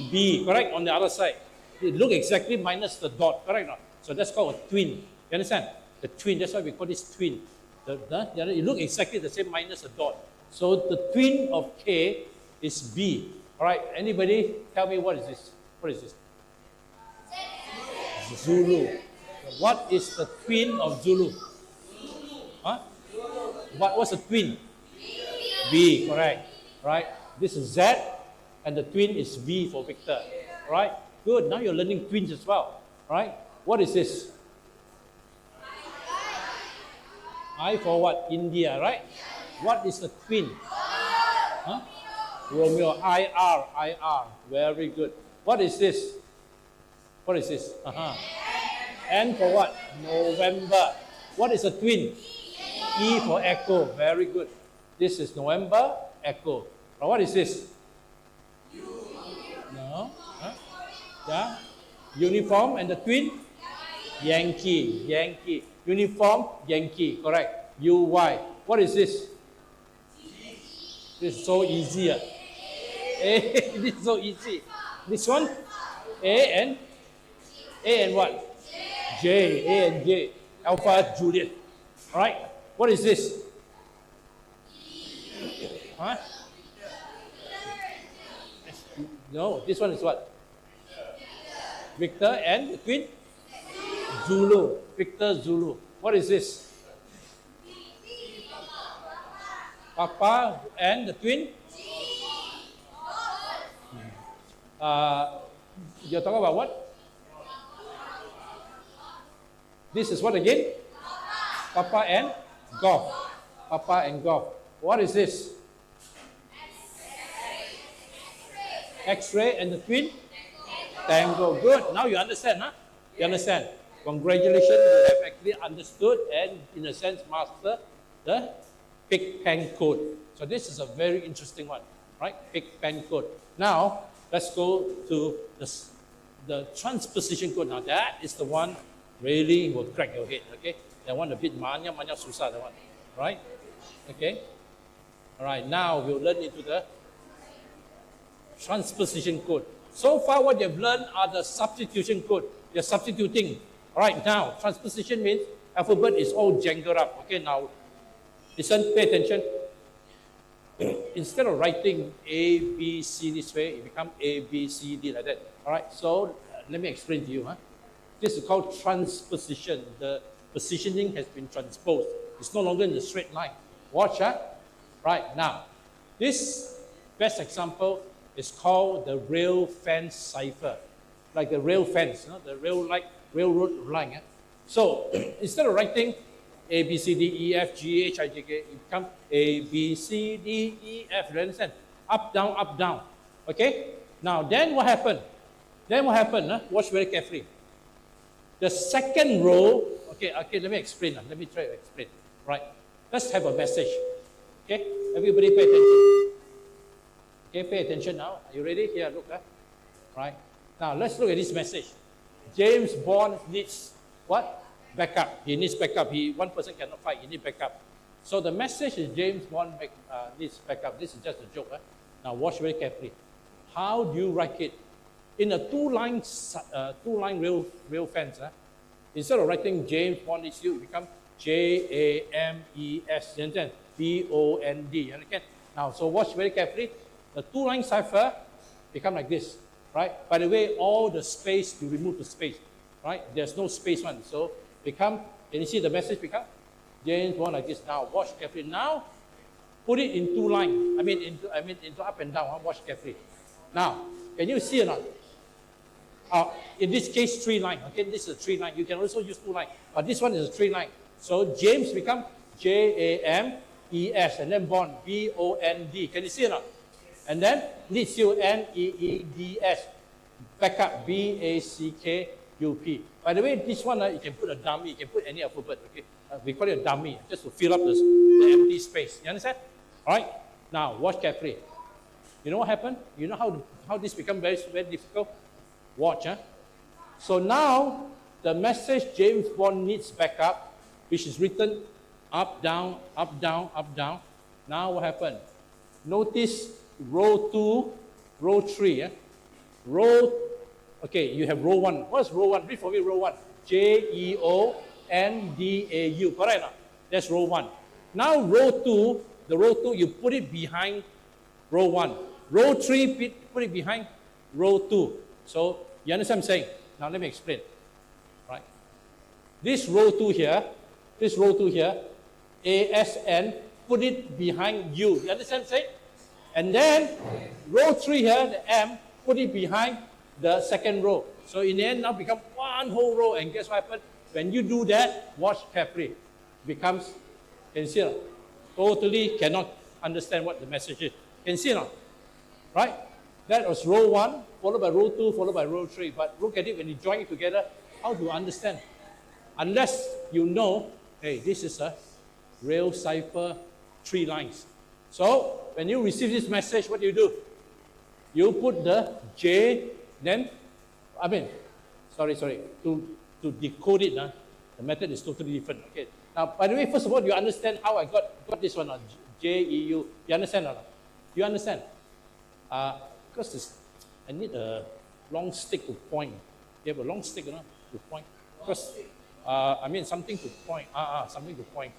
B, correct? On the other side. It look exactly minus the dot, correct? No? So that's called a twin. You understand? The twin, that's why we call this twin. You look exactly the same minus a dot. So the twin of K is B. All right, anybody tell me what is this? What is this? Zulu. What is the twin of Zulu? Huh? What's the twin? B, correct. Right? This is Z, and the twin is V for Victor. Right? Good. Now you're learning twins as well. Right? What is this? I for what? India, right? What is the twin? Huh? Romeo, IR. Very good. What is this? What is this? N for what? November. What is a twin? E for echo. Very good. This is November, echo. Now what is this? No? Huh? Yeah? Uniform and the twin? Yankee. Uniform, Yankee. Correct. UY. What is this? This is so easy. This is so easy. This one? A and what? J. A and J. Alpha, Juliet. All right. What is this? Huh? No, this one is what? Victor and the twin? Zulu. Victor, Zulu. What is this? Papa and the twin? You're talking about what? This is what again? Papa and golf. Papa and golf. What is this? X-ray and the twin? Tango. Good. Now you understand, huh? You understand. Congratulations, you have actually understood and, in a sense, mastered the Pig Pen code. So this is a very interesting one, right? Pig Pen code. Now, let's go to the transposition code. Now, that is the one really will crack your head, okay? That one a bit manya susah, that one, right? Okay? All right, now we'll learn into the transposition code. So far, what you've learned are the substitution code. You're substituting. All right, now, transposition means alphabet is all jangled up. Okay, now, listen, pay attention. Instead of writing A, B, C this way, it becomes A, B, C, D like that. All right, so let me explain to you. This is called transposition. The positioning has been transposed. It's no longer in the straight line. Watch, Right, now, this best example is called the rail fence cipher. Like the rail fence, the railroad line. So, instead of writing A, B, C, D, E, F, G, H, I, J, K, it becomes A, B, C, D, E, F. You understand? Up, down. Okay? Now, then what happened? Watch very carefully. The second row, okay, let me explain. Let me try to explain. Right. Let's have a message. Okay? Everybody pay attention. Okay, pay attention now. Are you ready? Here, look. Right. Now, let's look at this message. James Bond needs what? Backup. He needs backup. One person cannot fight. He needs backup. So the message is James Bond needs backup. This is just a joke. Now, watch very carefully. How do you write it? In a two-line rail fence, instead of writing James Bond needs you, it becomes James. You understand? Bond. You understand? Now, so watch very carefully. The two-line cipher become like this, right? By the way, all the space, you remove the space, right? There's no space one. So become, can you see the message become? James Bond like this. Now, watch carefully. Now, put it in two lines. I mean, into up and down. Watch carefully. Now, can you see or not? In this case, 3 line. Okay, this is a 3 line. You can also use 2 line, but this one is a 3 line. So James become James, and then Bond, Bond. Can you see or not? And then needs you, Needs. Backup, Backup. By the way, this one you can put a dummy. You can put any alphabet. Okay, we call it a dummy just to fill up the empty space. You understand? All right. Now watch carefully. You know what happened? You know how this become very difficult? Watch, So now, the message James Bond needs backup, which is written up, down. Now what happened? Notice row 2, row 3. Okay, you have row 1. What's row 1? Read for me row 1. Jeondau. Correct? No? That's row 1. Now row 2, you put it behind row 1. Row 3, put it behind row 2. So, you understand what I'm saying? Now, let me explain. Right? This row 2 here, ASN, put it behind U. You understand what I'm saying? And then, row 3 here, the M, put it behind the second row. So, in the end, now become one whole row. And guess what happens? When you do that, watch carefully. It becomes, can you see it? Totally cannot understand what the message is. Can you see now? Right? That was row 1, followed by row 2, followed by row 3. But look at it when you join it together, how do you understand? Unless you know, hey, this is a real cipher 3 lines. So when you receive this message, what do? You put the J, then, to decode it, the method is totally different. Okay. Now, by the way, first of all, you understand how I got this one, J-E-U. You understand or not? You understand? Because I need a long stick to point. You have a long stick, to point. Because, something to point. Something to point.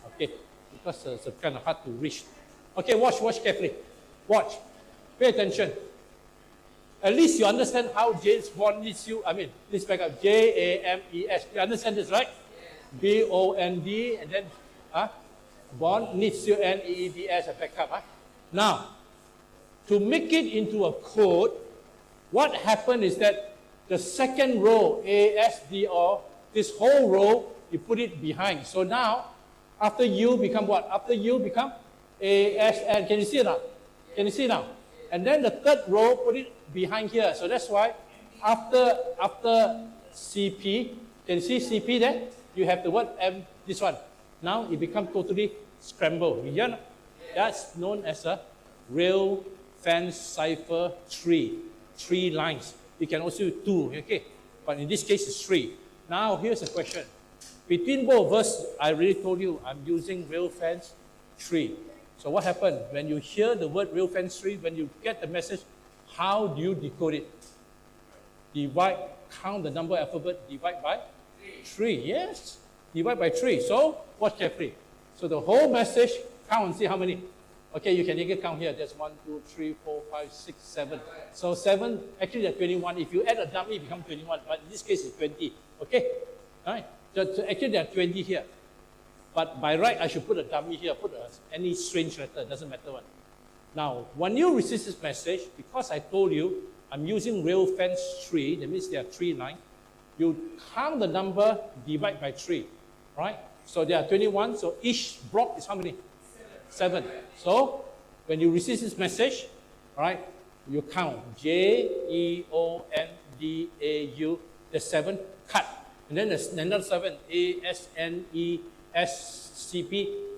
Okay. Because it's kind of hard to reach. Okay, watch carefully. Watch. Pay attention. At least you understand how James Bond needs you. Please back up. J-A-M-E-S. You understand this, right? B-O-N-D, and then Bond needs you, N-E-E-D-S, back up. Now, to make it into a code, what happened is that the second row, A-S-D-O, this whole row, you put it behind. So now, after U become what? After U become A-S-N. Can you see it now? Can you see it now? And then the third row, put it behind here. So that's why after CP, can you see CP there? You have the word M, this one. Now it becomes totally scrambled. That's known as a real fence cipher 3. 3 lines. You can also do 2, okay? But in this case, it's 3. Now here's a question. Between both of us, I already told you I'm using real fence 3. So what happened? When you hear the word real fence 3, when you get the message, how do you decode it? Divide, count the number alphabet, divide by 3. Yes, divide by 3. So watch carefully. So the whole message, count and see how many. Okay, you can take a count here. There's 1, 2, 3, 4, 5, 6, 7. So 7, actually there's 21. If you add a dummy, it becomes 21. But in this case, it's 20. Okay? All right? So actually there are 20 here. But by right, I should put a dummy here, put any strange letter, it doesn't matter what. Now, when you receive this message, because I told you, I'm using real fence 3, that means there are 3 lines, you count the number, divide by 3, right? So there are 21, so each block is how many? 7. So, when you receive this message, right, you count J-E-O-N-D-A-U, there's 7, cut. And then there's another 7, A-S-N-E-S-C-P,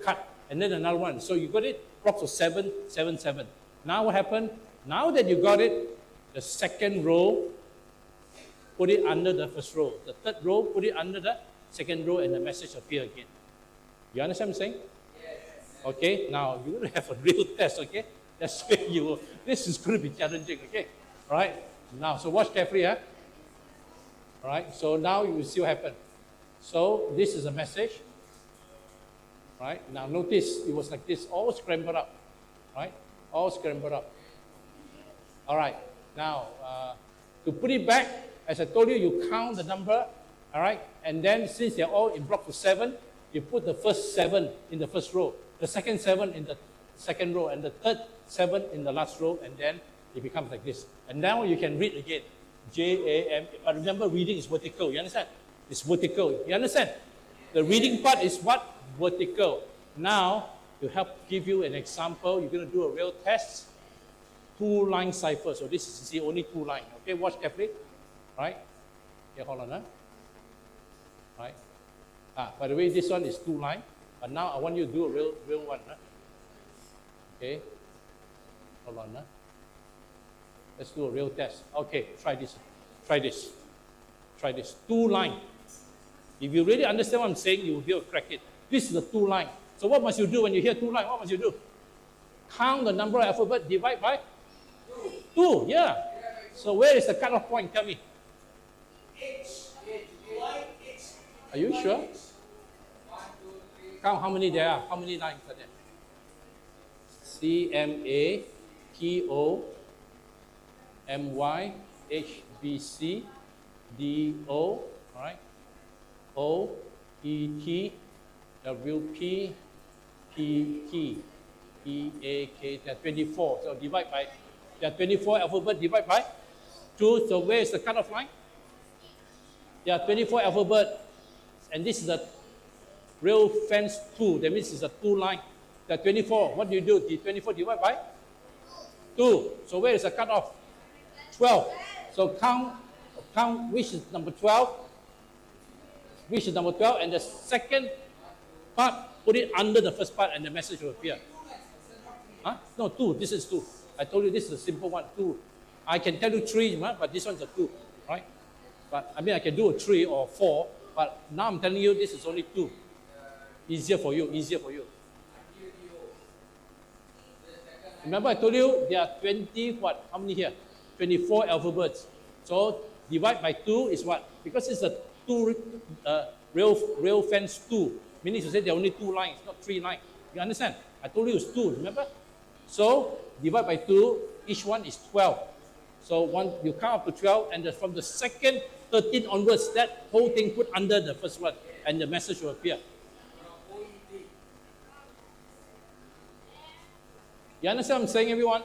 cut. And then another one. So you got it, blocks of 7, 7, 7. Now what happened? Now that you got it, the second row, put it under the first row. The third row, put it under the second row, and the message appear again. You understand what I'm saying? Yes. Okay, now you're going to have a real test, okay? That's where this is going to be challenging, okay? All right, now, so watch carefully, All right, so now you will see what happened. So this is a message, right? Now notice it was like this, all scrambled up, right? All scrambled up. All right, now to put it back, as I told you, you count the number, all right? And then since they're all in blocks of 7, you put the first 7 in the first row, the second 7 in the second row, and the third 7 in the last row, and then it becomes like this. And now you can read again. J-A-M, but remember reading is vertical, you understand? It's vertical, you understand? The reading part is what? Vertical. Now, to help give you an example, you're going to do a real test, 2-line cipher. So this is the only 2 line, okay? Watch carefully, right? Okay, hold on, right? By the way, this one is 2 line, but now I want you to do a real one, okay? Hold on, Let's do a real test. Okay, try this. 2 line. If you really understand what I'm saying, you will be able to crack it. This is the 2 line. So what must you do when you hear 2 line? What must you do? Count the number of alphabet, divide by 2. Yeah. So where is the cutoff point? Tell me. Are you sure? Count how many there are. How many lines are there? C-M-A-T-O-M-Y-H-B-C-D-O, all right? O-E-T-W-P-P-E-A-K, there are 24. So divide by, there are 24 alphabet, divide by 2. So where is the cutoff line? There are 24 alphabet, and this is the real fence 2. That means it's a 2 line. The 24, what do you do? The 24 divided by 2. So where is the cutoff? 12. So count which is number 12. Which is number 12, and the second part, put it under the first part and the message will appear. Huh? No, 2. This is 2. I told you this is a simple one, 2. I can tell you 3, but this one's a 2, right? But I mean, I can do a 3 or 4, but now I'm telling you this is only 2. Easier for you, easier for you. Remember I told you there are 20, what? How many here? 24 alphabets. So divide by 2 is what? Because it's a 2 rail fence 2. Meaning to say there are only 2 lines, not 3 lines. You understand? I told you it's 2, remember? So divide by 2, each one is 12. So you count up to 12, and from the second 13 onwards, that whole thing put under the first one, and the message will appear. You understand what I'm saying, everyone?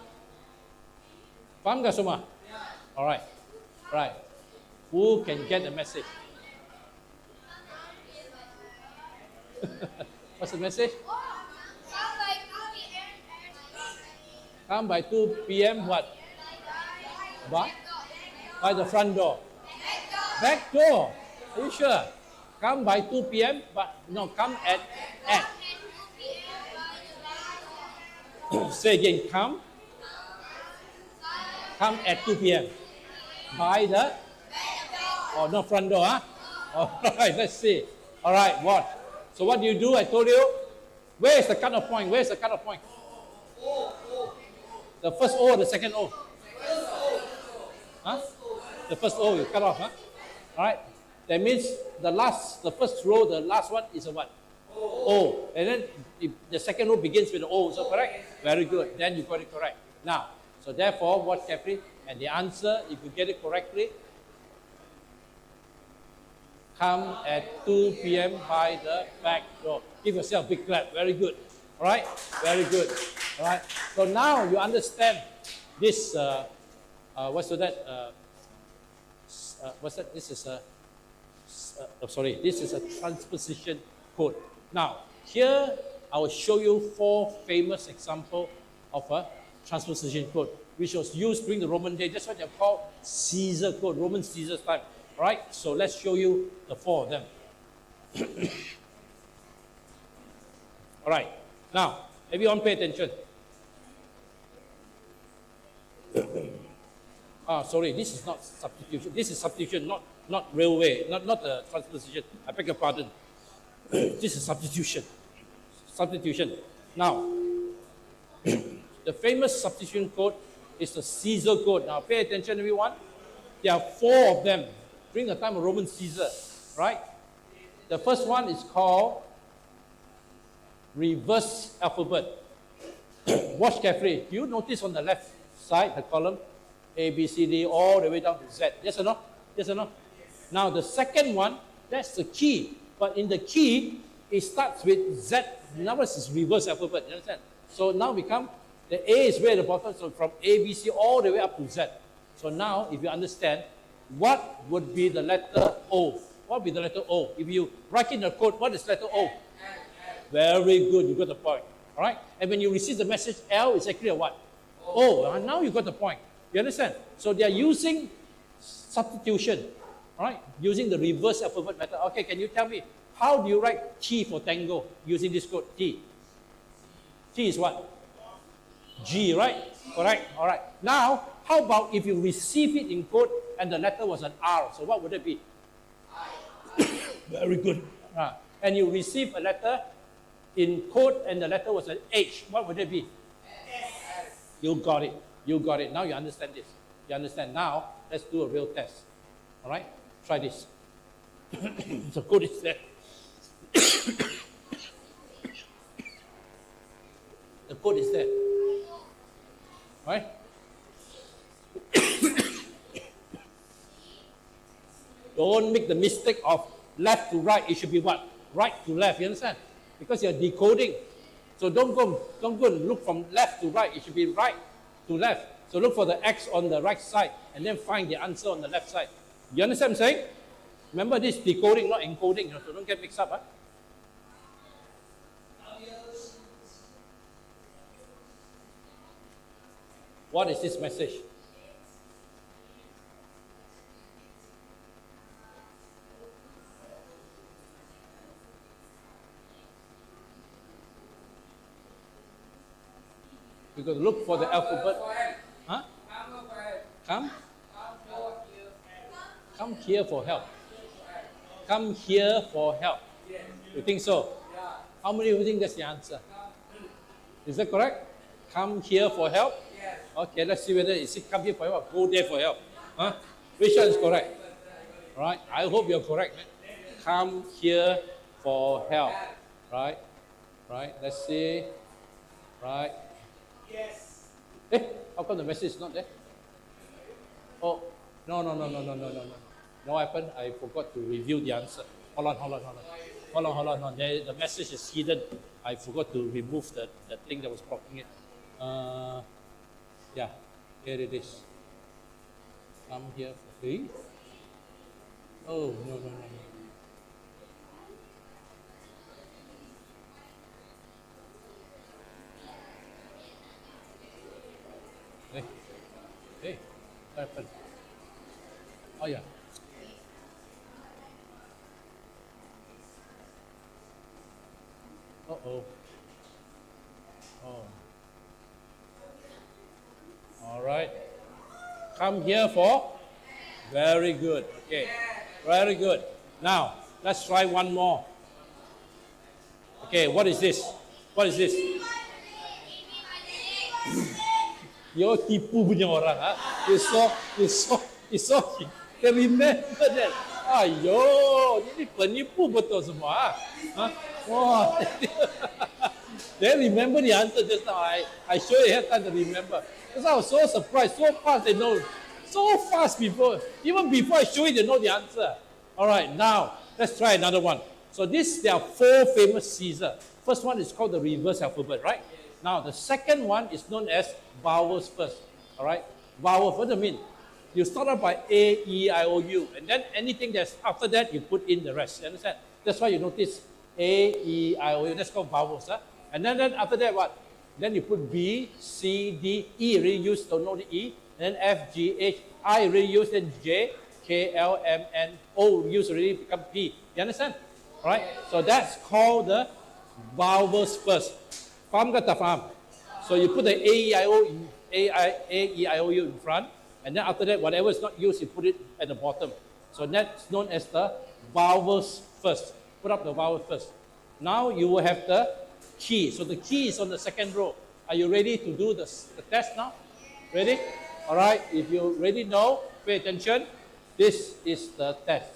Faham tak semua? Alright. Right. Who can get the message? What's the message? Come by 2 p.m. what? By the front door. Back door. Are you sure? Come by 2 p.m. but no, come at. Say again, come at 2 p.m. By the, oh, not front door, huh? All right, let's see. All right, watch. So what do you do? I told you. Where is the cutoff point? Where is the cutoff point? The first O or the second O? Huh? The first O you cut off, huh? All right. That means the first row, the last one is a what? O. And then the second row begins with the O. So correct? Very good. Then you got it correct. Now, so therefore, watch carefully. And the answer, if you get it correctly, come at 2 p.m. by the back door. Give yourself a big clap. Very good. All right? Very good. All right? So now you understand this, what's that? What's that? This is this is a transposition code. Now, here I will show you 4 famous examples of a transposition code, which was used during the Roman day. That's what they're called Caesar code, Roman Caesar's time. All right, so let's show you the 4 of them. All right, now, everyone pay attention. Sorry, this is not substitution. This is substitution, not railway, not the transposition. I beg your pardon. This is substitution. Substitution. Now, the famous substitution code is the Caesar code. Now, pay attention, everyone. There are 4 of them during the time of Roman Caesar, right? The first one is called reverse alphabet. Watch carefully. Do you notice on the left side, the column, A, B, C, D, all the way down to Z? Yes or no? Yes or no? Now, the second one, that's the key. But in the key, it starts with Z. In other words, it's reverse alphabet. You understand? So now we come, the A is way at the bottom, so from A, B, C, all the way up to Z. So now, if you understand, what would be the letter O? What would be the letter O? If you write in the code, what is letter O? Very good, you got the point. All right? And when you receive the message L, it's actually a what? O. Now you got the point. You understand? So they are using substitution. All right? Using the reverse alphabet method. Okay, can you tell me, how do you write T for tango using this code? T. T is what? G, right? Correct? All right. Now, how about if you receive it in code and the letter was an R? So what would it be? Very good. And you receive a letter in code and the letter was an H. What would it be? S. You got it. You got it. Now you understand this. You understand. Now, let's do a real test. All right? Try this. The code is there. The code is there. Right? Don't make the mistake of left to right. It should be what? Right to left. You understand? Because you're decoding. So don't go and look from left to right. It should be right to left. So look for the X on the right side and then find the answer on the left side. You understand what I'm saying? Remember this decoding, not encoding, so don't get mixed up. What is this message? We're going to look for the alphabet. Huh? Come? Come here for help. Come here for help. You think so? How many of you think that's the answer? Is that correct? Come here for help? Okay, let's see whether it's come here for help or go there for help. Huh? Which one is correct? Right? I hope you're correct. Man. Come here for help. Right? Right? Let's see. Right? Yes. How come the message is not there? Oh, no. What happened? I forgot to review the answer. Hold on. The message is hidden. I forgot to remove the thing that was blocking it. Yeah, here it is. Come here for free. Oh, no. Hey, what happened? Oh, yeah. Uh-oh. Oh. All right. Come here for? Very good. Okay. Very good. Now, let's try one more. Okay, what is this? What is this? Yo tipu punya orang, ha? You saw, they remember that. Ayo, ini penipu betul semua, ha? Wah, they remember the answer just now. I sure they had time to remember. Because I was so surprised, so fast they know. So fast even before I show you, they know the answer. All right, now, let's try another one. So there are 4 famous Caesar. First one is called the reverse alphabet, right? Now, the second one is known as vowels first, all right? Vowels, what do you mean? You start off by A, E, I, O, U, and then anything that's after that, you put in the rest, you understand? That's why you notice A, E, I, O, U, that's called vowels, huh? And then after that, what? Then you put B, C, D, E, already used, don't know the E, and then F, G, H, I already used, then J, K, L, M, N, O used already become P, you understand? All right? So that's called the vowels first. Faham ke tak faham? So you put the A, E, I, O in A, E, I, O, U in front, and then after that, whatever is not used, you put it at the bottom. So that's known as the vowels first. Put up the vowels first. Now you will have the key. So the key is on the second row. Are you ready to do the test now? Ready? All right. If you already know, pay attention. This is the test.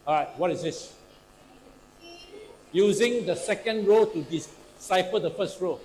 All right. What is this? Using the second row to decipher the first row.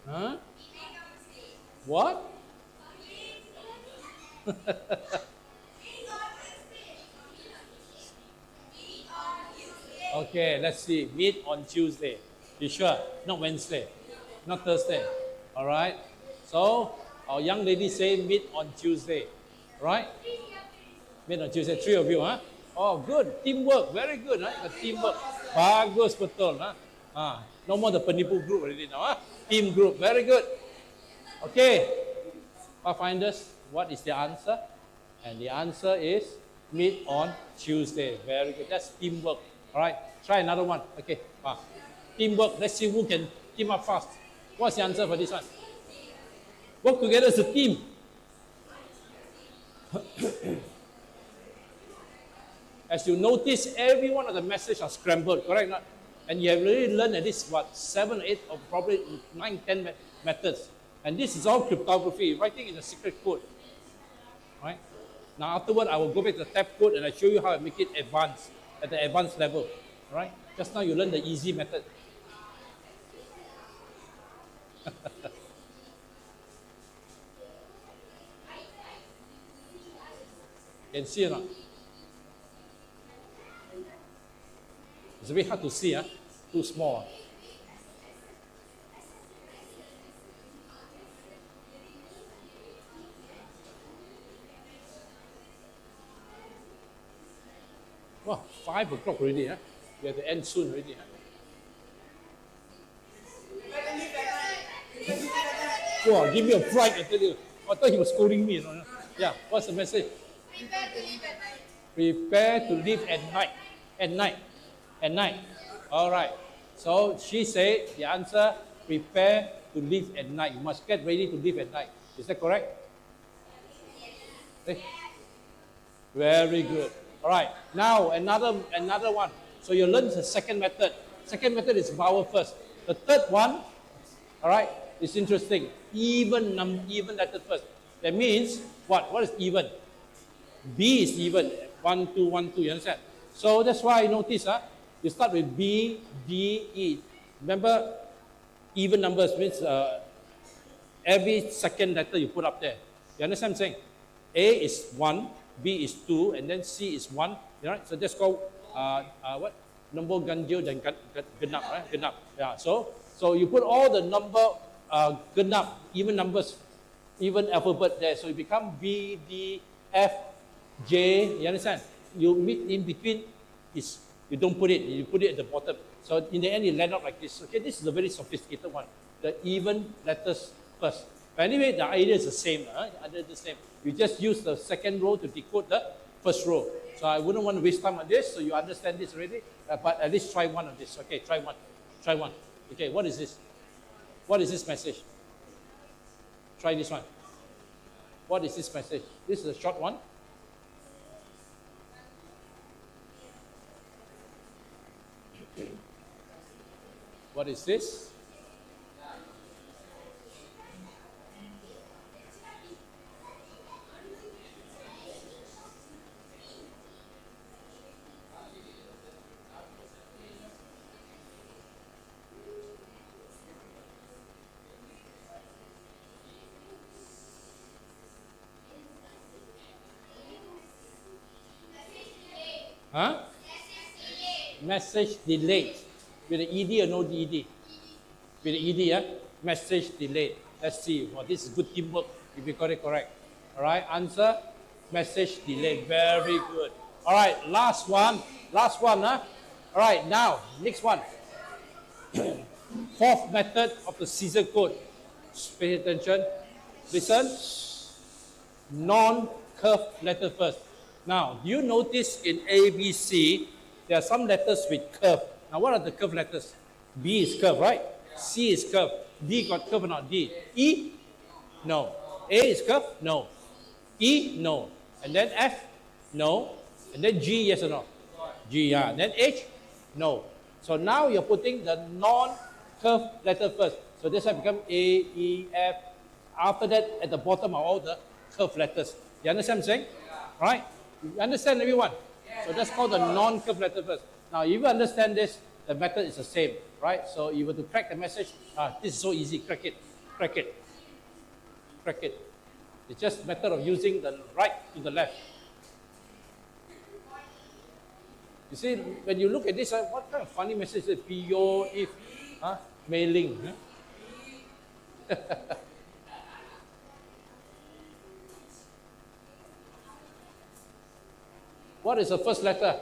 Huh? What? Okay, let's see. Meet on Tuesday. You sure? Not Wednesday. Not Thursday. All right. So, our young lady say meet on Tuesday. Right? Meet on Tuesday. 3 of you, huh? Oh, good. Teamwork. Very good, right? The teamwork. Bagus betul, huh? No more the penipu group already now, huh? Team group. Very good. Okay. Pathfinders, what is the answer? And the answer is meet on Tuesday. Very good. That's teamwork. All right. Try another one. Okay. Teamwork. Let's see who can team up fast. What's the answer for this one? Work together as a team. As you notice, every one of the messages are scrambled, correct? Not? And you have really learned at least, 7, 8, or probably 9, 10 methods. And this is all cryptography, writing in a secret code. Right? Now, afterward, I will go back to the tab code and I show you how I make it advanced, at the advanced level. Right? Just now you learned the easy method. Can see or not? It's a bit hard to see, huh? Too small. Wow, 5 o'clock already, huh? We have to end soon already, huh? Wow, give me a fright, I tell you. I thought he was scolding me. You know? Yeah, what's the message? Prepare to leave at night. At night. At night. All right. So she said the answer, prepare to leave at night. You must get ready to leave at night. Is that correct? Okay. Very good. All right. Now another one. So you learn the second method. Second method is vowel first. The third one, all right, is interesting. Even letter first. That means what? What is even? B is even. 1, 2, 1, 2. You understand? So that's why you notice, you start with B, D, E. Remember, even numbers means every second letter you put up there. You understand what I'm saying? A is 1, B is 2, and then C is 1. Right? So that's called what? Nombor ganjil dan genap, right? Genap. Yeah. So you put all the number genap, even numbers, even alphabet there. So you become B, D, F, J. You understand? You meet in between is you don't put it. You put it at the bottom. So in the end, you land up like this. Okay, this is a very sophisticated one. The even letters first. But anyway, the idea is the same. The same. You just use the second row to decode the first row. So I wouldn't want to waste time on this. So you understand this already. But at least try one of this. Okay, try one. Try one. Okay, what is this? What is this message? Try this one. What is this message? This is a short one. What is this? Huh? Message delayed. With the ED or no ED? With the ED, yeah? Message delayed. Let's see. Well, this is good teamwork if you got it correct. All right, answer, message delayed. Very good. All right, last one. Last one, huh? All right, now, next one. Fourth method of the Caesar code. Pay attention. Listen. Non-curved letter first. Now, do you notice in A, B, C, there are some letters with curve. Now, what are the curved letters? B is curved, right? C is curved. D got curve or not? D. E? No. A is curved? No. E? No. And then F? No. And then G? Yes or no? G, yeah. And then H? No. So now you're putting the non-curved letter first. So this has become A, E, F. After that, at the bottom are all the curved letters. You understand what I'm saying? Right? You understand, everyone? So that's called the non-curved letter first. Now, if you understand this, the method is the same, right? So you were to crack the message. This is so easy. Crack it. Crack it. Crack it. It's just a method of using the right to the left. You see, when you look at this, what kind of funny message is it? PO, if, mailing. Huh? What is the first letter?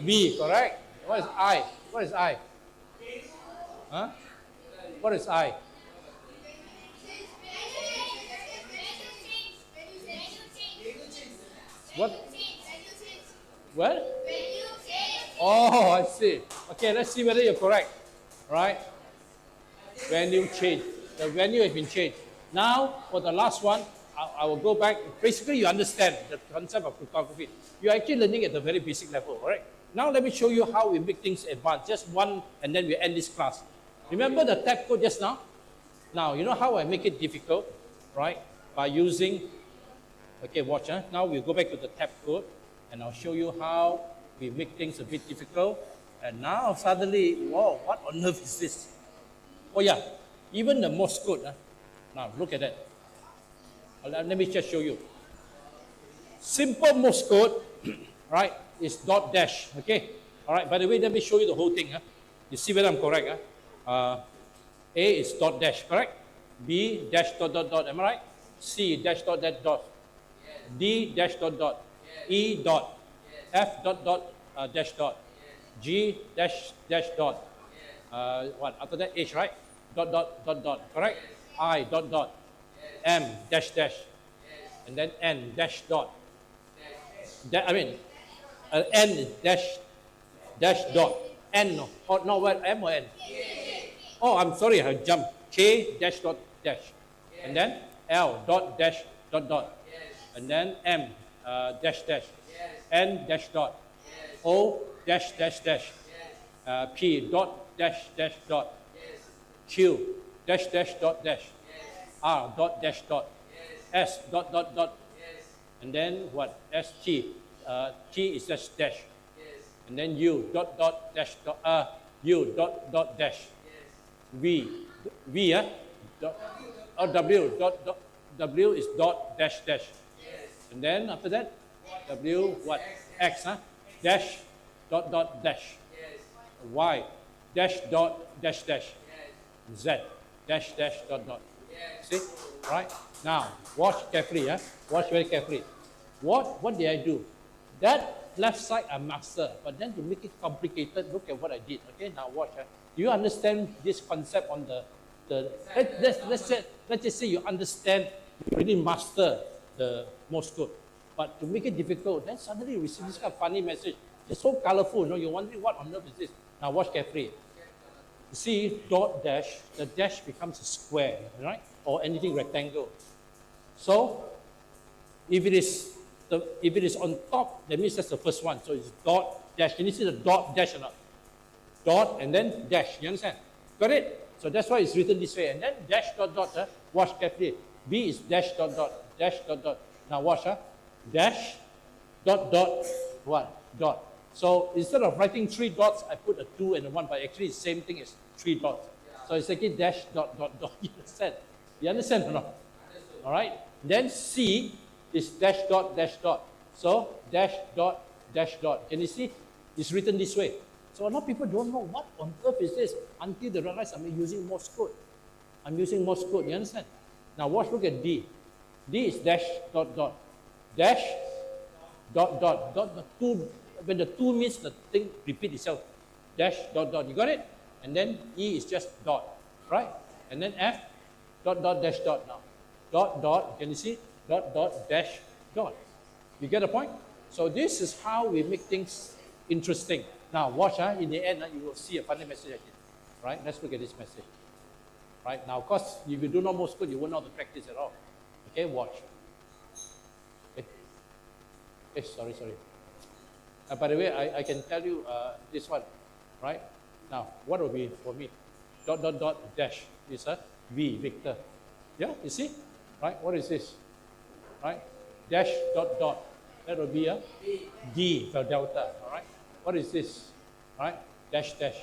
B, correct? What is I? What is I? Huh? What is I? What? What? Oh, I see. Okay, let's see whether you're correct. Right? Venue change. The venue has been changed. Now, for the last one, I will go back. Basically, you understand the concept of cryptography. You're actually learning at a very basic level, all right? Now, let me show you how we make things advanced. Just one, and then we end this class. Remember the tab code just now? Now, you know how I make it difficult, right? By using, okay, watch. Now, we'll go back to the tab code, and I'll show you how we make things a bit difficult. And now, suddenly, whoa, what on earth is this? Oh, yeah, even the Morse code. Now, look at that. Let me just show you. simple Morse code, right, is dot dash, okay? All right, by the way, let me show you the whole thing. You see whether I'm correct. A is dot dash, correct? B dash dot dot dot, am I right? C dash dot dash dot. D dash dot dot. E dot. F dot dot dash dot. G dash dash dot. What? After that H, right? Dot dot dot dot, correct? I dot dot. M dash dash. And then N dash dot. N dash dash dot. N, no, no, what, M or N? Oh, I'm sorry, I jumped. K dash dot dash. And then L dot dash dot dot. And then M dash dash. N dash dot. O dash dash dash. P dot dash dash dot. Q dash dash dot dash. R dot dash dot. S dot dot dot. And then what? S T. T is just dash. And then U dot dot dash dot. U dot dot dash. V, dot, W dot dot. W is dot dash dash. And then after that, W what? X, dash dot dot dash. Y dash dot dash dash. Z dash dash dot dot. See? Right? Now, watch carefully. Watch very carefully. What did I do? That left side I master, but then to make it complicated, look at what I did. Okay, now watch. Do you understand this concept on let's just say you understand, you really master the Morse code. But to make it difficult, then suddenly you receive this kind of funny message. It's so colorful, you're wondering what on earth is this? Now watch carefully. You see dot dash, the dash becomes a square, right? Or anything rectangle. So if it is on top, that means that's the first one. So it's dot dash. Can you see the dot dash or not? Dot and then dash. You understand? Got it? So that's why it's written this way. And then dash dot dot. Watch carefully. B is dash dot dot. Dash dot dot. Now watch. Dash dot dot what? Dot. So instead of writing 3 dots, I put a 2 and a 1, but actually it's the same thing as 3 dots. So it's like dash dot dot dot. You understand? You understand or not? All right. Then C is dash dot dash dot. So dash dot dash dot. Can you see? It's written this way. So a lot of people don't know what on earth is this until they realize I'm using Morse code. I'm using Morse code. You understand? Now watch. Look at D. D is dash dot dot. Dash dot dot dot. The two. When the 2 means the thing repeat itself. Dash dot dot. You got it? And then E is just dot, right? And then F dot dot dash dot now. Dot dot. Can you see? Dot dot dash dot. You get the point? So this is how we make things interesting. Now watch, in the end, you will see a funny message again. Right? Let's look at this message. Right? Now, of course, if you do not Morse code, you won't know how to practice at all. Okay, watch. Okay, sorry. By the way, I can tell you this one. Right? Now, what will be for me? Dot dot dot dash is a V, Victor. Yeah, you see? Right? What is this? Right? Dash dot dot. That will be a D for Delta. All right? What is this? Right? Dash dash.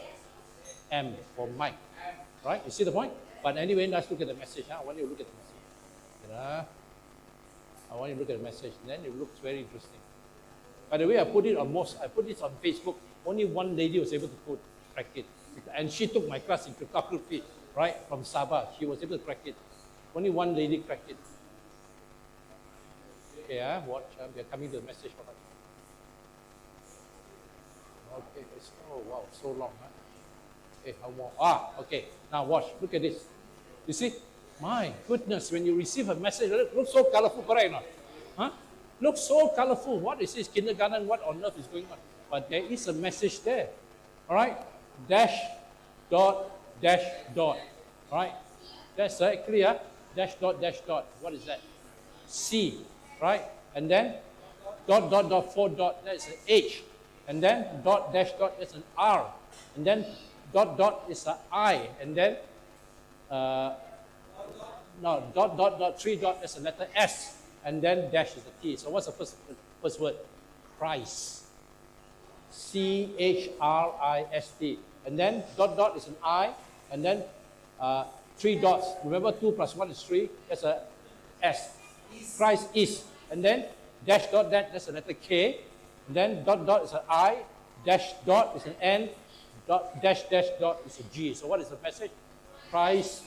M for Mike. Right? You see the point? But anyway, let's look at the message. I want you to look at the message. I want you to look at the message. Then it looks very interesting. By the way, I put it on Facebook. Only one lady was able to crack it. And she took my class in cryptography, right? From Sabah. She was able to crack it. Only one lady cracked it. Okay, watch. We are coming to the message for us. Okay, oh wow, so long. Okay, how more? Okay. Now watch. Look at this. You see? My goodness, when you receive a message, it looks so colorful, correct or not? Looks so colorful. What is this? Kindergarten, what on earth is going on? But there is a message there. All right? Dash dot dash dot. All right? That's clear. Dash dot dash dot. What is that? C. Right? And then dot dot dot 4 dot. That's an H. And then dot dash dot. That's an R. And then dot dot is an I. And then dot dot dot 3 dot. That's a letter S. And then dash is the T. So what's the first word? Christ. C-H-R-I-S-T. And then dot dot is an I. And then 3 dots. Remember 2 plus 1 is 3. That's a S. Christ is. And then dash dot, that's the letter K. Then dot dot is an I, dash dot is an N, dot dash dash dot is a G. So what is the message? Christ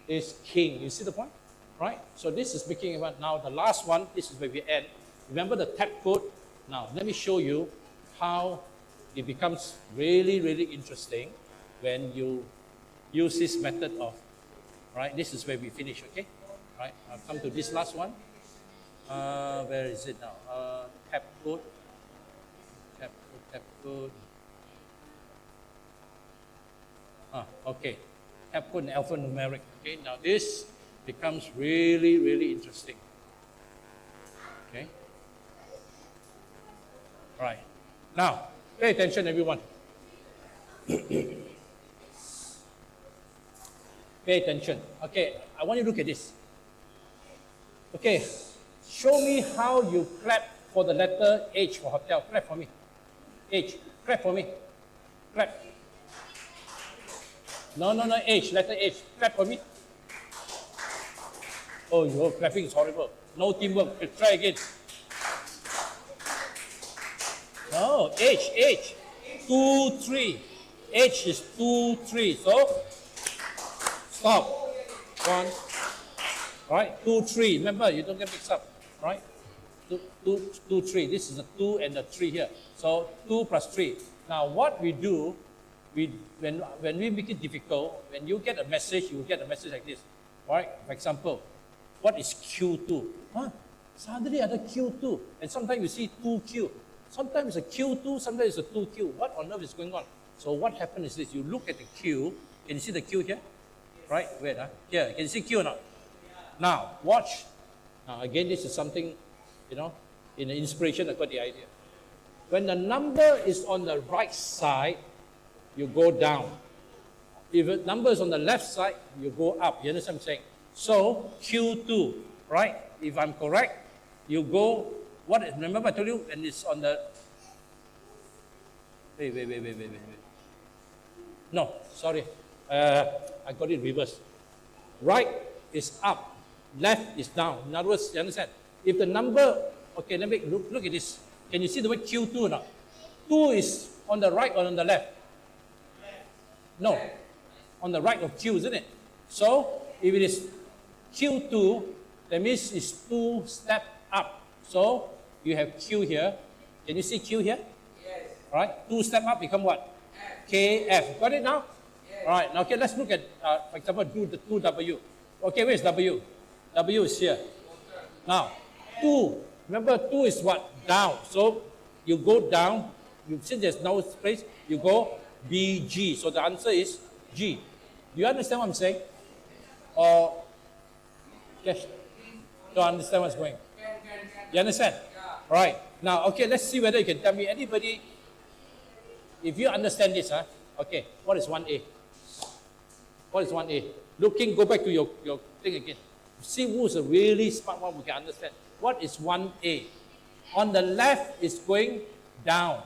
is king. You see the point? Right? So this is making about now the last one. This is where we end. Remember the tab code? Now let me show you how it becomes really, really interesting when you use this method of, right? This is where we finish, okay? Right? I'll come to this last one. Where is it now? Tab code. Tab code. Okay. Tab code and alphanumeric. Okay, now this becomes really, really interesting. Okay. Right. Now, pay attention, everyone. Pay attention. Okay, I want you to look at this. Okay, show me how you clap for the letter H for hotel. Clap for me. H. Clap for me. Clap. No, H. Letter H. Clap for me. Oh, your clapping is horrible. No teamwork. Let's try again. No, H. 2, 3. H is 2, 3. So, stop. 1. Right? 2, 3. Remember, you don't get mixed up. Right? 2, 3. This is a 2 and a 3 here. So, 2 plus 3. Now, what we do, when we make it difficult, when you get a message, you get a message like this. Right? For example, what is Q2? Huh? Suddenly ada Q2. And sometimes you see 2Q. Sometimes it's a Q2, sometimes it's a 2Q. What on earth is going on? So what happened is this. You look at the Q. Can you see the Q here? Right? Wait. Here. Can you see Q now? Now, watch. Now, again, this is something, in the inspiration, I got the idea. When the number is on the right side, you go down. If the number is on the left side, you go up. You understand what I'm saying? So, Q2, right? If I'm correct, you go, remember I told you when it's on the, wait. No, sorry. I got it reversed. Right is up, left is down. In other words, you understand? If the number, okay, let me look at this. Can you see the word Q2 or not? 2 is on the right or on the left? No, on the right of Q, isn't it? So, if it is Q2, that means it's 2 step up. So, you have Q here. Can you see Q here? Yes. All right, 2 step up become what? F. KF. Got it now? Yes. All right, now okay, let's look at, for example, do the 2W. Okay, where's W? W is here. Now, 2. Remember, 2 is what? Down. So, you go down. Since there's no space, you go BG. So, the answer is G. Do you understand what I'm saying? Or, yes, don't understand what's going? You understand? All right. Now, okay, let's see whether you can tell me, anybody, if you understand this, okay, what is 1A? What is 1A? Go back to your thing again. See who's a really smart one we can understand. What is 1A? On the left is going down.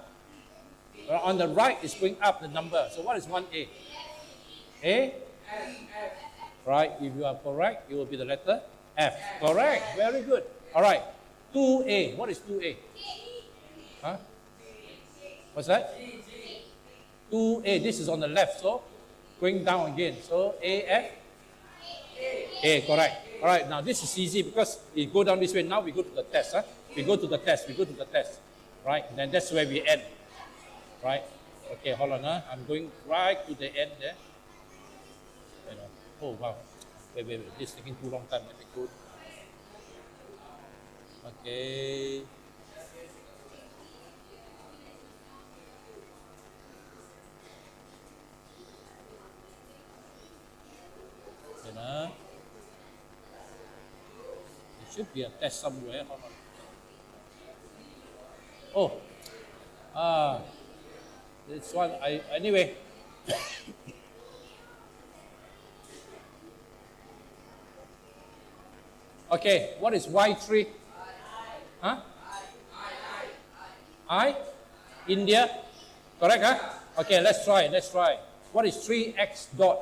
On the right is going up, the number. So what is 1A? A? F. Right, if you are correct, it will be the letter F. Correct, very good. All right, 2A. What is 2A? Huh? What's that? 2A, this is on the left, so going down again. So AF? A, correct. All right, now this is easy because we go down this way. Now we go to the test. We go to the test. Right, then that's where we end. Right? Okay, hold on. I'm going right to the end there. Oh, wow. Wait. This is taking too long time. Let me go. Okay. There should be a test somewhere. Hold on. Oh. This one, anyway. Okay, what is Y3? Huh? I? India? Correct, huh? Okay, let's try. What is 3x dot?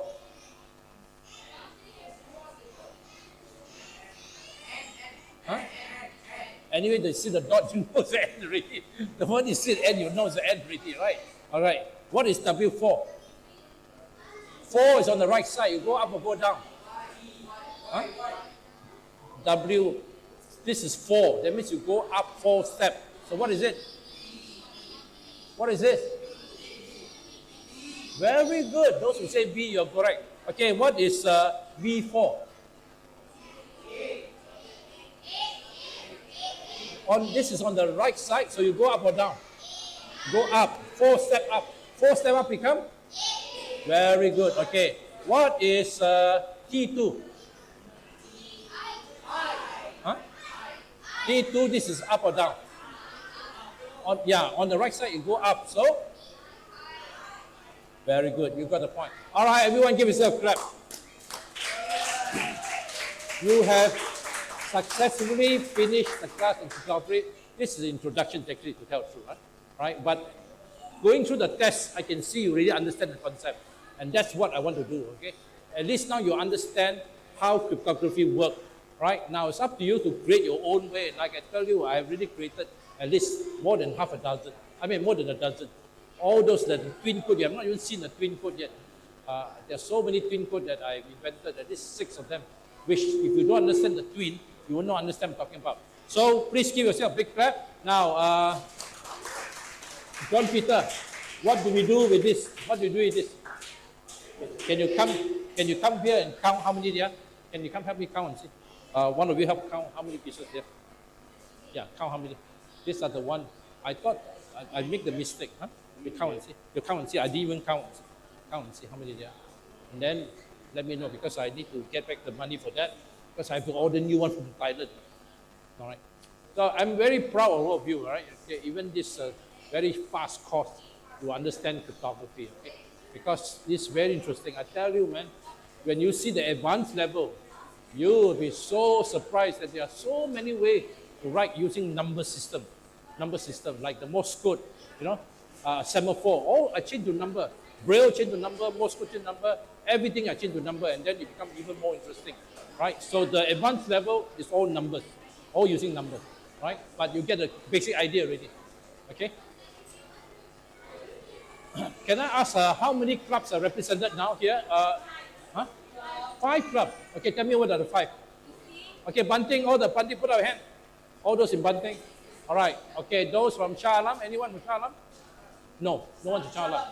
Huh? Anyway, they see the dot, you know the end already. The moment you see the end, you know the end already, right? All right. What is W4? 4 is on the right side. You go up or go down? Huh? W, this is 4. That means you go up 4 steps. So what is it? What is this? Very good. Those who say B, you're correct. Okay, what is V4? This is on the right side, so you go up or down? Go up. 4 step up. 4 step up become? Very good. Okay. What is T2? Huh? T2, this is up or down? On the right side, you go up. So? Very good. You got the point. All right, everyone give yourself a clap. You have successfully finished the class in cryptography. This is the introduction technically to tell the truth, right? But going through the test, I can see you really understand the concept. And that's what I want to do, okay? At least now you understand how cryptography works, right? Now it's up to you to create your own way. Like I tell you, I have really created at least more than half a dozen. More than a dozen. All those that the twin code, you have not even seen the twin code yet. There are so many twin codes that I've invented, at least 6 of them, which if you don't understand the twin, you will not understand what I'm talking about. So please give yourself a big clap. Now, John Peter, what do we do with this? What do we do with this? Can you come here and count how many there are? Can you come help me count and see? One of you help count how many pieces there. Yeah, count how many. These are the one. I thought I make the mistake. Huh? You count and see. You count and see. I didn't even count. Count and see how many there are. And then let me know, because I need to get back the money for that, because I have to order new one from Thailand. All right. So I'm very proud of all of you. All right. Okay. Even this very fast course, you understand cryptography. Okay. Because it's very interesting. I tell you, man, when you see the advanced level, you will be so surprised that there are so many ways to write using number system, like the Morse code, semaphore, all I change to number. Braille change to number, Morse code change to number, everything I change to number, and then it becomes even more interesting, right? So the advanced level is all numbers, all using numbers, right? But you get a basic idea already, okay? Can I ask how many clubs are represented now here? 5 clubs. Okay, tell me what are the 5. Okay, Banting, all the Banting, put up your hand. All those in Banting. All right. Okay, those from Shah Alam. Anyone from Shah Alam? No, no one to Shah Alam.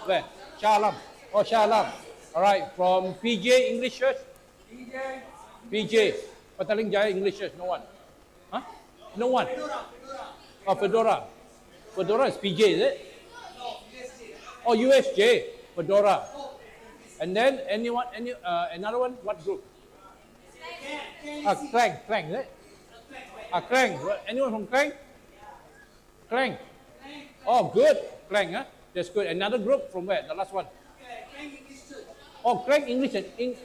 Where? Shah Alam. Oh, Shah Alam. All right, from PJ English Church? PJ. Pataling Jaya English Church, no one. Huh? No one. Oh, Fedora. Fedora is PJ, is it? Oh, USJ, Fedora. And then another one, what group? Clang, is it? Clang. Anyone from Clang? Clang. Oh, good. Clang, huh? That's good. Another group from where? The last one. Oh, Clang English and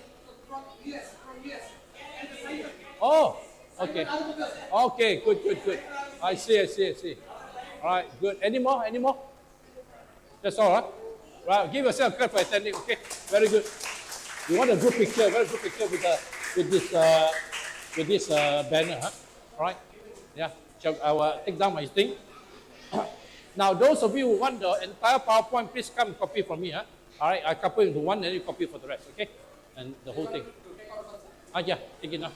Oh, okay. Okay, good. I see. All right, good. Any more? That's all, huh? Right, give yourself a clap for attending, okay? Very good. You want a good picture, very good picture with this banner, huh? All right? Yeah, I will take down my thing. Now, those of you who want the entire PowerPoint, please come copy from me, huh? All right, I copy into one and you copy for the rest, okay? And the whole thing. Yeah, take it now.